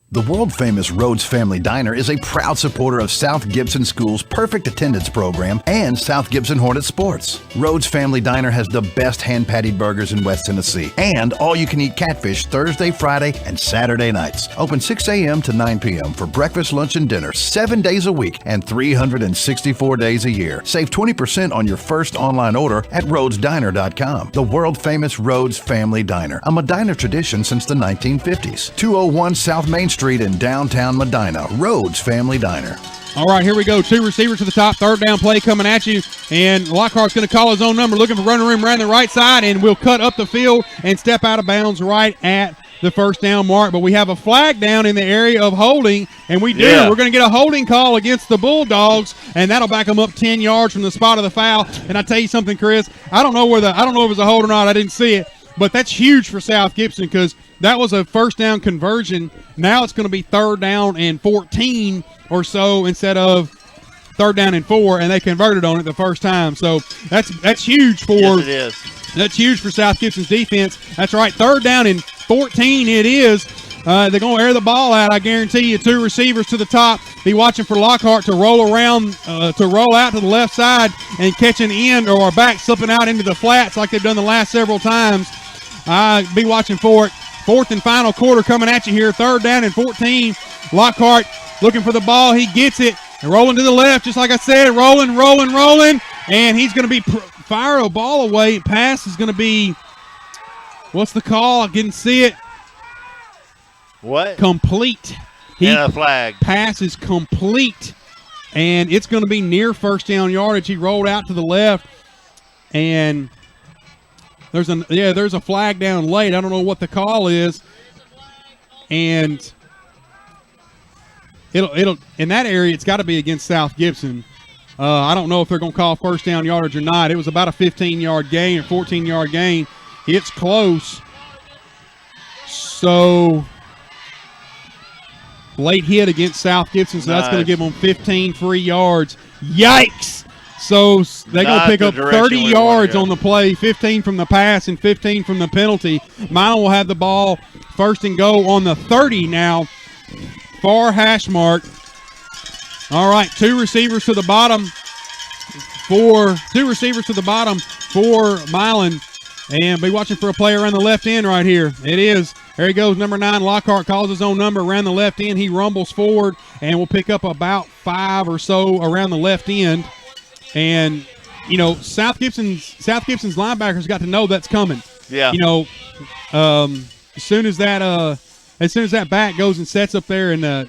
The world-famous Rhodes Family Diner is a proud supporter of South Gibson School's Perfect Attendance Program and South Gibson Hornet Sports. Rhodes Family Diner has the best hand-patted burgers in West Tennessee and all-you-can-eat catfish Thursday, Friday, and Saturday nights. Open 6 a.m. to 9 p.m. for breakfast, lunch, and dinner 7 days a week and 364 days a year. Save 20% on your first online order at rhodesdiner.com. The world-famous Rhodes Family Diner, a Medina tradition since the 1950s. 201 South Main Street in downtown Medina. Rhodes Family Diner. All right, here we go. 2 receivers to the top. 3rd down play coming at you. And Lockhart's going to call his own number, looking for running room around the right side, and will cut up the field and step out of bounds right at the 1st down mark. But we have a flag down in the area of holding, and we do. Yeah. We're going to get a holding call against the Bulldogs, and that'll back them up 10 yards from the spot of the foul. And I tell you something, Chris, I don't know if it was a hold or not. I didn't see it. But that's huge for South Gibson because that was a 1st down conversion. Now it's going to be 3rd down and 14 or so instead of 3rd down and 4, and they converted on it the first time. So that's huge for yes, it is. That's huge for South Gibson's defense. That's right, 3rd down and 14 it is. They're going to air the ball out, I guarantee you. 2 receivers to the top. Be watching for Lockhart to roll around, to roll out to the left side and catch an end or a back slipping out into the flats like they've done the last several times. Be watching for it. 4th and final quarter coming at you here. 3rd down and 14. Lockhart looking for the ball. He gets it. And rolling to the left, just like I said. Rolling. And he's going to be fire a ball away. Pass is going to be, what's the call? I didn't see it. What? Complete. And a flag. Pass is complete. And it's going to be near 1st down yardage. He rolled out to the left. And there's a flag down late. I don't know what the call is. And it'll in that area, it's got to be against South Gibson. I don't know if they're going to call first down yardage or not. It was about a 15-yard gain or 14-yard gain. It's close. So late hit against South Gibson, so that's going to give them 15 free yards. Yikes! So they're going to pick up 30 yards on the play, 15 from the pass and 15 from the penalty. Milan will have the ball first and goal on the 30 now. Far hash mark. All right, two receivers to the bottom for Milan. And be watching for a play around the left end right here. It is. There he goes, number 9. Lockhart calls his own number around the left end. He rumbles forward and will pick up about 5 or so around the left end. And, you know, South Gibson's linebackers got to know that's coming. Yeah. You know, as soon as that back goes and sets up there in a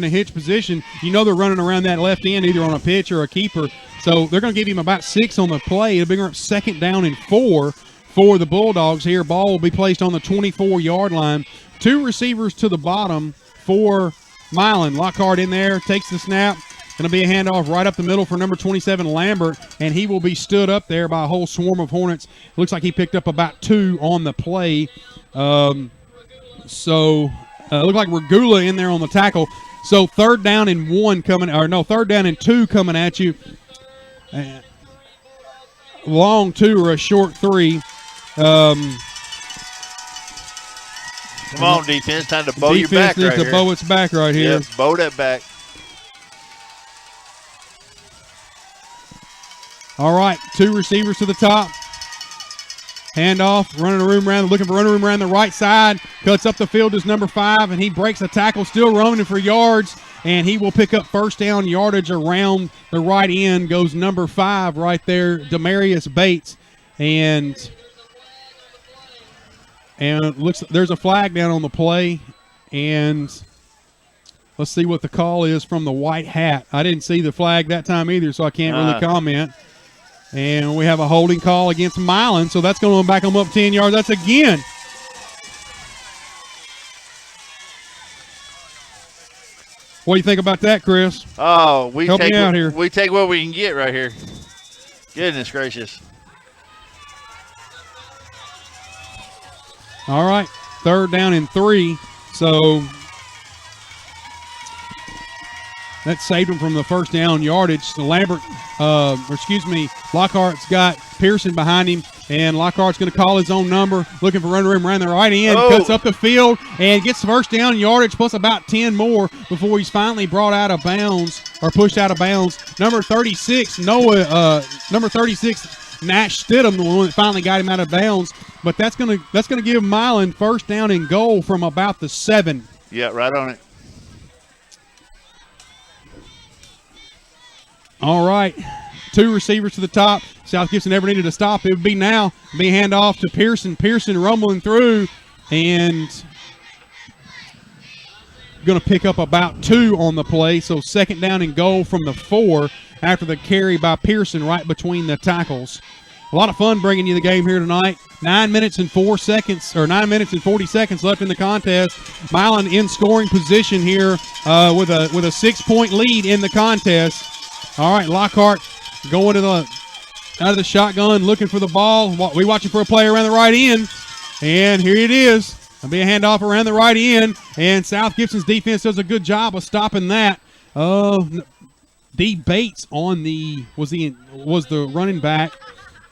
hitch position, you know they're running around that left end either on a pitch or a keeper. So they're going to give him about 6 on the play. It'll bring her up 2nd down and 4 for the Bulldogs here. Ball will be placed on the 24-yard line. 2 receivers to the bottom for Milan. Lockhart in there, takes the snap. Going to be a handoff right up the middle for number 27, Lambert, and he will be stood up there by a whole swarm of Hornets. Looks like he picked up about 2 on the play. Look like Regula in there on the tackle. So 3rd down and 3rd down and 2 coming at you. Long 2 or a short 3. Come on, defense. Time to bow your back right here. Defense needs to bow its back right here. Yeah, bow that back. All right, 2 receivers to the top. Handoff, looking for running room around the right side. Cuts up the field is number 5, and he breaks a tackle, still running for yards, and he will pick up first down yardage around the right end. Goes number 5 right there, Demarius Bates. And there's a flag down on the play, and let's see what the call is from the white hat. I didn't see the flag that time either, so I can't really comment. And we have a holding call against Milan, so that's going to back them up 10 yards. That's again. What do you think about that, Chris? Oh, Help me out here. We take what we can get right here. Goodness gracious. All right, 3rd down and 3. So that saved him from the first down yardage. So Lockhart's got Pearson behind him, and Lockhart's going to call his own number, looking for running room around the right end, cuts up the field, and gets the first down yardage plus about 10 more before he's finally brought out of bounds, or pushed out of bounds. Number 36, Nash Stidham, the one that finally got him out of bounds. But that's going to give Milan first down and goal from about the 7. Yeah, right on it. All right, 2 receivers to the top. South Gibson never needed to stop. It would be now. Be handoff to Pearson. Pearson rumbling through and going to pick up about 2 on the play. So 2nd down and goal from the 4 after the carry by Pearson right between the tackles. A lot of fun bringing you the game here tonight. 9 minutes and 40 seconds left in the contest. Milan in scoring position here with a 6-point lead in the contest. All right, Lockhart going out of the shotgun, looking for the ball. We watching for a play around the right end, and here it is. It'll be a handoff around the right end, and South Gibson's defense does a good job of stopping that. D. Bates was the running back,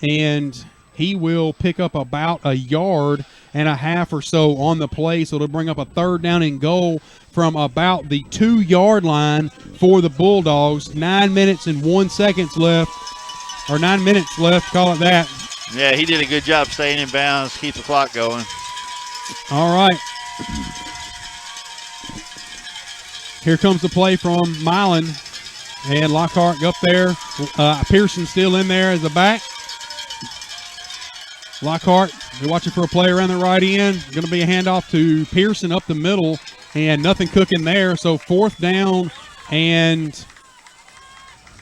and he will pick up about a yard and a half or so on the play, so it'll bring up a 3rd down and goal from about the 2-yard line for the Bulldogs. 9 minutes and 1 second left, or 9 minutes left, call it that. Yeah, he did a good job staying in bounds, keep the clock going. All right. Here comes the play from Milan, and Lockhart up there. Pearson still in there as a back. Lockhart, they're watching for a play around the right end. Going to be a handoff to Pearson up the middle, and nothing cooking there. So 4th down and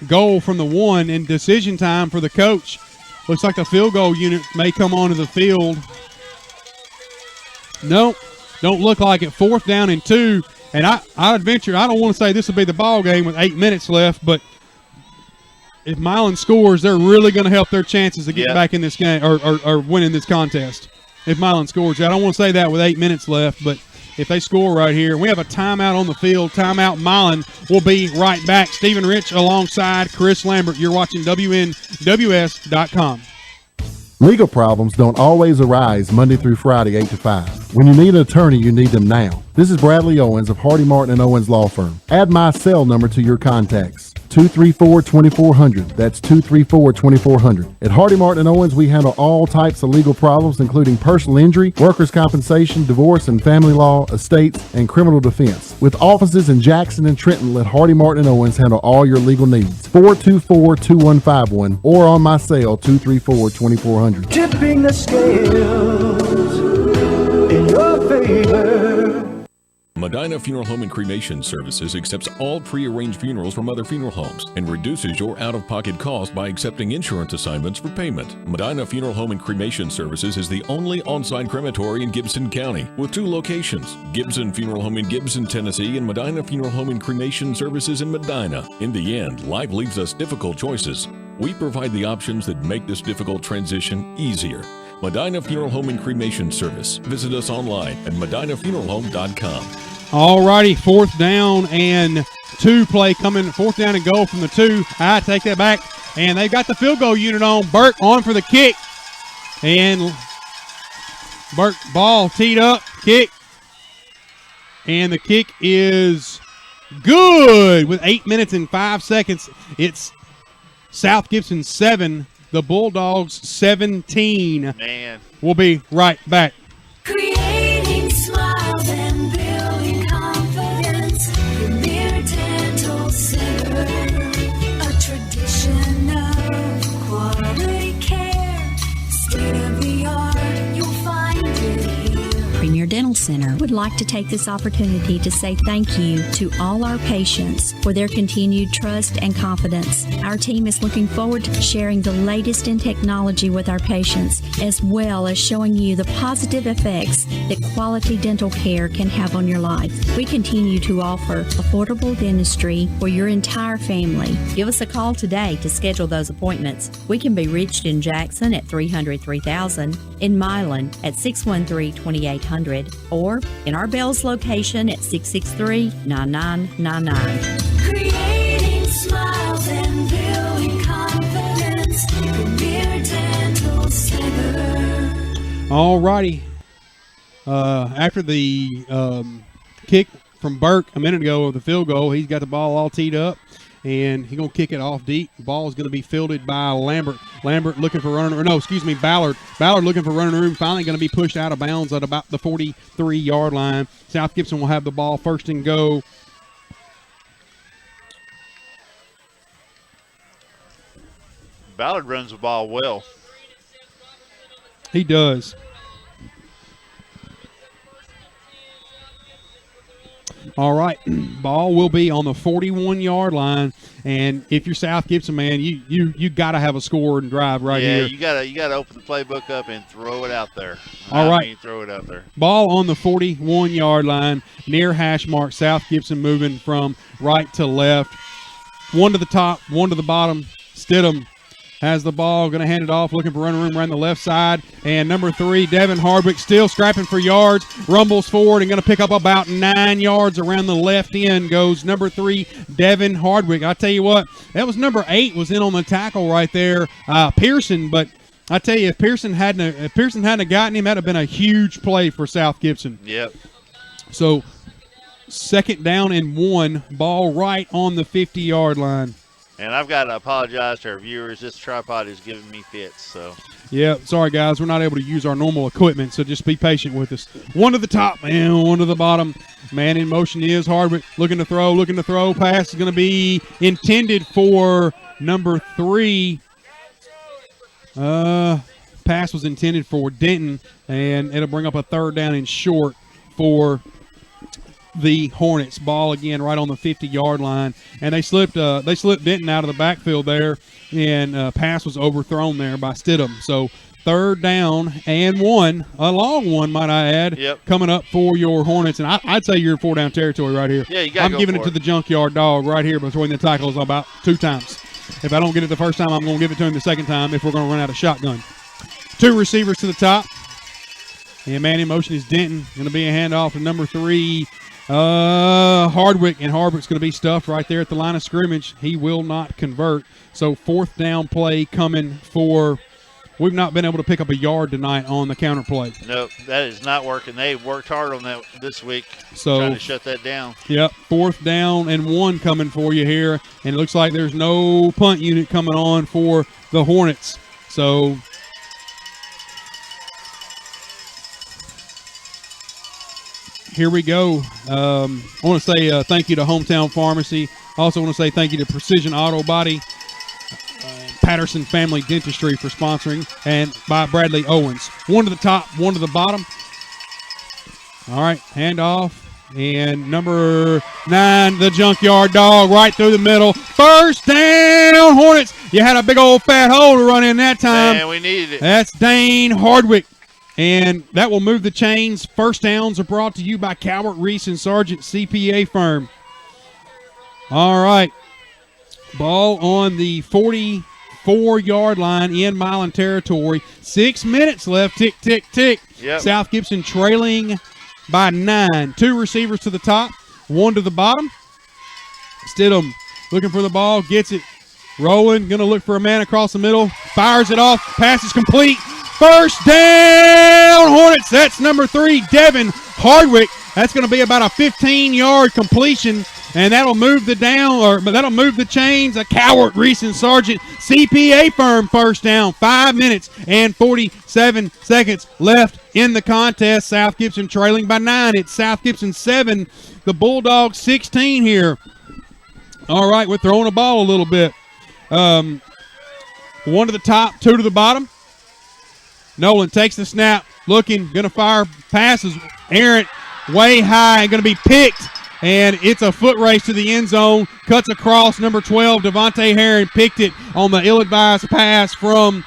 goal from the 1, and decision time for the coach. Looks like the field goal unit may come onto the field. Nope, don't look like it. 4th down and 2, and I'd venture, I don't want to say this will be the ball game with 8 minutes left, but if Milan scores, they're really going to help their chances of getting back in this game or winning this contest. If Milan scores, I don't want to say that with 8 minutes left, but if they score right here, we have a timeout on the field. Timeout. Milan will be right back. Stephen Rich alongside Chris Lambert. You're watching WNWS.com. Legal problems don't always arise Monday through Friday, 8 to 5. When you need an attorney, you need them now. This is Bradley Owens of Hardy Martin & Owens Law Firm. Add my cell number to your contacts. 234-2400. That's 234-2400. At Hardy Martin & Owens, we handle all types of legal problems, including personal injury, workers' compensation, divorce and family law, estates, and criminal defense. With offices in Jackson and Trenton, let Hardy Martin & Owens handle all your legal needs. 424-2151 or on my cell, 234-2400. Tipping the scales in your favor. Medina Funeral Home and Cremation Services accepts all pre-arranged funerals from other funeral homes and reduces your out-of-pocket cost by accepting insurance assignments for payment. Medina Funeral Home and Cremation Services is the only on-site crematory in Gibson County with 2 locations, Gibson Funeral Home in Gibson, Tennessee and Medina Funeral Home and Cremation Services in Medina. In the end, life leaves us difficult choices. We provide the options that make this difficult transition easier. Medina Funeral Home and Cremation Service. Visit us online at medinafuneralhome.com. All righty, 4th down and 2 play coming. 4th down and goal from the 2. I take that back. And they've got the field goal unit on. Burke on for the kick. And Burke ball teed up. Kick. And the kick is good with 8 minutes and 5 seconds. It's South Gibson 7, the Bulldogs 17. Man. We'll be right back. Creating smiles and building confidence. Premier Dental Center. A tradition of quality care. State of the art, you'll find it here. Premier Dental Center would like to take this opportunity to say thank you to all our patients for their continued trust and confidence. Our team is looking forward to sharing the latest in technology with our patients, as well as showing you the positive effects that quality dental care can have on your life. We continue to offer affordable dentistry for your entire family. Give us a call today to schedule those appointments. We can be reached in Jackson at 300-3000, in Milan at 613-2800, or in our Bells location at 663-9999. Creating smiles and building confidence. Premier Dental Center. All righty. After the kick from Burke a minute ago of the field goal, he's got the ball all teed up, and he's going to kick it off deep. The ball is going to be fielded by Lambert. Lambert looking for running, or no, excuse me, Ballard. Ballard looking for running room, finally going to be pushed out of bounds at about the 43-yard line. South Gibson will have the ball first and go. Ballard runs the ball well. He does. All right, ball will be on the 41-yard line, and if you're South Gibson, man, you got to have a score and drive right here. Yeah, you got to open the playbook up and throw it out there. All right, throw it out there. Ball on the 41-yard line, near hash mark. South Gibson moving from right to left. One to the top, one to the bottom. Stidham has the ball, going to hand it off, looking for running room around the left side. And number 3, Devin Hardwick, still scrapping for yards, rumbles forward and going to pick up about 9 yards around the left end goes number 3, Devin Hardwick. I tell you what, that was number 8 was in on the tackle right there, Pearson. But I tell you, if Pearson hadn't gotten him, that would have been a huge play for South Gibson. Yep. So 2nd down and 1, ball right on the 50-yard line. And I've got to apologize to our viewers. This tripod is giving me fits. So. Yeah, sorry, guys. We're not able to use our normal equipment, so just be patient with us. One to the top, and one to the bottom. Man in motion is Hardwick. Looking to throw. Pass is going to be intended for number 3. Pass was intended for Denton, and it'll bring up a 3rd down and short for the Hornets. Ball again right on the 50-yard line, and they slipped Denton out of the backfield there, and pass was overthrown there by Stidham. So 3rd down and 1, a long one, might I add, coming up for your Hornets. And I'd say you're in 4-down territory right here. Yeah, you got to I'm giving it to the junkyard dog right here between the tackles about 2 times. If I don't get it the first time, I'm going to give it to him the second time if we're going to run out of shotgun. 2 receivers to the top. And man in motion is Denton. Going to be a handoff to number 3, Hardwick. And Hardwick's going to be stuffed right there at the line of scrimmage. He will not convert. So 4th down play coming for – we've not been able to pick up a yard tonight on the counter play. Nope, that is not working. They've worked hard on that this week, so trying to shut that down. Yep, 4th down and 1 coming for you here. And it looks like there's no punt unit coming on for the Hornets. So here we go. I want to say thank you to Hometown Pharmacy. Also want to say thank you to Precision Auto Body, Patterson Family Dentistry for sponsoring, and by Bradley Owens. 1 to the top, 1 to the bottom. All right, handoff. And number 9, the Junkyard Dog, right through the middle. First down, Hornets. You had a big old fat hole to run in that time. Man, we needed it. That's Dane Hardwick. And that will move the chains. First downs are brought to you by Calvert Reese and Sargent CPA firm. All right. Ball on the 44-yard line in Milan territory. 6 minutes left. Tick, tick, tick. Yep. South Gibson trailing by 9. 2 receivers to the top, 1 to the bottom. Stidham looking for the ball, gets it. Rolling, going to look for a man across the middle. Fires it off. Pass is complete. First down, Hornets. That's number 3, Devin Hardwick. That's going to be about a 15-yard completion. And that'll move that'll move the chains. A Cowart, Reese and Sargent CPA firm first down. 5 minutes and 47 seconds left in the contest. South Gibson trailing by 9. It's South Gibson 7, the Bulldogs 16 here. All right, we're throwing the ball a little bit. 1 to the top, 2 to the bottom. Nolan takes the snap, looking, going to fire, passes errant, way high, going to be picked. And it's a foot race to the end zone. Cuts across number 12, Devontae Herron picked it on the ill-advised pass from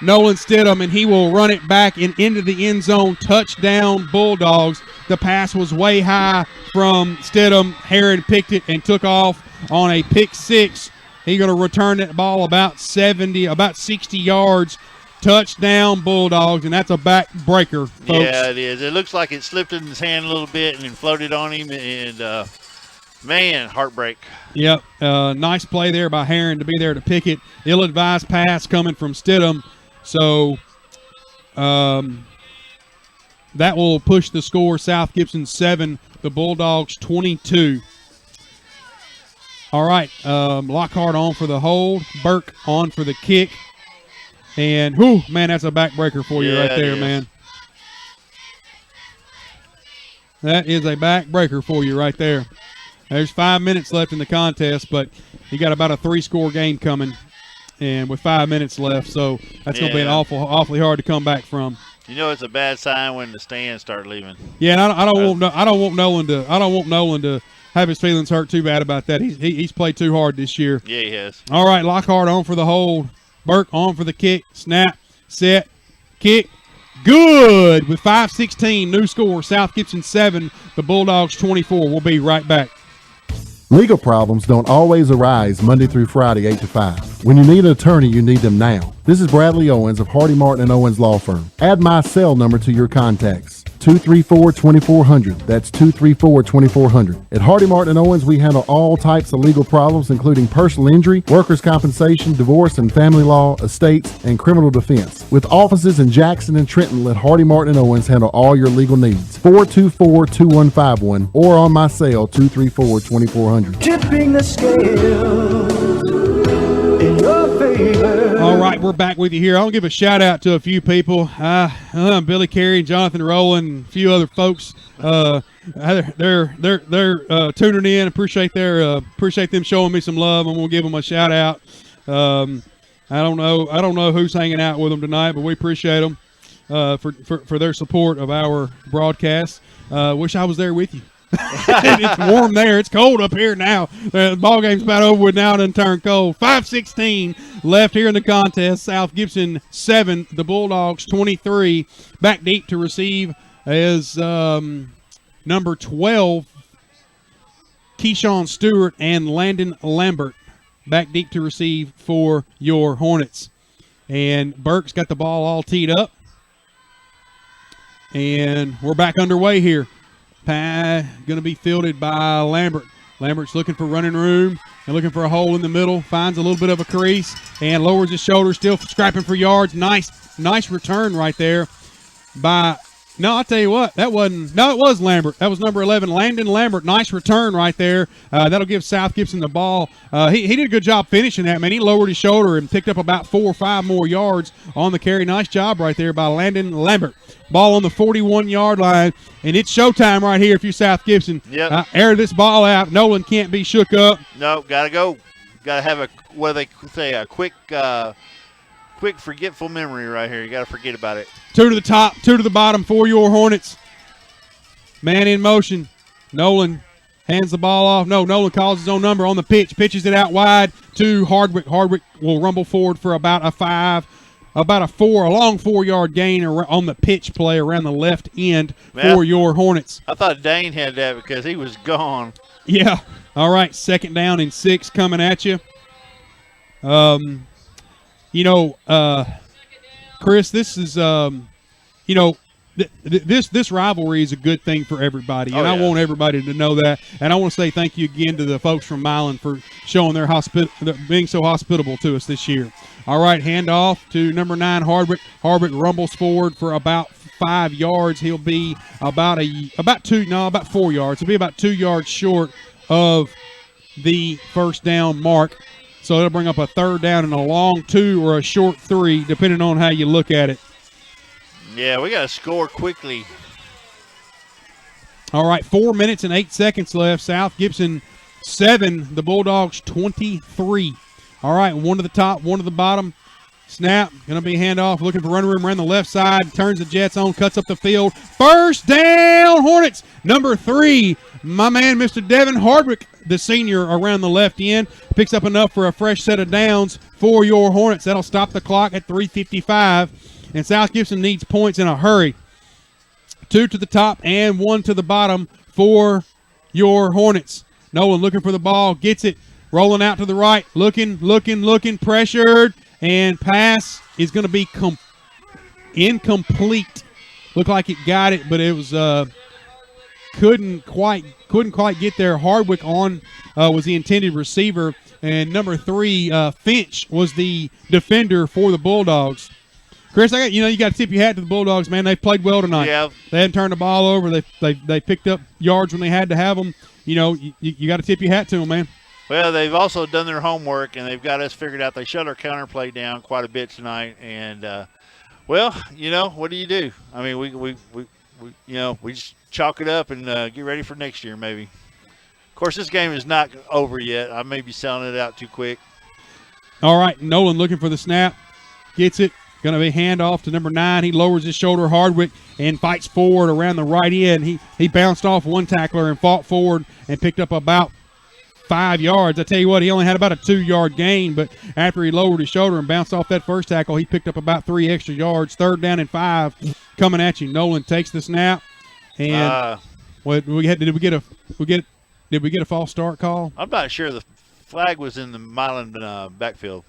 Nolan Stidham, and he will run it back and into the end zone. Touchdown, Bulldogs. The pass was way high from Stidham. Herron picked it and took off on a pick 6. He's going to return that ball about 60 yards. Touchdown, Bulldogs, and that's a back-breaker, folks. Yeah, it is. It looks like it slipped in his hand a little bit and then floated on him, and, man, heartbreak. Yep, nice play there by Herron to be there to pick it. Ill-advised pass coming from Stidham. So that will push the score. South Gibson 7, the Bulldogs 22. All right, Lockhart on for the hold. Burke on for the kick. And, whew, man, that's a backbreaker for you right there, man. That is a backbreaker for you right there. There's 5 minutes left in the contest, but you got about a 3-score game coming, and with 5 minutes left, so that's going to be an awfully hard to come back from. You know, it's a bad sign when the stands start leaving. Yeah, and I don't want Nolan to have his feelings hurt too bad about that. He's played too hard this year. Yeah, he has. All right, Lockhart on for the hold. Burke on for the kick. Snap, set, kick. Good with 5:16. New score, South Gibson 7, the Bulldogs 24. We'll be right back. Legal problems don't always arise Monday through Friday, 8 to 5. When you need an attorney, you need them now. This is Bradley Owens of Hardy Martin & Owens Law Firm. Add my cell number to your contacts. 234-2400. That's 234-2400. At Hardy Martin & Owens, we handle all types of legal problems, including personal injury, workers' compensation, divorce and family law, estates, and criminal defense. With offices in Jackson and Trenton, let Hardy Martin & Owens handle all your legal needs. 424-2151 or on my cell, 234-2400. Tipping the scales in your favor. All right, we're back with you here. I'll give a shout out to a few people. Billy Carey, Jonathan Rowland, a few other folks. They're tuning in. Appreciate them showing me some love. I'm gonna give them a shout out. I don't know who's hanging out with them tonight, but we appreciate them for their support of our broadcast. Wish I was there with you. It's warm there. It's cold up here now. The ball game's about over with now and turned cold. 5:16 left here in the contest. South Gibson 7, the Bulldogs 23. Back deep to receive is number 12, Keyshawn Stewart and Landon Lambert. back deep to receive for your Hornets. And Burke's got the ball all teed up. And we're back underway here. Going to be fielded by Lambert. Lambert's looking for running room and looking for a hole in the middle. Finds a little bit of a crease and lowers his shoulder, still scrapping for yards. Nice return right there by – no, I'll tell you what. That wasn't – no, it was Lambert. That was number 11, Landon Lambert. Nice return right there. That'll give South Gibson the ball. He did a good job finishing that, man. He lowered his shoulder and picked up about 4 or 5 more yards on the carry. Nice job right there by Landon Lambert. Ball on the 41-yard line, and it's showtime right here if you're South Gibson. Yep. Air this ball out. Nolan can't be shook up. No, got to go. Got to have a, what do they say, a quick forgetful memory right here. You got to forget about it. 2 to the top, 2 to the bottom for your Hornets. Man in motion. Nolan hands the ball off. No, Nolan calls his own number on the pitch, pitches it out wide to Hardwick. Hardwick will rumble forward for about a long 4-yard gain on the pitch play around the left end for your Hornets. I thought Dane had that because he was gone. Yeah. All right, 2nd down and 6 coming at you. Chris, this is, this rivalry is a good thing for everybody, and I want everybody to know that. And I want to say thank you again to the folks from Milan for showing their being so hospitable to us this year. All right, handoff to number 9, Hardwick. Hardwick rumbles forward for about 5 yards. He'll be about 4 yards. He'll be about 2 yards short of the first down mark. So it'll bring up a 3rd down and a long 2 or a short 3, depending on how you look at it. Yeah, we got to score quickly. All right, 4 minutes and 8 seconds left. South Gibson 7, the Bulldogs 23. All right, 1 to the top, 1 to the bottom. Snap, going to be handoff, looking for running room around the left side, turns the Jets on, cuts up the field. First down, Hornets, number 3, my man, Mr. Devin Hardwick, the senior, around the left end, picks up enough for a fresh set of downs for your Hornets. That'll stop the clock at 3:55, and South Gibson needs points in a hurry. 2 to the top and 1 to the bottom for your Hornets. Nolan looking for the ball, gets it, rolling out to the right, looking, pressured, and pass is going to be incomplete. Looked like it got it, but it was couldn't quite get there. Hardwick was the intended receiver, and number 3 Finch was the defender for the Bulldogs. Chris, you got to tip your hat to the Bulldogs, man. They've played well tonight. Yeah. They hadn't turned the ball over. They picked up yards when they had to have them. You got to tip your hat to them, man. Well, they've also done their homework, and they've got us figured out. They shut our counterplay down quite a bit tonight, and what do you do? I mean, we just chalk it up and get ready for next year, maybe. Of course, this game is not over yet. I may be selling it out too quick. All right, Nolan looking for the snap, gets it. Going to be handoff to number 9. He lowers his shoulder, Hardwick, and fights forward around the right end. He bounced off one tackler and fought forward and picked up about 5 yards. I tell you what, he only had about a 2-yard gain, but after he lowered his shoulder and bounced off that first tackle, he picked up about 3 extra yards. 3rd down and 5 coming at you. Nolan takes the snap, and did we get a false start call? I'm not sure. The flag was in the Milan backfield.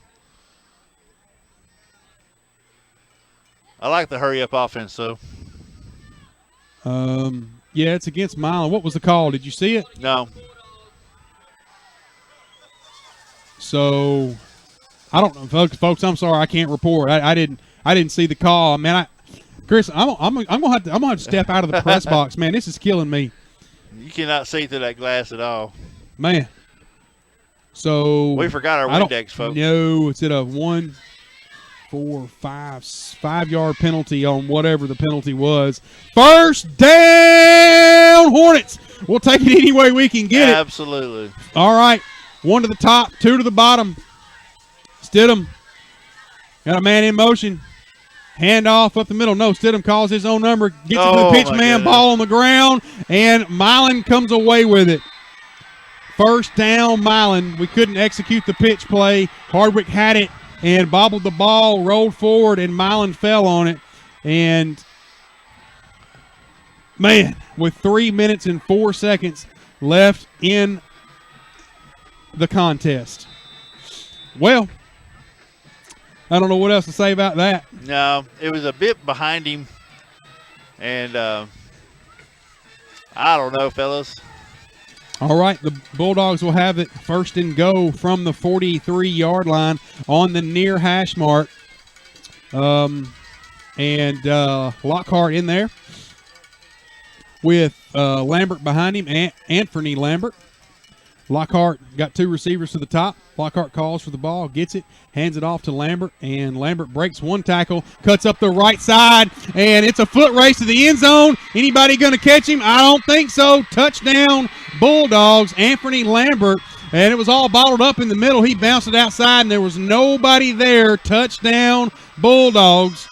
I like the hurry-up offense, though. Yeah, it's against Milan. What was the call? Did you see it? No. So, I don't know, folks. I'm sorry, I can't report. I didn't see the call. Man, Chris, I'm gonna have to step out of the press box. Man, this is killing me. You cannot see through that glass at all. Man. So we forgot our Windex, folks. No, it's at a 5-yard penalty on whatever the penalty was. First down, Hornets. We'll take it any way we can get it. Absolutely. All right. 1 to the top, 2 to the bottom. Stidham got a man in motion. Handoff up the middle. No, Stidham calls his own number, gets it to the pitch man, ball on the ground, and Milan comes away with it. First down, Milan. We couldn't execute the pitch play. Hardwick had it and bobbled the ball, rolled forward, and Milan fell on it. And, man, with 3 minutes and 4 seconds left in the contest. Well, I don't know what else to say about that. No, it was a bit behind him. And I don't know, fellas. All right, the Bulldogs will have it first and go from the 43-yard line on the near hash mark. And Lockhart in there with Lambert behind him, Anthony Lambert. Lockhart got two receivers to the top. Lockhart calls for the ball, gets it, hands it off to Lambert, and Lambert breaks one tackle, cuts up the right side, and it's a foot race to the end zone. Anybody going to catch him? I don't think so. Touchdown, Bulldogs, Anthony Lambert, and it was all bottled up in the middle. He bounced it outside, and there was nobody there. Touchdown, Bulldogs.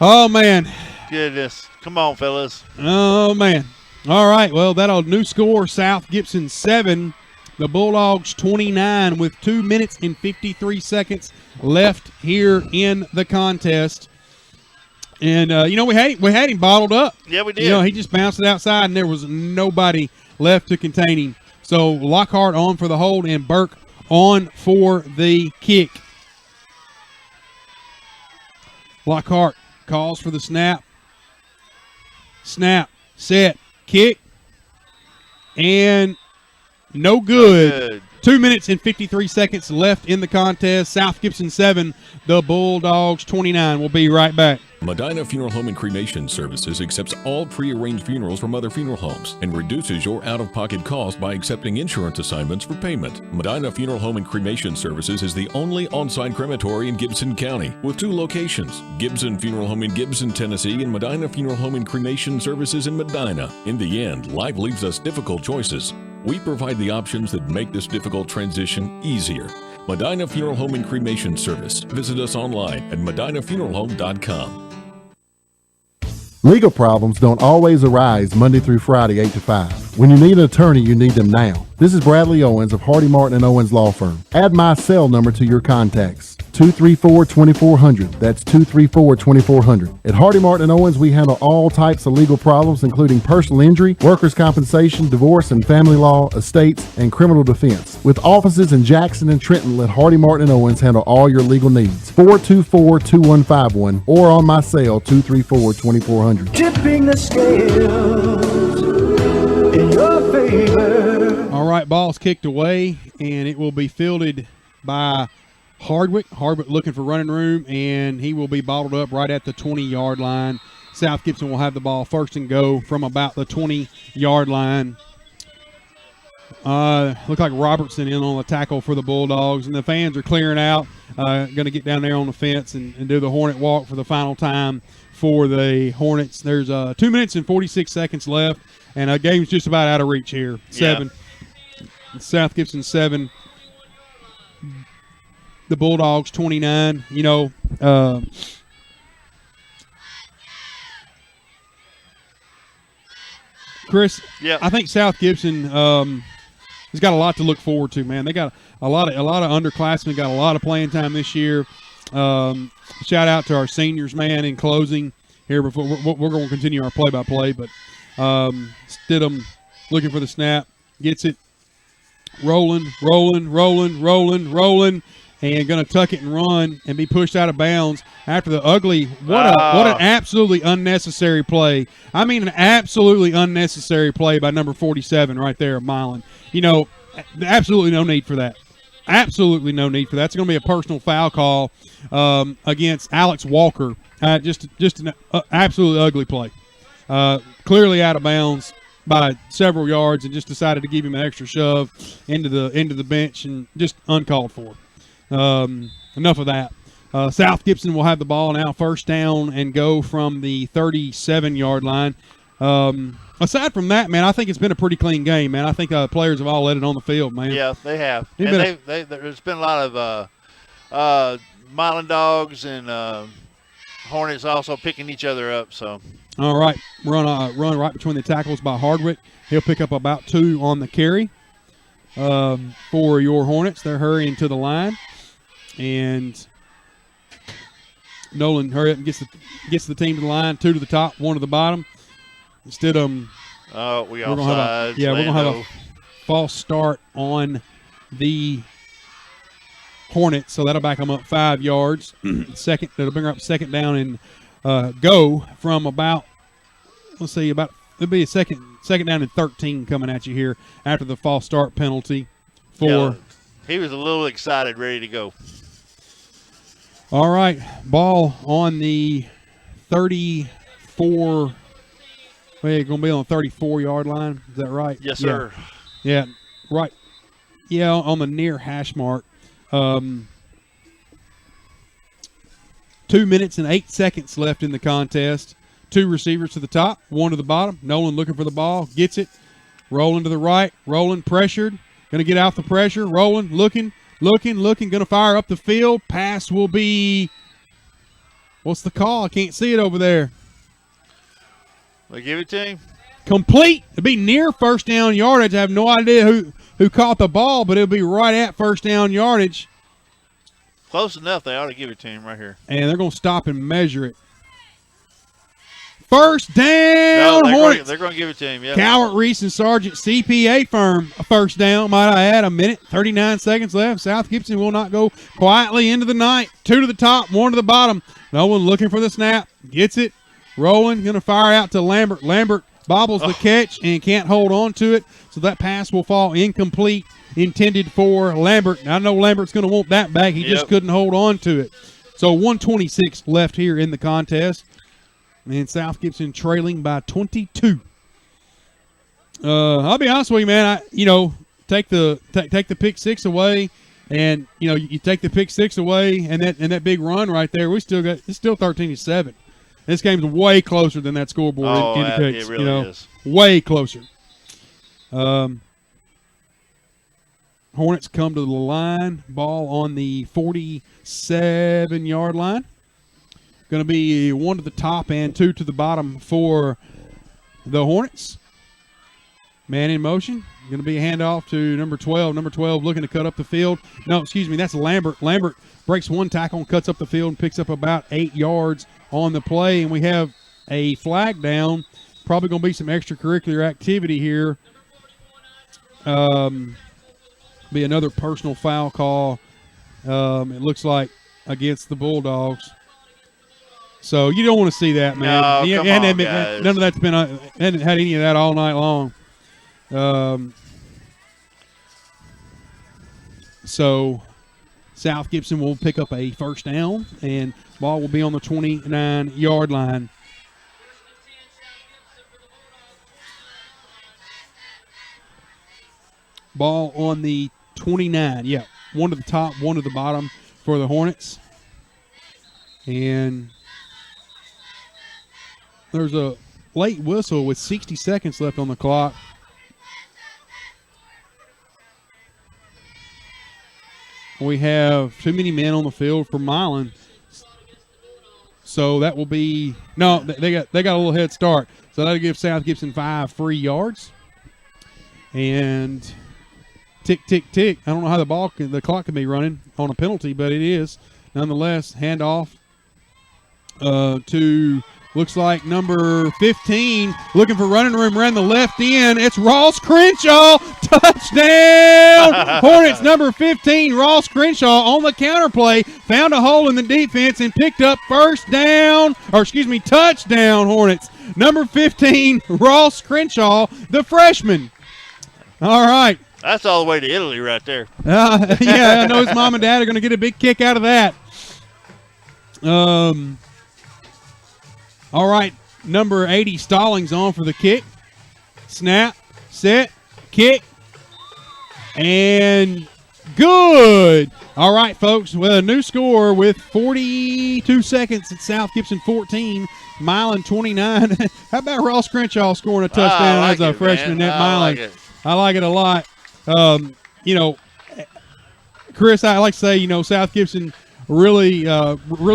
Oh, man. Goodness. Come on, fellas. Oh, man. All right, well, that'll new score, South Gibson 7, the Bulldogs 29 with 2 minutes and 53 seconds left here in the contest. And, we had him bottled up. Yeah, we did. He just bounced it outside, and there was nobody left to contain him. So Lockhart on for the hold and Burke on for the kick. Lockhart calls for the snap. Snap, set, kick, and no good. 2 minutes and 53 seconds left in the contest. South Gibson 7, the Bulldogs 29. We'll be right back. Medina Funeral Home and Cremation Services accepts all pre-arranged funerals from other funeral homes and reduces your out-of-pocket cost by accepting insurance assignments for payment. Medina Funeral Home and Cremation Services is the only on-site crematory in Gibson County with 2 locations, Gibson Funeral Home in Gibson, Tennessee and Medina Funeral Home and Cremation Services in Medina. In the end, life leaves us difficult choices. We provide the options that make this difficult transition easier. Medina Funeral Home and Cremation Service. Visit us online at medinafuneralhome.com. Legal problems don't always arise Monday through Friday, 8 to 5. When you need an attorney, you need them now. This is Bradley Owens of Hardy Martin & Owens Law Firm. Add my cell number to your contacts. 234-2400. That's 234-2400. At Hardy Martin & Owens, we handle all types of legal problems, including personal injury, workers' compensation, divorce and family law, estates, and criminal defense. With offices in Jackson and Trenton, let Hardy Martin & Owens handle all your legal needs. 424-2151 or on my cell, 234-2400. Tipping the scales in your favor. All right, ball's kicked away, and it will be fielded by Hardwick. Hardwick looking for running room, and he will be bottled up right at the 20-yard line. South Gibson will have the ball first and go from about the 20-yard line. Look like Robertson in on the tackle for the Bulldogs, and the fans are clearing out, going to get down there on the fence and do the Hornet walk for the final time for the Hornets. There's 2 minutes and 46 seconds left, and a game's just about out of reach here. 7. South Gibson 7. The Bulldogs 29. Chris, I think South Gibson has got a lot to look forward to, man. They got a lot of underclassmen, got a lot of playing time this year. Shout out to our seniors, man, in closing here before we're going to continue our play-by-play, but Stidham looking for the snap, gets it, rolling, and going to tuck it and run and be pushed out of bounds after the ugly. What an absolutely unnecessary play. I mean, an absolutely unnecessary play by number 47 right there, Milan. Absolutely no need for that. Absolutely no need for that. It's going to be a personal foul call against Alex Walker. Just an absolutely ugly play. Clearly out of bounds by several yards, and just decided to give him an extra shove into the bench, and just uncalled for. Enough of that. South Gibson will have the ball now, first down and go from the 37-yard line. Aside from that, man, I think it's been a pretty clean game, man. I think players have all let it on the field, man. Yeah, they have. And there's been a lot of Milan Dogs and Hornets also picking each other up. So. All right, run right between the tackles by Hardwick. He'll pick up about 2 on the carry for your Hornets. They're hurrying to the line. And Nolan hurry up and gets the team to the line, 2 to the top, 1 to the bottom. Instead of we're gonna have a false start on the Hornets, so that'll back them up 5 yards. That'll bring her up second down and go from about, it'll be a second down and 13 coming at you here after the false start penalty. He was a little excited, ready to go. All right, ball on the 34. We're going to be on the 34-yard line. Is that right? Yes, sir. Yeah, right. Yeah, on the near hash mark. 2 minutes and 8 seconds left in the contest. 2 receivers to the top, 1 to the bottom. Nolan looking for the ball, gets it. Rolling to the right, rolling, pressured. Going to get out the pressure, rolling, looking, going to fire up the field. Pass will be, what's the call? I can't see it over there. They give it to him? Complete. It'll be near first down yardage. I have no idea who caught the ball, but it'll be right at first down yardage. Close enough. They ought to give it to him right here. And they're going to stop and measure it. First down, Hornets. They're going to give it to him, yeah. Cowart, Reese, and Sargent CPA firm, a first down. Might I add, 1:39 seconds left. South Gibson will not go quietly into the night. 2 to the top, 1 to the bottom. No one looking for the snap. Gets it. Rolling. Going to fire out to Lambert. Lambert bobbles the catch and can't hold on to it. So that pass will fall incomplete, intended for Lambert. I know Lambert's going to want that back. He just couldn't hold on to it. So 1:26 left here in the contest. And South Gibson trailing by 22. I'll be honest with you, man. Take the pick six away, and you take the pick six away, and that big run right there. It's still 13-7. This game's way closer than that scoreboard indicates. It really is. Way closer. Hornets come to the line. Ball on the 47-yard line. Going to be 1 to the top and 2 to the bottom for the Hornets. Man in motion. Going to be a handoff to number 12. Number 12 looking to cut up the field. No, excuse me, that's Lambert. Lambert breaks 1 tackle and cuts up the field and picks up about 8 yards on the play. And we have a flag down. Probably going to be some extracurricular activity here. Be another personal foul call. It looks like against the Bulldogs. So you don't want to see that, man. No, come on, guys. None of that's been. Hadn't had any of that all night long. So South Gibson will pick up a first down, and ball will be on the 29-yard line. Ball on the 29. Yeah, 1 to the top, 1 to the bottom for the Hornets. And there's a late whistle with 60 seconds left on the clock. We have too many men on the field for Milan. So that will be – no, they got a little head start. So that'll give South Gibson 5 free yards. And tick, tick, tick. I don't know how the clock can be running on a penalty, but it is. Nonetheless, handoff to – looks like number 15 looking for running room around the left end. It's Ross Crenshaw. Touchdown! Hornets number 15, Ross Crenshaw on the counter play. Found a hole in the defense and picked up touchdown, Hornets. Number 15, Ross Crenshaw, the freshman. All right. That's all the way to Italy right there. Yeah, I know his mom and dad are going to get a big kick out of that. All right, number 80, Stallings on for the kick. Snap, set, kick, and good. All right, folks, with a new score with 42 seconds at South Gibson 14, Milan 29. How about Ross Crenshaw scoring a touchdown as a freshman at Milan? I like it a lot. Chris, I like to say, South Gibson really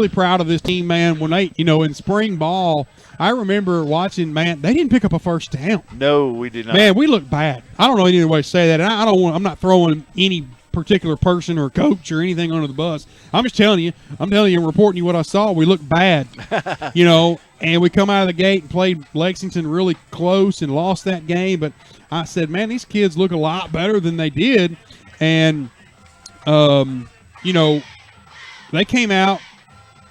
proud of this team, man. When they, in spring ball, I remember watching, man, they didn't pick up a first down. No, we did not. Man, we looked bad. I don't know any other way to say that. And I'm not throwing any particular person or coach or anything under the bus. I'm just telling you, reporting you what I saw. We looked bad, and we come out of the gate and played Lexington really close and lost that game. But I said, man, these kids look a lot better than they did. And, they came out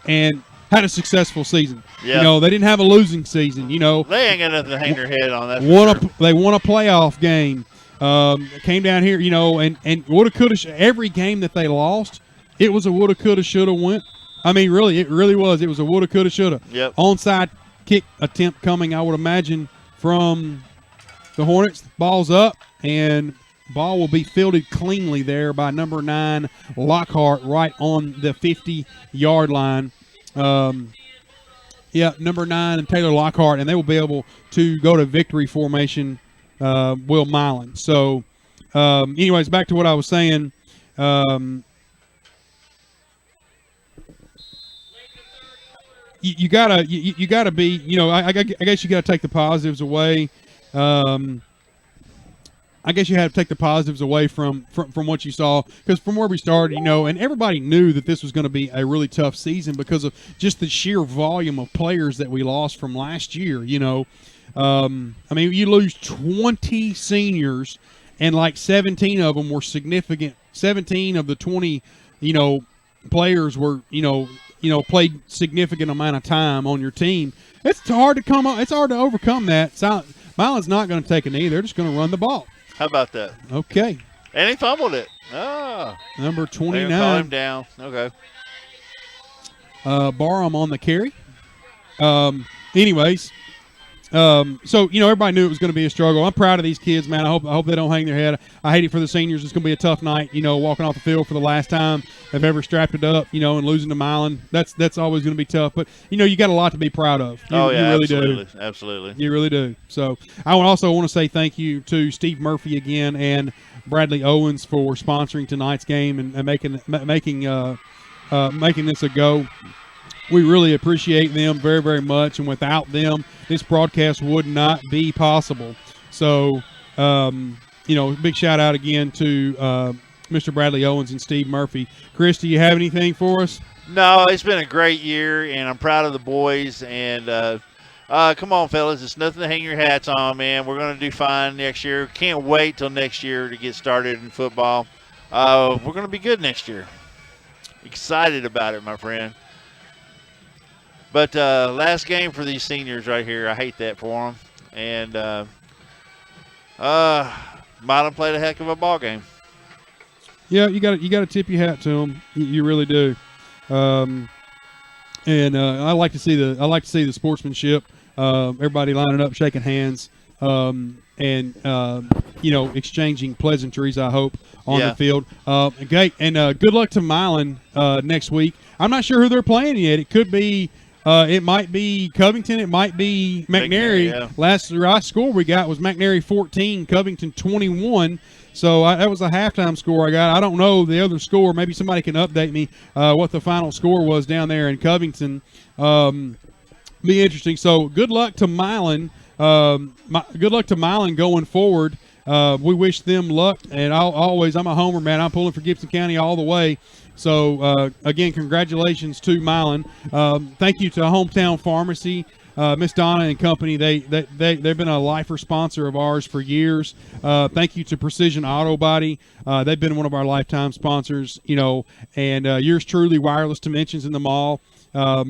and had a successful season. Yeah. They didn't have a losing season. They ain't got nothing to hang their head on that. They won a playoff game. Came down here, and woulda, coulda, every game that they lost, it was a woulda, coulda, shoulda win. I mean, really, it really was. It was a woulda, coulda, shoulda. Yep. Onside kick attempt coming, I would imagine, from the Hornets. Ball's up, and ball will be fielded cleanly there by number 9, Lockhart, right on the 50-yard line. Number 9 and Taylor Lockhart, and they will be able to go to victory formation, Will Milan. So, anyways, back to what I was saying. You gotta be, I guess you gotta take the positives away. I guess you had to take the positives away from what you saw, because from where we started, and everybody knew that this was going to be a really tough season because of just the sheer volume of players that we lost from last year. I mean, you lose 20 seniors, and like 17 of them were significant. 17 of the 20, players were, played significant amount of time on your team. It's hard to overcome that. Milan's not going to take a knee. They're just going to run the ball. How about that? Okay. And he fumbled it. Number 29. Call him down. Okay. Barham on the carry. Anyways, so everybody knew it was going to be a struggle. I'm proud of these kids, man. I hope they don't hang their head. I hate it for the seniors. It's going to be a tough night. Walking off the field for the last time they've ever strapped it up. And losing to Milan. That's always going to be tough. But you got a lot to be proud of. You really absolutely, do. absolutely. You really do. So I also want to say thank you to Steve Murphy again and Bradley Owens for sponsoring tonight's game and making this a go. We really appreciate them very, very much, and without them, this broadcast would not be possible. So, big shout out again to Mr. Bradley Owens and Steve Murphy. Chris, do you have anything for us? No, it's been a great year, and I'm proud of the boys. And come on, fellas, it's nothing to hang your hats on, man. We're going to do fine next year. Can't wait till next year to get started in football. We're going to be good next year. Excited about it, my friend. But last game for these seniors right here. I hate that for them. And Milan played a heck of a ball game. Yeah, you got to tip your hat to them. You really do. And I like to see the sportsmanship. Everybody lining up, shaking hands, and exchanging pleasantries. I hope on the field. Okay, and good luck to Milan next week. I'm not sure who they're playing yet. It could be. It might be Covington. It might be McNary. Yeah. Last score we got was McNary 14, Covington 21. So that was a halftime score I got. I don't know the other score. Maybe somebody can update me what the final score was down there in Covington. Be interesting. So good luck to Milan. Good luck to Milan going forward. We wish them luck. And I'm a homer, man. I'm pulling for Gibson County all the way. So, again, congratulations to Milan. Thank you to Hometown Pharmacy, Miss Donna and company. They've been a lifer sponsor of ours for years. Thank you to Precision Auto Body. They've been one of our lifetime sponsors, and yours truly, Wireless Dimensions in the Mall. I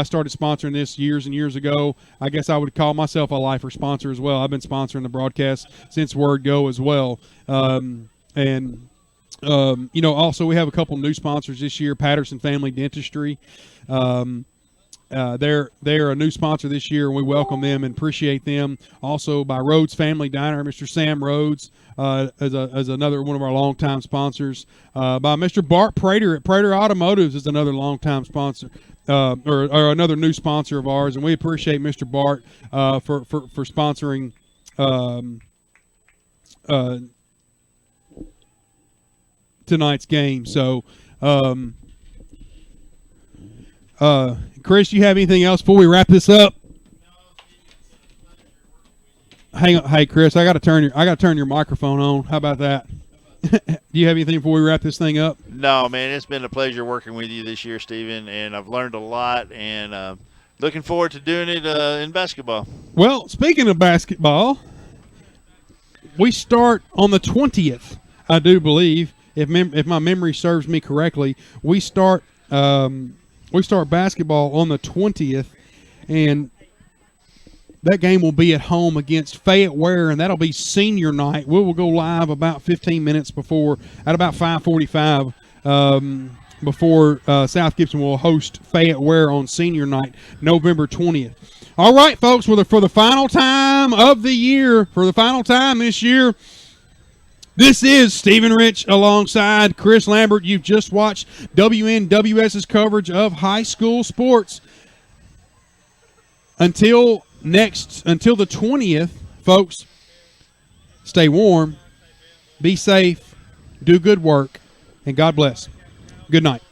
started sponsoring this years and years ago. I guess I would call myself a lifer sponsor as well. I've been sponsoring the broadcast since Word Go as well. Also we have a couple new sponsors this year. Patterson Family Dentistry. They're a new sponsor this year, and we welcome them and appreciate them. Also by Rhodes Family Diner, Mr. Sam Rhodes as another one of our longtime sponsors. By Mr. Bart Prater at Prater Automotives is another longtime sponsor. Or another new sponsor of ours, and we appreciate Mr. Bart for sponsoring tonight's game. So, Chris, do you have anything else before we wrap this up? Hang on, hey Chris, I got to turn your microphone on. How about that? Do you have anything before we wrap this thing up? No, man, it's been a pleasure working with you this year, Stephen, and I've learned a lot, and looking forward to doing it in basketball. Well, speaking of basketball, we start on the 20th, I do believe, if my memory serves me correctly, we start basketball on the 20th, and that game will be at home against Fayette Ware, and that'll be senior night. We will go live about 15 minutes before, at about 5:45, before South Gibson will host Fayette Ware on senior night, November 20th. All right, folks, for the final time of the year, for the final time this year, this is Stephen Rich alongside Chris Lambert. You've just watched WNWS's coverage of high school sports. Until the 20th, folks, stay warm, be safe, do good work, and God bless. Good night.